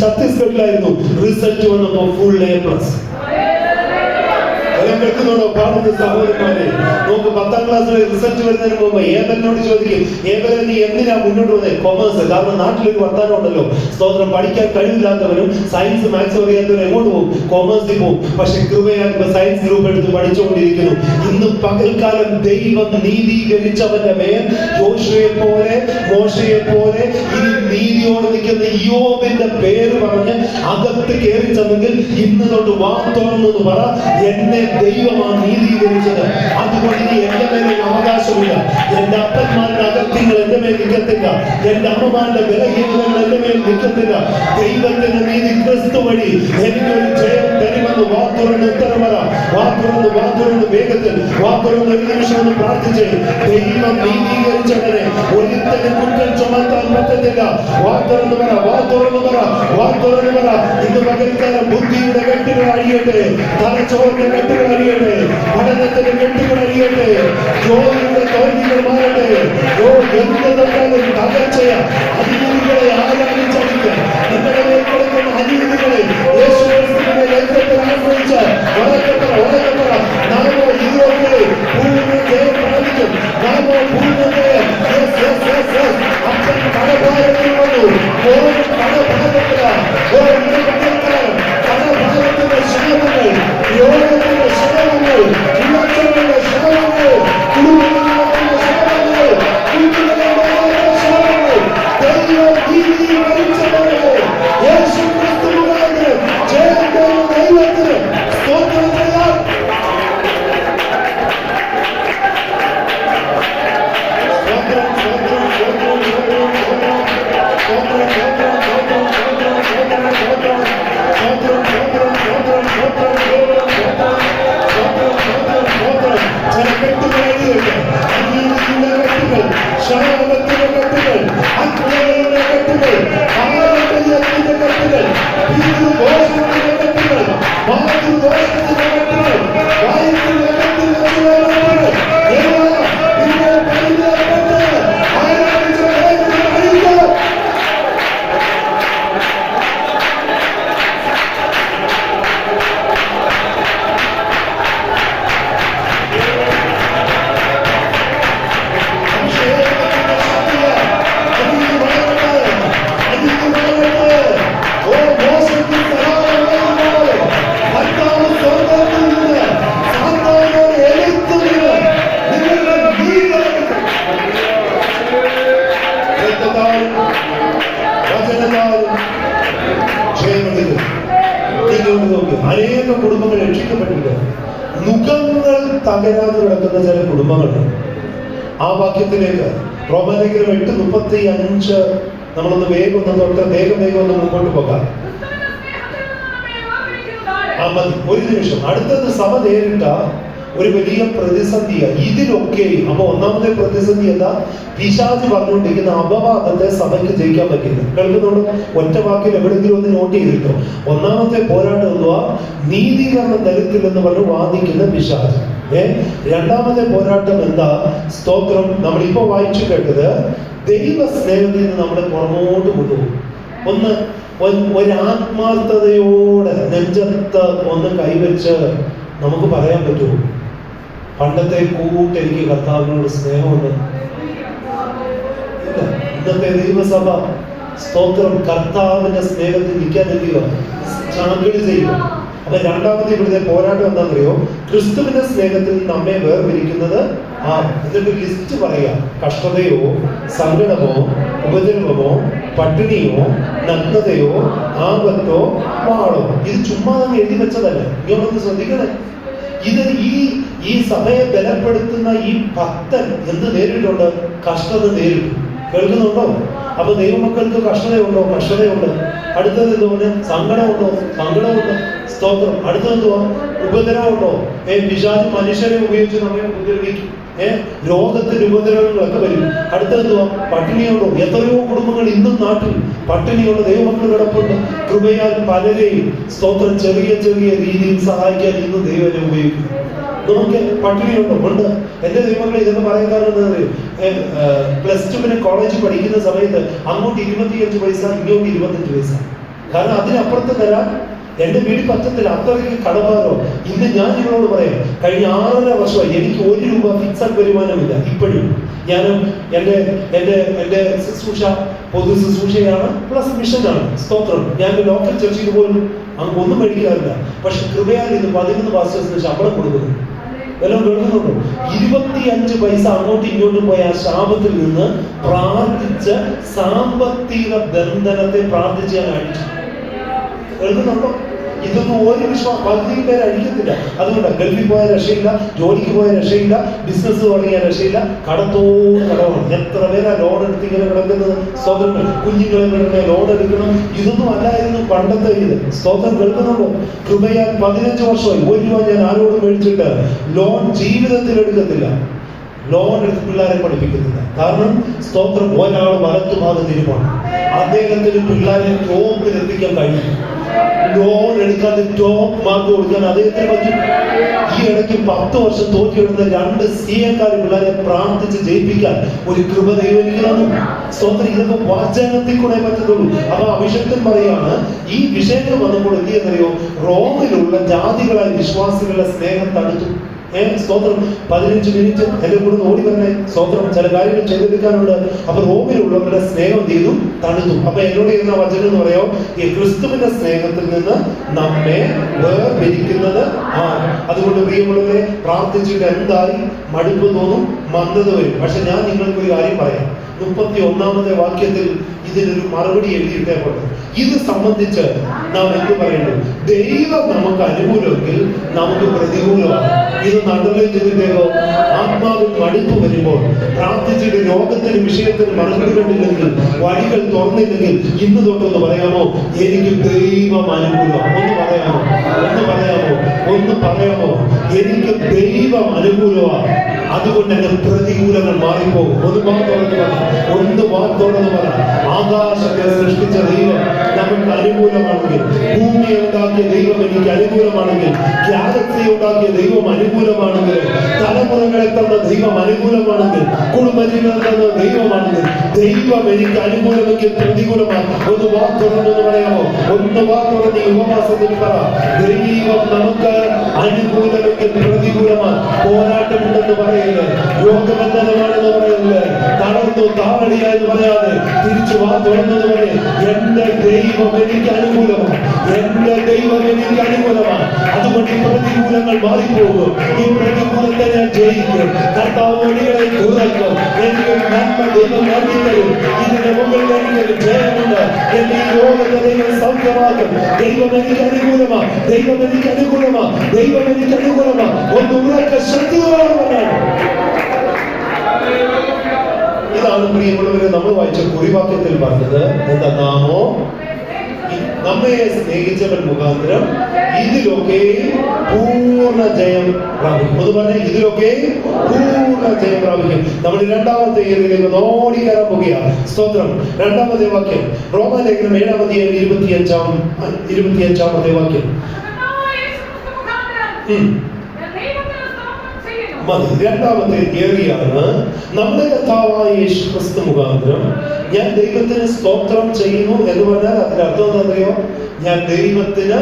ഛത്തീസ്ഗഡിലായിരുന്നു. റിസൾട്ട് വന്നപ്പോൾ ഫുൾ A+. കേൾക്കുന്നുണ്ടോ? പാടുന്ന സഹോദരന്മാരെ, നോക്ക് 10ാം ക്ലാസ്സിലെ റിസൾട്ട് വരുന്നതിന് മുമ്പ് ഏവനോട് ചോദിക്കും, ഏവനെ നീ എന്തിനാ മുന്നോട്ട് വന്നത്? കൊമേഴ്സ്. കാരണം നാട്ടിലൊരു വർത്താനം ഉണ്ടല്ലോ, സ്തോത്രം, പഠിക്കാൻ കഴിവില്ലാത്തവനും സയൻസ് മാത്സ് അറിയാത്തവനും എങ്ങോട്ട് പോകും? കൊമേഴ്സിൽ പോകും. പക്ഷെ കൃപയാൽ സയൻസ് ഗ്രൂപ്പ് എടുത്ത് പഠിച്ചുകൊണ്ടിരിക്കുന്നു. ഇന്ന് പകൽക്കാലം ദൈവം നീതീകരിച്ചവന്റെ മേൽ യോശുവയെ പോലെ, മോശയെ പോലെ ഇനി നീതിയോടെ നിൽക്കുന്ന യോബിന്റെ പേര് പറഞ്ഞ് അകത്ത് കയറി ചെന്നെങ്കിൽ ഇന്ന് തൊട്ട് വാ തുറന്നു പറ, എന്നെ ദൈവമാണ് നീതീകരിച്ചത്. അതുകൊണ്ട് ഇനി എന്റെ മേലെ അവകാശമില്ല. എന്റെ അപ്പന്മാരുടെ അകത്യങ്ങൾ എന്റെ മേൽ നിൽക്കത്തില്ല. എന്റെ അമ്മമാരുടെ ബലഹീനതകൾ എന്റെ മേൽ നിൽക്കത്തില്ല. ദൈവത്തിന്റെ നീതി ക്രിസ്തു വഴി എനിക്കൊരു ജയം തരുമെന്ന് വാ തുറന്ന് ഉത്തരം പറ. വാ തുറന്ന് വേഗത്തിൽ വാ തുറന്ന് ഒരു നിമിഷം ഒന്ന് പ്രാർത്ഥിച്ച് ദൈവം നീതീകരിച്ചവനെ ഒരിക്കലും കുറ്റം ചുമത്താൻ പറ്റത്തില്ല. വാ തുറന്ന് പറ, വാ തുറന്ന് പറ, വാ തുറന്ന് പറ. ഇന്ന് പകൽക്കാലം ബുദ്ധിയുടെ കെട്ടുകൾ അഴിയട്ടെ, തലച്ചോറിന്റെ കെട്ടുകൾ അഴിയട്ടെ, പഠനത്തിന്റെ കെട്ടുകൾ അഴിയട്ടെ, ജോലിയുടെ തോൽവികൾ മാറട്ടെ. എന്ത് തന്നാലും തകർച്ചയ അനീതികളെ ആരാധിച്ചടിക്കാൻ നിങ്ങളുടെ മേൽ കൊടുക്കുന്ന അനീതികളെ യേശുക്രിസ്തുവിന്റെ രക്തത്തിൽ ആശ്രയിച്ച് ഉറക്കപ്പെട. നാമോ യൂറോപ്പിലെ പൂർണ്ണ ജയം പ്രാപിക്കും. നാമോ പൂർണ്ണ ജയം. അച്ഛൻ പലഭാരത്തിൽ വന്നു. പലഭാരത്തിന്റെ ശാപങ്ങൾ, യോഗത്തിന്റെ ശാപങ്ങൾ, വിമർശനങ്ങളുടെ ശാപങ്ങൾ, കുടുംബങ്ങളുടെ ശാപങ്ങൾ, കുടുംബങ്ങളുടെ ശാപങ്ങൾ, ദൈവം നീതീകരിച്ചവരെ യേശുക്രിസ്തുവിനാണ് ജയം തരുന്ന ദൈവത്തിന് സ്തോത്രം ചെയ്യാം. സ്തോത്രം. നോക്കി, അനേക കുടുംബങ്ങൾ രക്ഷിക്കപ്പെട്ടില്ല. മുഖങ്ങൾ തകരാതെ കിടക്കുന്ന ചില കുടുംബങ്ങളുണ്ട്. ആ വാക്യത്തിലേക്ക് റോമാലേഖനം 8:35 നമ്മളൊന്ന് വേഗം ഒന്ന് മുമ്പോട്ട് പോകാം. മതി, ഒരു നിമിഷം. അടുത്തത് സഭ നേരിട്ട ഒരു വലിയ പ്രതിസന്ധിയാണ് ഇതിലൊക്കെ. അപ്പൊ ഒന്നാമത്തെ പ്രതിസന്ധി എന്താ? പിശാച് പറഞ്ഞുകൊണ്ടിരിക്കുന്ന അപവാദത്തെ സഭയ്ക്ക് ജയിക്കാൻ പറ്റില്ല. കേൾക്കുന്നുള്ളൂ? ഒറ്റ വാക്കിൽ എവിടെയെങ്കിലും ഒന്ന് നോട്ട് ചെയ്തിട്ടോ. ഒന്നാമത്തെ പോരാട്ടം എന്തുവാ? നീതീകരണം തരത്തില്ലെന്ന് പറഞ്ഞ് വാദിക്കുന്ന പിശാച്. രണ്ടാമത്തെ പോരാട്ടം എന്താ? സ്തോത്രം. നമ്മളിപ്പോ വായിച്ചു കേട്ടത് ദൈവ സ്നേഹത്തിൽ നിന്ന് നമ്മളെ പുറമോട്ട് കൊണ്ടുപോകും. ഒരാത്മാർത്ഥതയോടെ നെഞ്ചത്ത് ഒന്ന് കൈവച്ച് നമുക്ക് പറയാൻ പറ്റുമോ? പണ്ടത്തെ എനിക്ക് കർത്താവിനോട് സ്നേഹമുണ്ട്. ഇന്നത്തെ ദൈവസഭ സ്തോത്രം കർത്താവിന്റെ സ്നേഹത്തിൽ നിൽക്കാതിരിക്കുക, ചാകടി ചെയ്യുക. അപ്പൊ രണ്ടാമത്തെ ഇവിടുത്തെ പോരാട്ടം എന്താണെന്നറിയോ? ക്രിസ്തുവിന്റെ സ്നേഹത്തിൽ നമ്മെ വേർപിരിക്കുന്നത് എന്നിട്ട് ലിസ്റ്റ് പറയാ. കഷ്ടതയോ, സങ്കടമോ, ഉപദ്രവമോ, പട്ടിണിയോ, നഗ്നതയോ, ആപത്തോ, വാളോ. ഇത് ചുമ്മാ അങ്ങ് എഴുതി വെച്ചതല്ല. ഇങ്ങോട്ടൊന്ന് ശ്രദ്ധിക്കണേ. ഇത് ഈ സഭയെ ബലപ്പെടുത്തുന്ന ഈ ഭക്തൻ എന്ത് നേരിട്ടുണ്ട്? കഷ്ടത നേരിട്ടു. കേൾക്കുന്നുണ്ടോ? അപ്പൊ ദൈവമക്കൾക്ക് കഷ്ടതയുണ്ടോ? കഷ്ടതയുണ്ട്. അടുത്തത് എന്തുകൊണ്ട്? സങ്കടമുണ്ടോ? സങ്കടമുണ്ട്. സ്തോത്രം. അടുത്തതെന്തുവാ? ഉപദ്രവമുണ്ടോ? പിശാച് മനുഷ്യരെ ഉപയോഗിച്ച് നമ്മെ ഉപദ്രവിക്കും. രോഗത്തിന്റെ ഉപദ്രവങ്ങളൊക്കെ വരും. അടുത്തെന്തുവാ? പട്ടിണിയുണ്ടോ? എത്രയോ കുടുംബങ്ങൾ ഇന്നും നാട്ടിൽ പട്ടിണിയുള്ള ദൈവമക്കൾ കിടപ്പുണ്ട്. കൃപയാൽ പലരെയും സ്തോത്രം ചെറിയ ചെറിയ രീതിയിൽ സഹായിക്കാൻ ഇന്നും ദൈവനെ ഉപയോഗിക്കും. നമുക്ക് പട്ടിണിയുണ്ടോ? ഉണ്ട്. എന്റെ ദൈവങ്ങളെ ഇതൊക്കെ പറയാൻ കാരണം എന്താ അറിയോ? +2 കോളേജിൽ പഠിക്കുന്ന സമയത്ത് അങ്ങോട്ട് 25 പൈസ, ഇങ്ങോട്ട് 25 പൈസ. കാരണം അതിനപ്പുറത്ത് തരാൻ എന്റെ വീട് പറ്റത്തില്ല. അത്രയ്ക്ക് കടഭാരോ. ഇന്ന് ഞാൻ നിങ്ങളോട് പറയാം, കഴിഞ്ഞ 6.5 വർഷമായി എനിക്ക് 1 രൂപ ഫിക്സഡ് വരുമാനമില്ല. ഇപ്പോഴും ഞാനും എന്റെ ശുശ്രൂഷ പൊതു ശുശ്രൂഷയാണ്, പ്ലസ് മിഷനാണ്. സ്തോത്രം. ഞാൻ ലോക്കൽ ചർച്ചിൽ പോലും അങ്ങ് ഒന്നും മേടിക്കാറില്ല. പക്ഷെ കൃപയാൽ ഇന്ന് 11 പാസ്റ്റേഴ്സിന് ശമ്പളം കൊടുക്കുന്നു. എല്ലാം കേൾക്കുന്നുണ്ടോ? 25 പൈസ അങ്ങോട്ടും ഇങ്ങോട്ടും പോയ ആ ശാപത്തിൽ നിന്ന് പ്രാർത്ഥിച്ച് സാമ്പത്തിക ബന്ധനത്തെ പ്രാർത്ഥിച്ച് ഞാൻ അഴിച്ചു. കേൾക്കുന്നുണ്ടോ? ഇതൊന്നും ഒരു വിശ്വാസം പകുതി പേര് അഴിക്കത്തില്ല. അതുകൊണ്ട് ഗൾഫിൽ പോയ രക്ഷയില്ല, ജോലിക്ക് പോയ രക്ഷയില്ല, ബിസിനസ് തുടങ്ങിയ രക്ഷയില്ല, കടത്തോട് കടമാണ്. എത്ര പേരാ ലോൺ എടുത്ത് ഇങ്ങനെ കിടക്കുന്നത്? സ്തോത്രം. കുഞ്ഞുങ്ങളെ കിടക്കണേ, ലോൺ എടുക്കണം. ഇതൊന്നും അല്ലായിരുന്നു പണ്ടത്തെ ഇത്. സ്തോത്രം. കേൾക്കുന്നുണ്ടോ? കൃപയാൽ 15 വർഷമായി 1 രൂപ ഞാൻ ആരോടും മേടിച്ചിട്ട് ലോൺ ജീവിതത്തിൽ എടുക്കത്തില്ല. ലോൺ എടുത്ത് പിള്ളേരെ പഠിപ്പിക്കുന്നില്ല. കാരണം സ്തോത്രം, ഒരാൾ വലത്തുഭാഗത്ത് ഇരിപ്പാണ്. അദ്ദേഹത്തിന് പിള്ളേരെ ടോപ്പിൽ എത്തിക്കാൻ കഴിയും. ലോൺ എടുക്കാതെ ടോപ്പ് മാർക്ക് കൊടുക്കാൻ അദ്ദേഹത്തിന് പറ്റും. ഈ ഇടയ്ക്ക് 10 വർഷം തോറ്റിടുന്ന 2 CA പിള്ളേരെ പ്രാർത്ഥിച്ച് ജയിപ്പിക്കാൻ ഒരു കൃപ ദൈവം. സ്തോത്രം. ഇതൊക്കെ വചനത്തിൽ കൂടെ പറ്റത്തുള്ളൂ. അപ്പൊ അഭിഷേകൻ പറയാണ്, ഈ വിഷയങ്ങൾ വന്നപ്പോൾ എന്ത് ചെയ്യുന്നറിയോ? റോമിലുള്ള ജാതികളായ വിശ്വാസികളുടെ സ്നേഹം തടുത്തു. സ്തോത്രം. 15 മിനിറ്റ് എന്റെ കൂടെ ഓടി വരണേ. സ്തോത്രം. ചില കാര്യങ്ങൾ ചെയ്തെടുക്കാനുണ്ട്. അപ്പൊ റോമിലുള്ളവരുടെ സ്നേഹം ചെയ്തു തണുത്തു. അപ്പൊ എന്നോട് ചെയ്യുന്ന വചനം എന്ന് പറയാം, ഈ ക്രിസ്തുവിന്റെ സ്നേഹത്തിൽ നിന്ന് നമ്മെ വേർപിരിക്കുന്നത് അതുകൊണ്ട് പ്രിയമുള്ളവരെ, പ്രാർത്ഥിച്ചിട്ട് എന്തായി? മടുപ്പ് തോന്നും, മന്ദത വരും. പക്ഷെ ഞാൻ നിങ്ങൾക്കൊരു കാര്യം പറയാം. 31-ാമത്തെ വാക്യത്തിൽ ഇതിനൊരു മറുപടി എഴുതിയിട്ടേക്കുണ്ട്. ഇത് സംബന്ധിച്ച് നാം എന്ത് പറയുന്നു? ദൈവം നമുക്ക് അനുകൂലമെങ്കിൽ നമുക്ക് പ്രതികൂലമാണ്. ഇത് നടുവിൽ ചെയ്തിട്ടേക്കോ? ആത്മാവിൽ മടുപ്പ് വരുമ്പോൾ പ്രാർത്ഥിച്ചിട്ട് രോഗത്തിന് വിഷയത്തിന് മറുപടി കണ്ടില്ലെങ്കിൽ, വഴികൾ തുറന്നില്ലെങ്കിൽ, ഇന്ന് തൊട്ടൊന്ന് പറയാമോ? എനിക്ക് ദൈവം അനുകൂലമാണ്. ഒന്ന് പറയാമോ? എനിക്ക് ദൈവം അനുകൂലമാണ്. അതുകൊണ്ട് എന്റെ പ്രതികൂലങ്ങൾ മാറിപ്പോകും. ഒന്ന് വാർത്തോടെന്ന് പറ. ആകാശത്തെ സൃഷ്ടിച്ച ദൈവം നമുക്ക് അനുകൂലമാണെങ്കിൽ, ഭൂമിയെ ഉണ്ടാക്കിയ ദൈവം എനിക്ക് അനുകൂലമാണെങ്കിൽ, ഗാലക്സി ഉണ്ടാക്കിയ ദൈവം അനുകൂലമാണെങ്കിൽ, തലമുറകളെ തന്ന ദൈവം അനുകൂലമാണെങ്കിൽ, കുടുംബജീവനം തന്ന ദൈവമാണെങ്കിൽ, ദൈവം എനിക്ക് അനുകൂലമെങ്കിൽ പ്രതികൂലമാണ്. ഒന്ന് വാർത്തോടെന്ന് പറയാമോ? ഒന്ന് വാർത്തോടെ ഉപവാസത്തിൽ പറ. ദൈവം നമുക്ക് അനുകൂലമെങ്കിൽ അല്ലെങ്കിൽ പ്രതികൂലമാണ്, പോരാട്ടമുണ്ടെന്ന് പറയല്ലേ, രോഗബന്ധനമാണെന്ന് പറയല്ലേ, തളർന്നു താവടിയായെന്ന് പറയാതെ തിരിച്ചു വാ തുറന്നെന്ന് പറയും. എന്റെ ദൈവം എനിക്ക് അനുകൂലമാണ്, എന്റെ ദൈവം എനിക്ക് അനുകൂലമാണ്. അതുകൊണ്ട് ഈ പ്രതികൂലങ്ങൾ മാറിപ്പോകും. ഈ പ്രതികൂലത്തെ ഞാൻ ജയിക്കും. കർത്താവ് വഴികളെ തുറക്കും. എനിക്ക് നന്മ ദൈവം നൽകിത്തരും. ഇതിന്റെ മുകളിൽ എനിക്ക് ജയമുണ്ട്. എന്റെ ഈ രോഗത്തെ ദൈവം സൗഖ്യമാക്കും. ദൈവം എനിക്ക് അനുകൂലമാണ്, ദൈവം എനിക്ക് അനുകൂലമാണ്, ദൈവം എനിക്ക് അനുകൂലമാണ്. ഒന്ന് ഉറക്കെ ശക്തിയോടെ പറയാം. ഇതാണ് പ്രിയമുള്ളവരെ നമ്മൾ വായിച്ച കുറിവാക്യത്തിൽ പറഞ്ഞത്. എന്താണോ നമ്മെ സ്നേഹിച്ചവൻ മുഖാന്തരം ഇതിലൊക്കെ പൂർണ്ണ ജയം പ്രാപിക്കും. എന്ന് പറഞ്ഞാൽ ഇതിലൊക്കെ പൂർണ്ണ ജയം പ്രാപിക്കും. നമ്മൾ രണ്ടാമത്തെ ഏരിയയിലേക്ക് ഓടിക്കയറാൻ പോകുകയാണ്. സ്തോത്രം. രണ്ടാമത്തെ വാക്യം റോമാലേഖനം 7:25 വാക്യം. രണ്ടാമത്തെ ഏറിയാണ് നമ്മുടെ കർത്താവായ യേശു ക്രിസ്തു മുഖാന്തരം ഞാൻ ദൈവത്തിന് സ്തോത്രം ചെയ്യുന്നു എന്ന് പറഞ്ഞാൽ അതിന്റെ അർത്ഥം എന്താണെന്നറിയോ? ഞാൻ ദൈവത്തിന്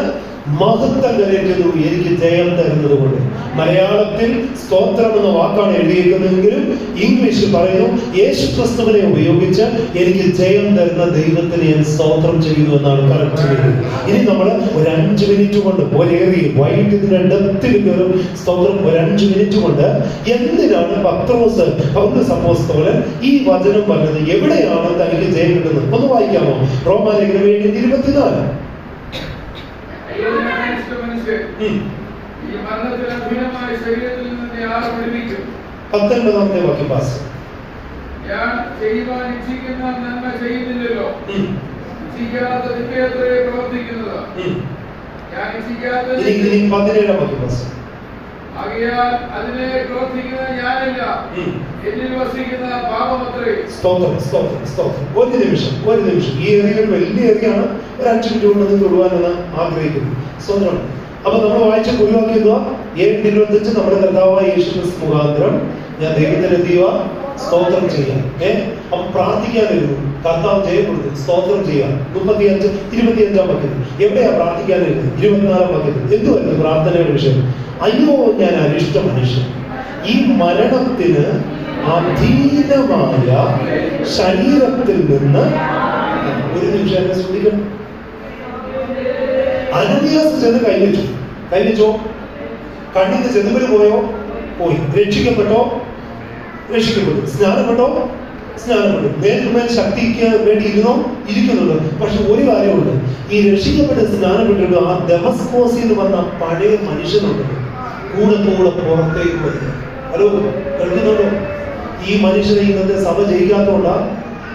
മഹത്വം കരയ്ക്കുന്നു, എനിക്ക് ജയം തരുന്നത് കൊണ്ട്. മലയാളത്തിൽ സ്തോത്രം എന്ന വാക്കാണ് എഴുതിയിരിക്കുന്നതെങ്കിലും ഇംഗ്ലീഷിൽ പറയുന്നു യേശു ക്രിസ്തുവിനെ ഉപയോഗിച്ച് എനിക്ക് ജയം തരുന്ന ദൈവത്തിന് ഞാൻ സ്തോത്രം ചെയ്യുന്നു എന്നാണ് കറക്റ്റ് ചെയ്യുന്നത്. ഇനി നമ്മൾ ഒരു 5 മിനിറ്റ് കൊണ്ട് ഒരേറി വൈകിട്ട് ഇതിന്റെ ഡെപ്തിൽ കയറും. സ്തോത്രം ഒരു 5 മിനിറ്റ് കൊണ്ട് എന്തിനാണ് പൗലോസ് അപ്പോസ്തലൻ ഈ വചനം പറഞ്ഞത്? എവിടെയാണ് തനിക്ക് ജയം കിട്ടുന്നത്? ഒന്ന് വായിക്കാമോ? റോമാലേഖനം 7:24. ഈ മരണത്തിൽ അധീനമായ ശരീരത്തിൽ നിന്ന് ആരെ വിടുവിക്കും? 19-ാമത്തെ വാക്യം പാസ്. ഞാൻ ചെയ്യുവാൻ ഇച്ഛിക്കുന്ന നന്മ ചെയ്യുന്നില്ലല്ലോ, ഇച്ഛിക്കാത്ത തിന്മയത്രേ പ്രവർത്തിക്കുന്നത്. ഞാൻ ഇച്ഛിക്കാത്ത 17-ാം വാക്യം പാസ്. ആകയാൽ അതിനെ പ്രവർത്തിക്കുന്നത് ഞാനല്ല, എന്നിൽ വസിക്കുന്ന പാപമത്രേ. സ്തോത്രം, സ്തോത്രം, സ്തോത്രം. ഒരു നിമിഷം. ഈ ഏരിയകൾ വലിയ ഏരിയയാണ്. ഒരു 5 മിനിറ്റ് കൊണ്ട് അത് തൊടുവാനാണ് ആഗ്രഹിക്കുന്നത്. സ്തോത്രം. അപ്പൊ നമ്മൾ വായിച്ച കുറിവാക്യം 7:25 നമ്മുടെ കർത്താവായ യേശു ക്രിസ്തു മുഖാന്തരം ഞാൻ ദൈവത്തിന് എന്ത് ചെയ്യുക? സ്തോത്രം ചെയ്യാം. അപ്പൊ പ്രാർത്ഥിക്കാനിരുന്നു, കർത്താവ് ജയപ്പെടുന്നു, സ്തോത്രം ചെയ്യാം. 25-25 വാക്യത്തിൽ എവിടെയാ പ്രാർത്ഥിക്കാനിരുന്നത്? 24 വാക്യത്തിൽ എന്തുവായിരുന്നു പ്രാർത്ഥനയുടെ വിഷയം? അയ്യോ ഞാൻ അരിഷ്ട മനുഷ്യൻ, ഈ മരണത്തിന് അധീനമായ ശരീരത്തിൽ നിന്ന്. ഒരു നിമിഷം എന്നെ ശ്രദ്ധിക്കണം. അനനിയാസ് ചെന്ന് കൈവച്ചോ? കണ്ണിന്ന് ചെതുമ്പല് പോയോ? പോയി. രക്ഷിക്കപ്പെട്ടോ? സ്നാനപ്പെട്ടോ? മേൽമേൽ ശക്തിക്ക് വേണ്ടി ഇരിക്കുന്നുണ്ട്. പക്ഷെ ഒരു കാര്യമുണ്ട്, ഈ രക്ഷിക്കപ്പെട്ട് സ്നാനപ്പെട്ടിട്ട് ആ ദമസ്കോസിൽ നിന്ന് വന്ന പഴയ മനുഷ്യനുണ്ട് കൂടെ പുറത്തേക്ക് വരുന്നത്. ഹലോ, കേൾക്കുന്നുണ്ടോ? ഈ മനുഷ്യനെ ഇന്നത്തെ സഭ ജയിക്കാത്തതുകൊണ്ടാ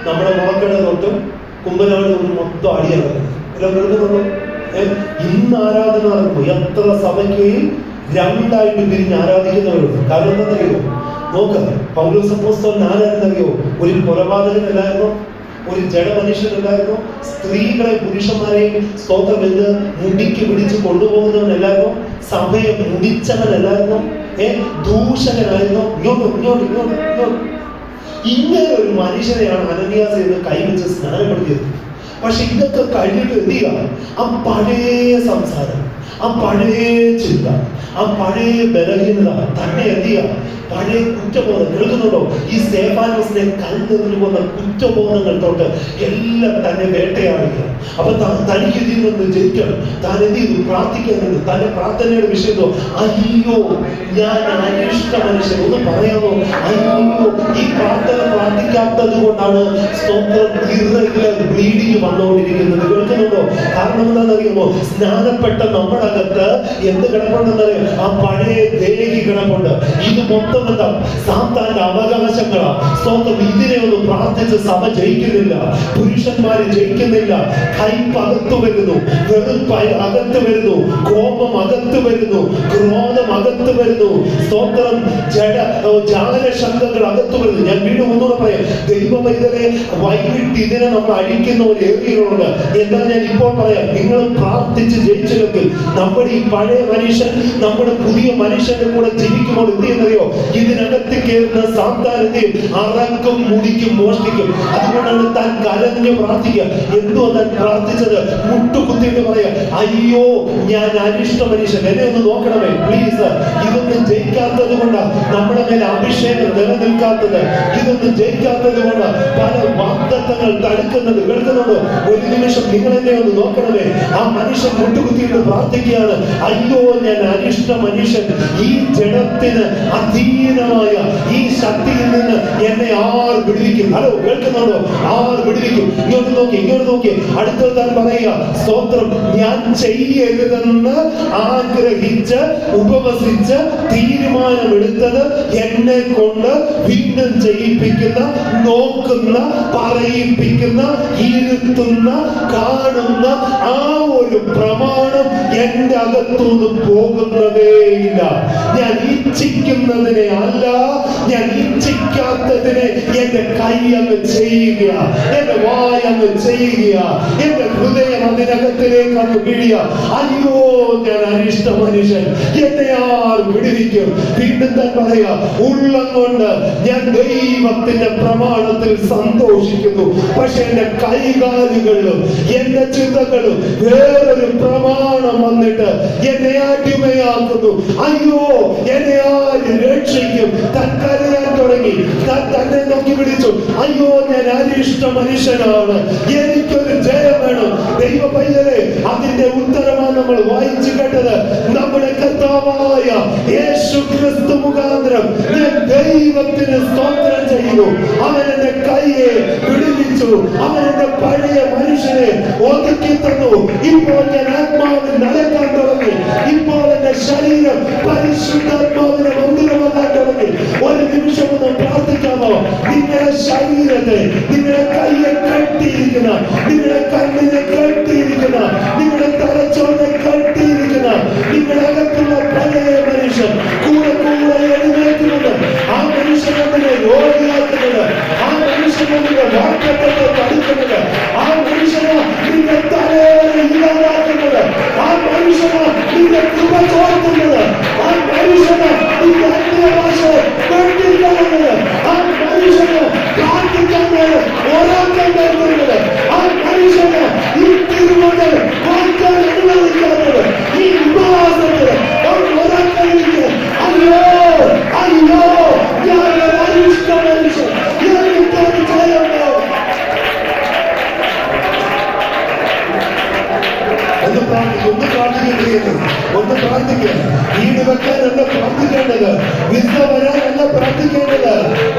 നമ്മുടെ മുളക്കട തൊട്ടും കുമ്പനാട് തൊട്ടും മൊത്തം അടിയാണ്. എല്ലാം കേൾക്കുന്നുണ്ടോ? ഇന്ന് ആരാധന നടക്കുമ്പോൾ എത്ര സഭയ്ക്കയിൽ 2ആയിട്ട് പിരിഞ്ഞ് ആരാധിക്കുന്നവരുണ്ട്. കാരണം എന്താണെന്നറിയോ? നോക്ക്, പൗലോസ് അപ്പോസ്തലൻ ആരായിരുന്നറിയോ? ഒരു കൊലപാതകനല്ലായിരുന്നോ? ഒരു ജഡമനുഷ്യനല്ലായിരുന്നോ? സ്ത്രീകളെ പുരുഷന്മാരെയും സ്തോത്രം എന്ന് മുടിക്ക് പിടിച്ച് കൊണ്ടുപോകുന്നവനല്ലായിരുന്നോ? സഭയെ മുടിച്ചവനല്ലായിരുന്നോ? ദൂഷകനായിരുന്നോ? ഇങ്ങോട്ട്. ഇങ്ങനെ ഒരു മനുഷ്യനെയാണ് അനനിയാസ് എന്ന് കൈവച്ച് സ്നാനപ്പെടുത്തിയത്. പക്ഷെ ഇതൊക്കെ കഴിഞ്ഞിട്ട് എന്ത് ചെയ്യുക? ആ പഴയ സംസാരം, ആ പഴയ ചിന്ത, ആ പഴയ ബലഹീനത തന്നെ എന്ത് ചെയ്യുക? പഴയ കുറ്റബോധം. കേൾക്കുന്നുണ്ടോ? ഈ സ്തേഫാനോസിനെ കല്ലെറിഞ്ഞു പോകുന്ന കുറ്റബോധങ്ങൾ തൊട്ട് എല്ലാം തന്നെ വേട്ടയാടുക. അപ്പൊ തനിക്ക് ഇതിൽ നിന്ന് ജയിക്കണം. താൻ എന്ത് ചെയ്തു? പ്രാർത്ഥിക്കാനുണ്ട്. തന്റെ പ്രാർത്ഥനയുടെ വിഷയത്തോ അയ്യോ ഞാൻ അനിഷ്ട മനുഷ്യൻ. ഒന്ന് പറയാമോ? അയ്യോ ഈ പ്രാർത്ഥിക്കാത്തത് കൊണ്ടാണ് സ്തോത്രം ഇറഗുലർ ബ്ലീഡിങ് വന്നുകൊണ്ടിരിക്കുന്നത്. കേൾക്കുന്നുണ്ടോ? കാരണം എന്താണെന്നറിയുമോ? സ്നാനപ്പെട്ട നമ്മുടെ അകത്ത് എന്ത് കിടപ്പുണ്ടെന്നറിയാം? ആ പഴയ ദേഹി കിടപ്പുണ്ട്. ഇത് മൊത്തം എന്താ? സാത്താന്റെ അവകാശങ്ങളാ. സ്തോത്രം. ഇതിനെ ഒന്ന് പ്രാർത്ഥിച്ച് സഭ ജയിക്കുന്നില്ല, പുരുഷന്മാര് ജയിക്കുന്നില്ല. കൈപ്പ് അകത്ത് വരുന്നു, വെറുപ്പ് അകത്ത് വരുന്നു, കോപം അകത്ത് വരുന്നു, ക്രോധം അകത്ത് വരുന്നു. സ്തോത്രം. ജാലശബ്ദങ്ങൾ അകത്ത് വരുന്നു. ഞാൻ വീണ്ടും ഒന്നുകൂടെ പറയാം. ദൈവമൈതലെ വൈകിട്ട് ഇതിനെ നമ്മൾ അഴിക്കുന്ന ഒരു ഏരിയകളുണ്ട്. എന്താ ഞാൻ ഇപ്പോൾ പറയാം? നിങ്ങൾ പ്രാർത്ഥിച്ച് ജയിച്ചില്ലെങ്കിൽ നമ്മുടെ ഈ പഴയ മനുഷ്യൻ നമ്മുടെ പുതിയ മനുഷ്യന്റെ കൂടെ ജീവിക്കുമ്പോൾ എന്ത് ചെയ്യുന്നറിയോ? ഇതിനകത്ത് കയറുന്ന സാന്താനത്തെയും അറക്കും മുടിക്കും മോഷ്ടിക്കും. അതുകൊണ്ടാണ് താൻ കരഞ്ഞു പ്രാർത്ഥിക്കുക. എന്തോ താൻ പ്രാർത്ഥിച്ചത്? മുട്ടുകുത്തിയിട്ട് പറയാ, അയ്യോ ഞാൻ അനിഷ്ട മനുഷ്യൻ, എന്നെ ഒന്ന് നോക്കണമേ പ്ലീസ്. ഇതൊന്നും ജയിക്കാത്തത് കൊണ്ടാണ് നമ്മുടെ മേലെ അഭിഷേകം നിലനിൽക്കാത്തത്. ഇതൊന്നും ജയിക്കാത്തത് കൊണ്ട് പല വാഗ്ദത്തങ്ങൾ തടുക്കുന്നത്. കേൾക്കുന്നുണ്ടോ? ഒരു നിമിഷം നിങ്ങൾ എന്നെ ഒന്ന് നോക്കണമേ. ആ മനുഷ്യൻ മുട്ടുകുത്തിയിട്ട് പ്രാർത്ഥിക്കുകയാണ്, അയ്യോ ഞാൻ അനിഷ്ട മനുഷ്യൻ, ഈ ജഡത്തിന് അധീനമായ ഈ ശക്തിയിൽ നിന്ന് എന്നെ ആർ വിടുവിക്കും? ഹലോ, കേൾക്കുന്നുണ്ടോ? ആർ വിടുവിക്കും? ഇങ്ങോട്ട് നോക്കി, ഇങ്ങോട്ട് നോക്കി. അടുത്തത് താൻ പറയുക, സ്തോത്രം, ഞാൻ ചെയ്യരുതെന്ന് ആഗ്രഹിച്ച് ഉപവസിച്ച് തീരുമാനമെടുത്തത് എന്നെ കൊണ്ട് വീണ്ടും ചെയ്യിപ്പിക്കുന്ന, നോക്കുന്ന, പറയിപ്പിക്കുന്ന, ഇരുത്തുന്ന, കാണുന്ന ആ ഒരു പ്രമാണം എന്റെ അകത്തുനിന്ന് പോകുന്നതേയില്ല. ഞാൻ ഇച്ഛിക്കുന്നതിനെ അല്ല, ഞാൻ ഇച്ഛിക്കാത്തതിനെ എന്റെ കൈ അങ്ങ് ചെയ്യുക, എന്റെ വായ അങ്ങ് ചെയ്യുക, എന്റെ ഹൃദയം അതിനകത്തിലേക്ക് അങ്ങ് വീഴുക. അയ്യോ ഞാൻ അനിഷ്ട മനുഷ്യൻ, എന്നെ ആർ വിടുവിക്കും? വീണ്ടും താൻ പറയാ, ഉള്ളം കൊണ്ട് ഞാൻ ദൈവത്തിന്റെ പ്രമാണത്തിൽ സന്തോഷിക്കുന്നു, പക്ഷെ എന്റെ കൈകാലുകളിലും എന്റെ ചിന്തകളും വേറൊരു പ്രമാണം വന്നിട്ട് എന്നെ അടിമയാക്കുന്നു. അയ്യോ എന്നെ ആര് രക്ഷിക്കും? താൻ കരയാൻ തുടങ്ങി. താൻ തന്നെ നോക്കി വിളിച്ചു, അയ്യോ ഞാൻ അനിഷ്ട മനുഷ്യനാണ്, എനിക്കൊരു ജയം വേണം. ദൈവ പൈതലേ, അതിന്റെ ഉത്തരമാണ് നമ്മൾ വായിച്ചു കേട്ടത്. നമ്മുടെ കർത്താവായ യേശു ക്രിസ്തു മുഖാന്തരം ഞാൻ ദൈവത്തിന് സ്തോത്രം ചെയ്യുന്നു. അവൻ എന്റെ കൈയെ വിടുവിച്ചു, അവൻ എന്റെ പഴയ മനുഷ്യനെ ഒതുക്കി തന്നു. ഇപ്പോൾ ഞാൻ ആത്മാവിൽ നടക്കാൻ തുടങ്ങി. ഇപ്പോൾ എന്റെ ശരീരം പരിശുദ്ധാത്മാവിന്റെ മന്ദിരമാകാൻ തുടങ്ങി. ഒരു നിമിഷം ഒന്ന് പ്രാർത്ഥിക്കാമോ? നിങ്ങളുടെ ശരീരത്തെ, നിങ്ങളുടെ കൈയെ കെട്ടിയിരിക്കുന്ന, നിങ്ങളുടെ കണ്ണിനെ കെട്ടിയിരിക്കുന്ന, നിങ്ങളുടെ തലച്ചോറിനെ കെട്ടിയിരിക്കുന്ന, നിങ്ങളുടെ അകത്തുള്ള പഴയ മനുഷ്യൻ കൂടെ കൂടെ എഴുന്നേൽക്കുന്നത്, ആ മനുഷ്യനെ രോഗിയാക്കുന്നത്, ആ മനുഷ്യനെ വാക്യത്തെ തടുക്കുന്നത്, ആ മനുഷ്യനെ നിന്റെ തലയോടെ ഇല്ലാതാക്കുന്നത്, ആ മനുഷ്യനെ നിന്റെ കൃപ ചോർത്തുന്നത്, ആ മനുഷ്യനെ നിന്റെ അന്യഭാഷ കെട്ടിക്കളയുന്നത്, ആ മനുഷ്യനെ പ്രാർത്ഥിക്കാൻ ഒരാൾക്കാൻ വരുന്നത്, ആ മനുഷ്യനെ ഈ തിരുമുതൽ വായിക്കാൻ അനുവദിക്കാത്തത്, ഈ ഉപവാസത്തിന് ഒരാൾക്കാരിക്ക് അയ്യോ അയ്യോ ഞാൻ അനിഷ്ട മനുഷ്യൻ, എനിക്കൊരു ജയമുണ്ടാവും ഒന്ന് പ്രാർത്ഥിക്കുന്നത്, ഒന്ന് പ്രാർത്ഥിക്കുക. വീട് വെക്കാനല്ല പ്രാർത്ഥിക്കേണ്ടത്, വിസ വരാനല്ല പ്രാർത്ഥിക്കേണ്ടത്,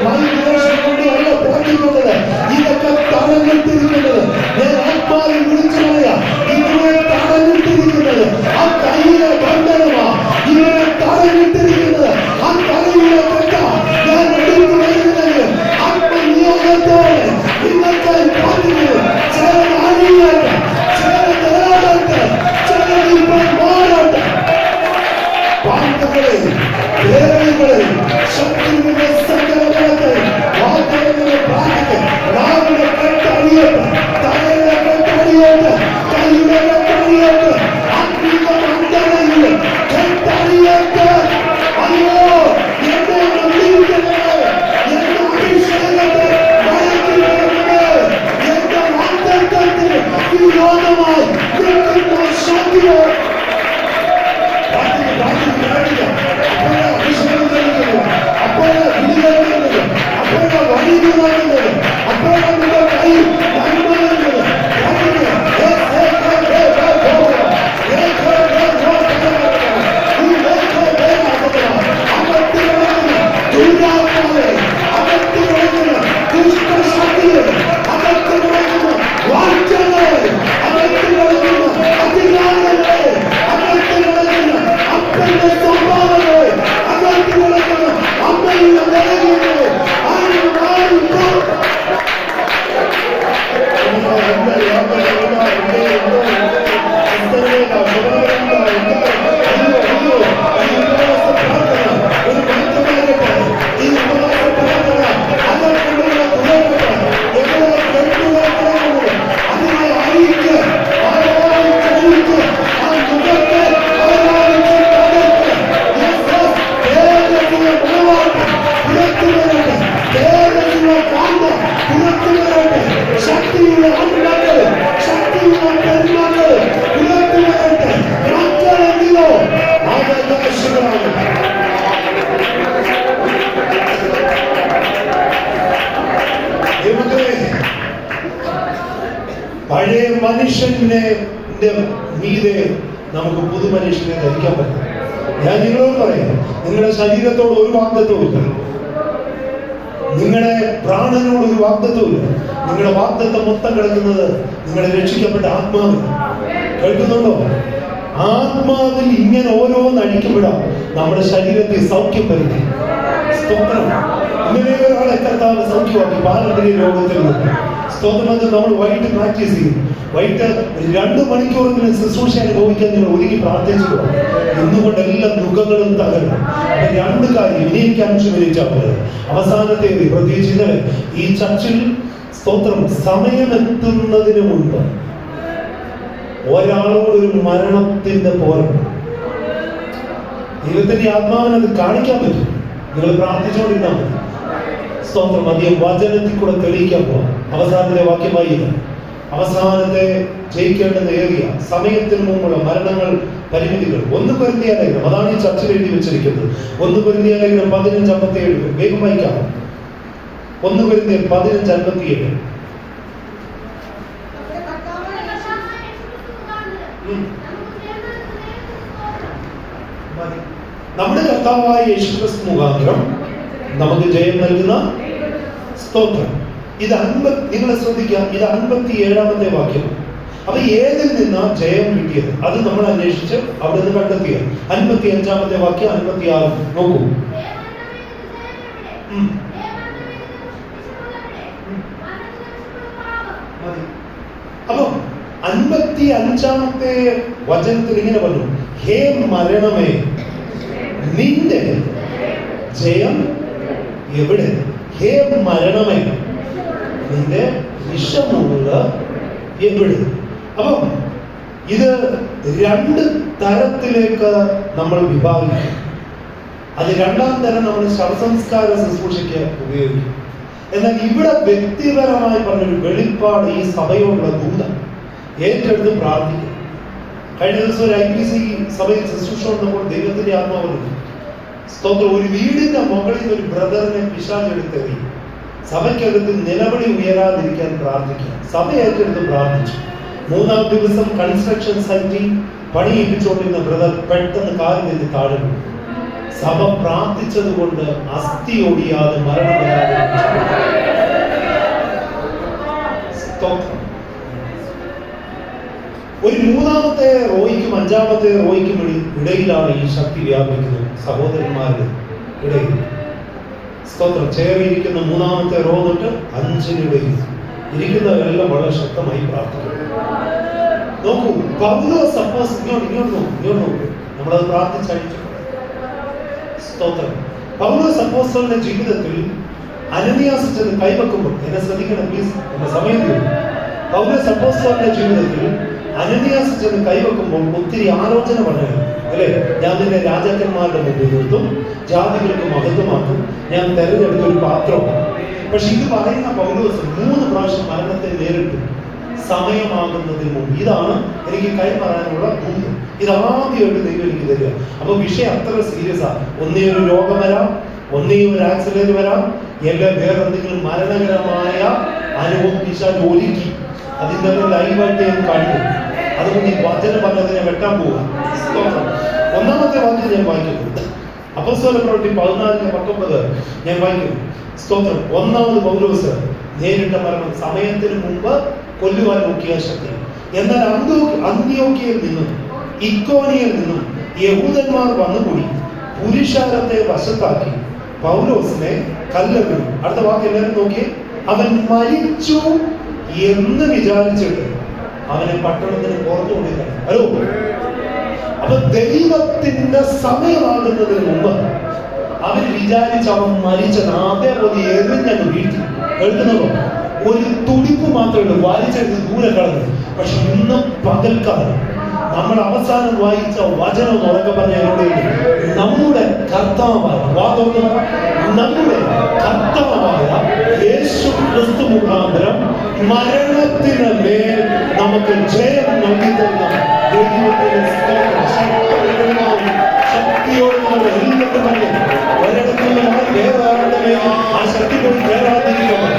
മൈഗ്രേഷൻ കൊണ്ടല്ല പ്രാർത്ഥിക്കേണ്ടത്. ഇതൊക്കെ തടഞ്ഞിട്ടിരിക്കുന്നത് ഞാൻ ആത്മാവിൽ വിളിച്ചു പറയാ, ഇവരെ തടഞ്ഞിട്ടിരിക്കുന്നത് ആ കയ്യിലെ ബന്ധനമാ. ഇവരെ തടഞ്ഞിട്ടിരിക്കുന്നത് ആ കലയിലെ കെട്ട. ഞാൻ എടുത്തു വരുന്നത് ആത്മനിയോഗത്തോടെ നിങ്ങൾക്കായി പ്രാർത്ഥിക്കുന്നു. ചില അറിയട്ടെ, ചില നേടട്ടെ, ചില ഇപ്പോൾ മാറട്ടെ. പാമ്പുകളെ, വേരുകളെ, ശത്രുവിന്റെ സകലങ്ങളെ വാഗ്ദത്തങ്ങളെ പ്രാർത്ഥിക്കുക. രാവിലെ കെട്ടറിയട്ടെ, മനുഷ്യനെ മീതെ നമുക്ക് പുതുമനുഷ്യനെ ധരിക്കാൻ പറ്റും. ഞാൻ നിങ്ങളോട് പറയാം, നിങ്ങളുടെ ശരീരത്തോട് ഒരു വാഗ്ദത്വവും ഇല്ല, നിങ്ങളുടെ പ്രാണനോട് ഒരു വാഗ്ദത്വവും ഇല്ല. നിങ്ങളുടെ വാഗ്ദത്വം മൊത്തം കിടക്കുന്നത് നിങ്ങളുടെ രക്ഷിക്കപ്പെട്ട ആത്മാവിൽ. കേൾക്കുന്നുണ്ടോ? ആത്മാവിൽ ഇങ്ങനെ ഓരോന്ന് അഴിക്കപ്പെടാം, നമ്മുടെ ശരീരത്തിൽ സൗഖ്യം വരുന്നു. സ്തോത്രം. ഇങ്ങനെ ഒരാളെ കർത്താവ് സൗഖ്യമാക്കി പാരമ്പര്യ രോഗത്തിൽ നിന്ന്. സ്തോത്രം. അത് നമ്മൾ വൈകിട്ട് പ്രാക്ടീസ് ചെയ്യും. വൈകിട്ട് 2 മണിക്കൂറെങ്കിലും ശുശ്രൂഷ അനുഭവിക്കാൻ നിങ്ങൾ ഒരുങ്ങി പ്രാർത്ഥിച്ചു. ഇന്നുകൊണ്ട് എല്ലാ ദുഃഖങ്ങളും തകരണം. അപ്പൊ 2 കാര്യം ഇനി എനിക്ക് 5 മിനിറ്റ് ആവുന്നത്. അവസാനത്തെ പ്രത്യേകിച്ച് ഇന്നലെ ഈ ചർച്ചിൽ സ്തോത്രം സമയമെത്തുന്നതിന് മുൻപ് ഒരാളോടൊരു മരണത്തിന്റെ പോരാട്ടം ദൈവത്തിന്റെ ആത്മാവിനത് കാണിക്കാൻ പറ്റും. നിങ്ങൾ പ്രാർത്ഥിച്ചുകൊണ്ടിരുന്നാൽ മതി. സ്തോത്രം. അധികം വചനത്തിൽ കൂടെ തെളിയിക്കാൻ പോവാം. അവസാനത്തെ വാക്യമായി അവസാനത്തെ ജയിക്കേണ്ടത് ഏറിയ സമയത്തിന് മുമ്പുള്ള മരണങ്ങൾ, പരിമിതികൾ. 1 കൊരിന്ത്യർ ലേഖനം, അതാണ് ഈ ചർച്ചയിൽ എഴുതി വെച്ചിരിക്കുന്നത്. 1 കൊരിന്ത്യർ ലേഖനം 15:57. വേഗം വായിക്കാം. 1 കൊരിന്ത്യർ 15:57. നമ്മുടെ കർത്താവായ യേശുക്രിസ്തു മുഖാന്തരം നമുക്ക് ജയം നൽകുന്ന സ്തോത്രം. ഇത് നിങ്ങൾ ശ്രദ്ധിക്കുക, ഇത് 57-ാമത്തെ വാക്യം. അപ്പൊ ഏതിൽ നിന്നാ ജയം കിട്ടിയത്? അത് നമ്മൾ അന്വേഷിച്ച് അവിടെ നിന്ന് കണ്ടെത്തിയത്. 55-ാമത്തെ വാക്യം, 56 നോക്കൂ. അപ്പൊ 55-ാമത്തെ വചനത്തിൽ ഇങ്ങനെ പറഞ്ഞു, ഹേ മരണമേ നിന്റെ ജയം എവിടെ? ഹേ മരണമേ നിന്റെ വിഷമുള്ള എവിടെ? അപ്പം ഇത് 2 തരത്തിലേക്ക് നമ്മൾ വിഭാഗിക്കും. അത് 2-ാം തരം നമ്മൾ ശവസംസ്കാര ശുശ്രൂഷയ്ക്ക് ഉപയോഗിക്കും. എന്നാൽ ഇവിടെ വ്യക്തിപരമായി പറഞ്ഞൊരു വെളിപ്പാട്, ഈ സഭയോടുള്ള ദൂതം ഏറ്റെടുത്ത് പ്രാർത്ഥിക്കും. കഴിഞ്ഞ ദിവസം ഒരു IPC സഭയിൽ ശുശ്രൂഷ വന്നപ്പോൾ ദൈവത്തിന്റെ ആത്മാവ് സ്തോത്രം, ഒരു വീടിന്റെ മുകളിൽ ഒരു ബ്രദറിനെ പിശാചെടുത്തെറി. സഭയ്ക്കകത്ത് നിലവിളി ഉയരാതിരിക്കാൻ പ്രാർത്ഥിക്കുക. സഭ ഏറ്റെടുത്ത് പ്രാർത്ഥിച്ചു. 3-ാം ദിവസം കൺസ്ട്രക്ഷൻ സൈറ്റിൽ പണിയിപ്പിച്ചുകൊണ്ടിരുന്ന ബ്രദർ പെട്ടെന്ന് കാലിൽ നിന്ന് താഴെ വീണു. സഭ പ്രാർത്ഥിച്ചത് കൊണ്ട് അസ്ഥി ഒടിയാതെ മരണം വരാതെ. ഒരു 3-ാമത്തെ റോയ്ക്കും 5-ാമത്തെ റോയ്ക്കും ഇടയിലാണ് ഈ ശക്തി വ്യാപിക്കുന്നത്. സഹോദരന്മാരുടെ ഇടയിൽ സ്തോത്രം. ചേർന്നിരിക്കുന്ന 3-ാമത്തെ റോ തൊട്ട് 5-നിടയിൽ ഇരിക്കുന്നവരെല്ലാം വളരെ ശക്തമായി പ്രാർത്ഥിക്കുന്നു. നോക്കൂ, പൗലോസ് സപ്പോസ് ഇങ്ങോട്ട് നോക്കൂ. നമ്മളത് പ്രാർത്ഥിച്ചഴിച്ചു. സ്തോത്രം. പൗലോസ് അപ്പോസ്തലന്റെ ജീവിതത്തിൽ അനനിയാസ് ചെന്ന് കൈവെക്കുമ്പോൾ, എന്നെ ശ്രദ്ധിക്കണം പ്ലീസ്, എന്റെ സമയം തീരും. പൗലോസ് അപ്പോസ്തലന്റെ ജീവിതത്തിൽ അനനിയാസ് ചെന്ന് കൈവെക്കുമ്പോൾ ഒത്തിരി ആലോചന പറഞ്ഞു. അല്ലെ, ഞാൻ നിന്നെ രാജാക്കന്മാരുടെ മുമ്പിൽ നിർത്തും, ജാതികൾക്ക് മഹത്വമാക്കും, ഞാൻ തെരഞ്ഞെടുത്തൊരു പാത്രമാണ്. പക്ഷെ ഇത് പറയുന്ന പൗലോസ് 3 പ്രാവശ്യം മരണത്തെ നേരിട്ടു സമയമാകുന്നതിന് മുമ്പ്. ഇതാണ് എനിക്ക് കൈമാറാനുള്ള ദൂതം. ഇതാദ്യമായിട്ട് ദൈവം എനിക്ക് തരിക. അപ്പൊ വിഷയം അത്ര സീരിയസ് ആണ്. ഒന്നേ ഒരു രോഗം വരാം, ഒന്നേ ഒരു ആക്സിഡന്റ് വരാം, എല്ലാ വേറെ എന്തെങ്കിലും മരണകരമായ അനുഭവം പിശാച് ഒരുക്കി അതിന്റെ ലൈവായിട്ട് ഞാൻ കണ്ടു. അതുകൊണ്ട് ഈ വചനം പറഞ്ഞതിനെ വെട്ടാൻ പോവുക. 1-ാമത്തെ വാക്യം ഞാൻ വായിക്കുന്നു. അപ്പോസ്തല പ്രവൃത്തി 14:19 ഞാൻ വായിക്കുന്നു. സ്തോത്രം. 1-ാമത് പൗലോസ് നേരിട്ട മരണം സമയത്തിന് മുമ്പ് കൊല്ലുവാൻ നോക്കിയ ശക്തി. എന്നാൽ അന്ത്യോക്യയിൽ നിന്നും ഇക്കോനിയിൽ നിന്നും യഹൂദന്മാർ വന്നുകൂടി പുരുഷാരത്തെ വശത്താക്കി പൗലോസിനെ കല്ലെറിഞ്ഞു. അടുത്ത വാക്ക് എല്ലാവരും നോക്കി. അവൻ മരിച്ചു എന്ന് വിചാരിച്ചിട്ട് അവനെ പട്ടണത്തിന് പുറത്തു കൊണ്ടിരിക്കണം. ഹലോ, അപ്പൊ ദൈവത്തിന്റെ സമയമാകുന്നതിന് മുമ്പ് അവൻ വിചാരിച്ച് അവൻ മരിച്ചത് അതേപോലെ എറിഞ്ഞങ്ങ് വീഴ്ത്തി. എഴുതുന്നതോ ഒരു തുടിപ്പ് മാത്രമേ ഉള്ളൂ, വായിച്ചെടുത്ത് ദൂരെ കളഞ്ഞു. പക്ഷെ ഇന്ന് പകൽക്കാലം നമ്മൾ അവസാനം വായിച്ച വചനം ഉറക്കെ പറഞ്ഞ നമ്മുടെ കർത്താവായ നമ്മുടെ കർത്താവായ യേശു ക്രിസ്തു മുഖാന്തരം മരണത്തിന് മേൽ നമുക്ക് ജയം നൽകി തരുന്ന ദൈവത്തിന്റെ ശക്തിയോട് നമ്മൾ എല്ലാവരും പറയും. ഒരിടത്തും നമ്മൾ വേറെ ആരുടെ മേൽ ആ ശക്തി പോയി കയറാതിരിക്കണം.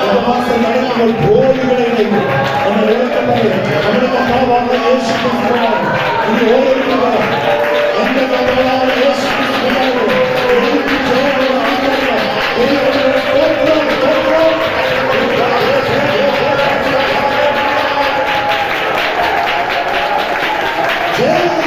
ഉപവാസം നടക്കുമ്പോൾ ഗോളികളെ ജയമായിരിക്കും. നമ്മൾ ഉറക്കെ പറയും, നമ്മുടെ കർത്താവായ യേശു ക്രിസ്തുവാണ്. ഇനി ഓരോരുത്തരും പറ, എന്റെ കർത്താവായ യേശു ക്രിസ്തുവാണ്. എനിക്ക് ജയമുള്ള ആഗ്രഹം. ദൈവത്തിന്റെ സ്തോത്രം, സ്തോത്രം. ജയം.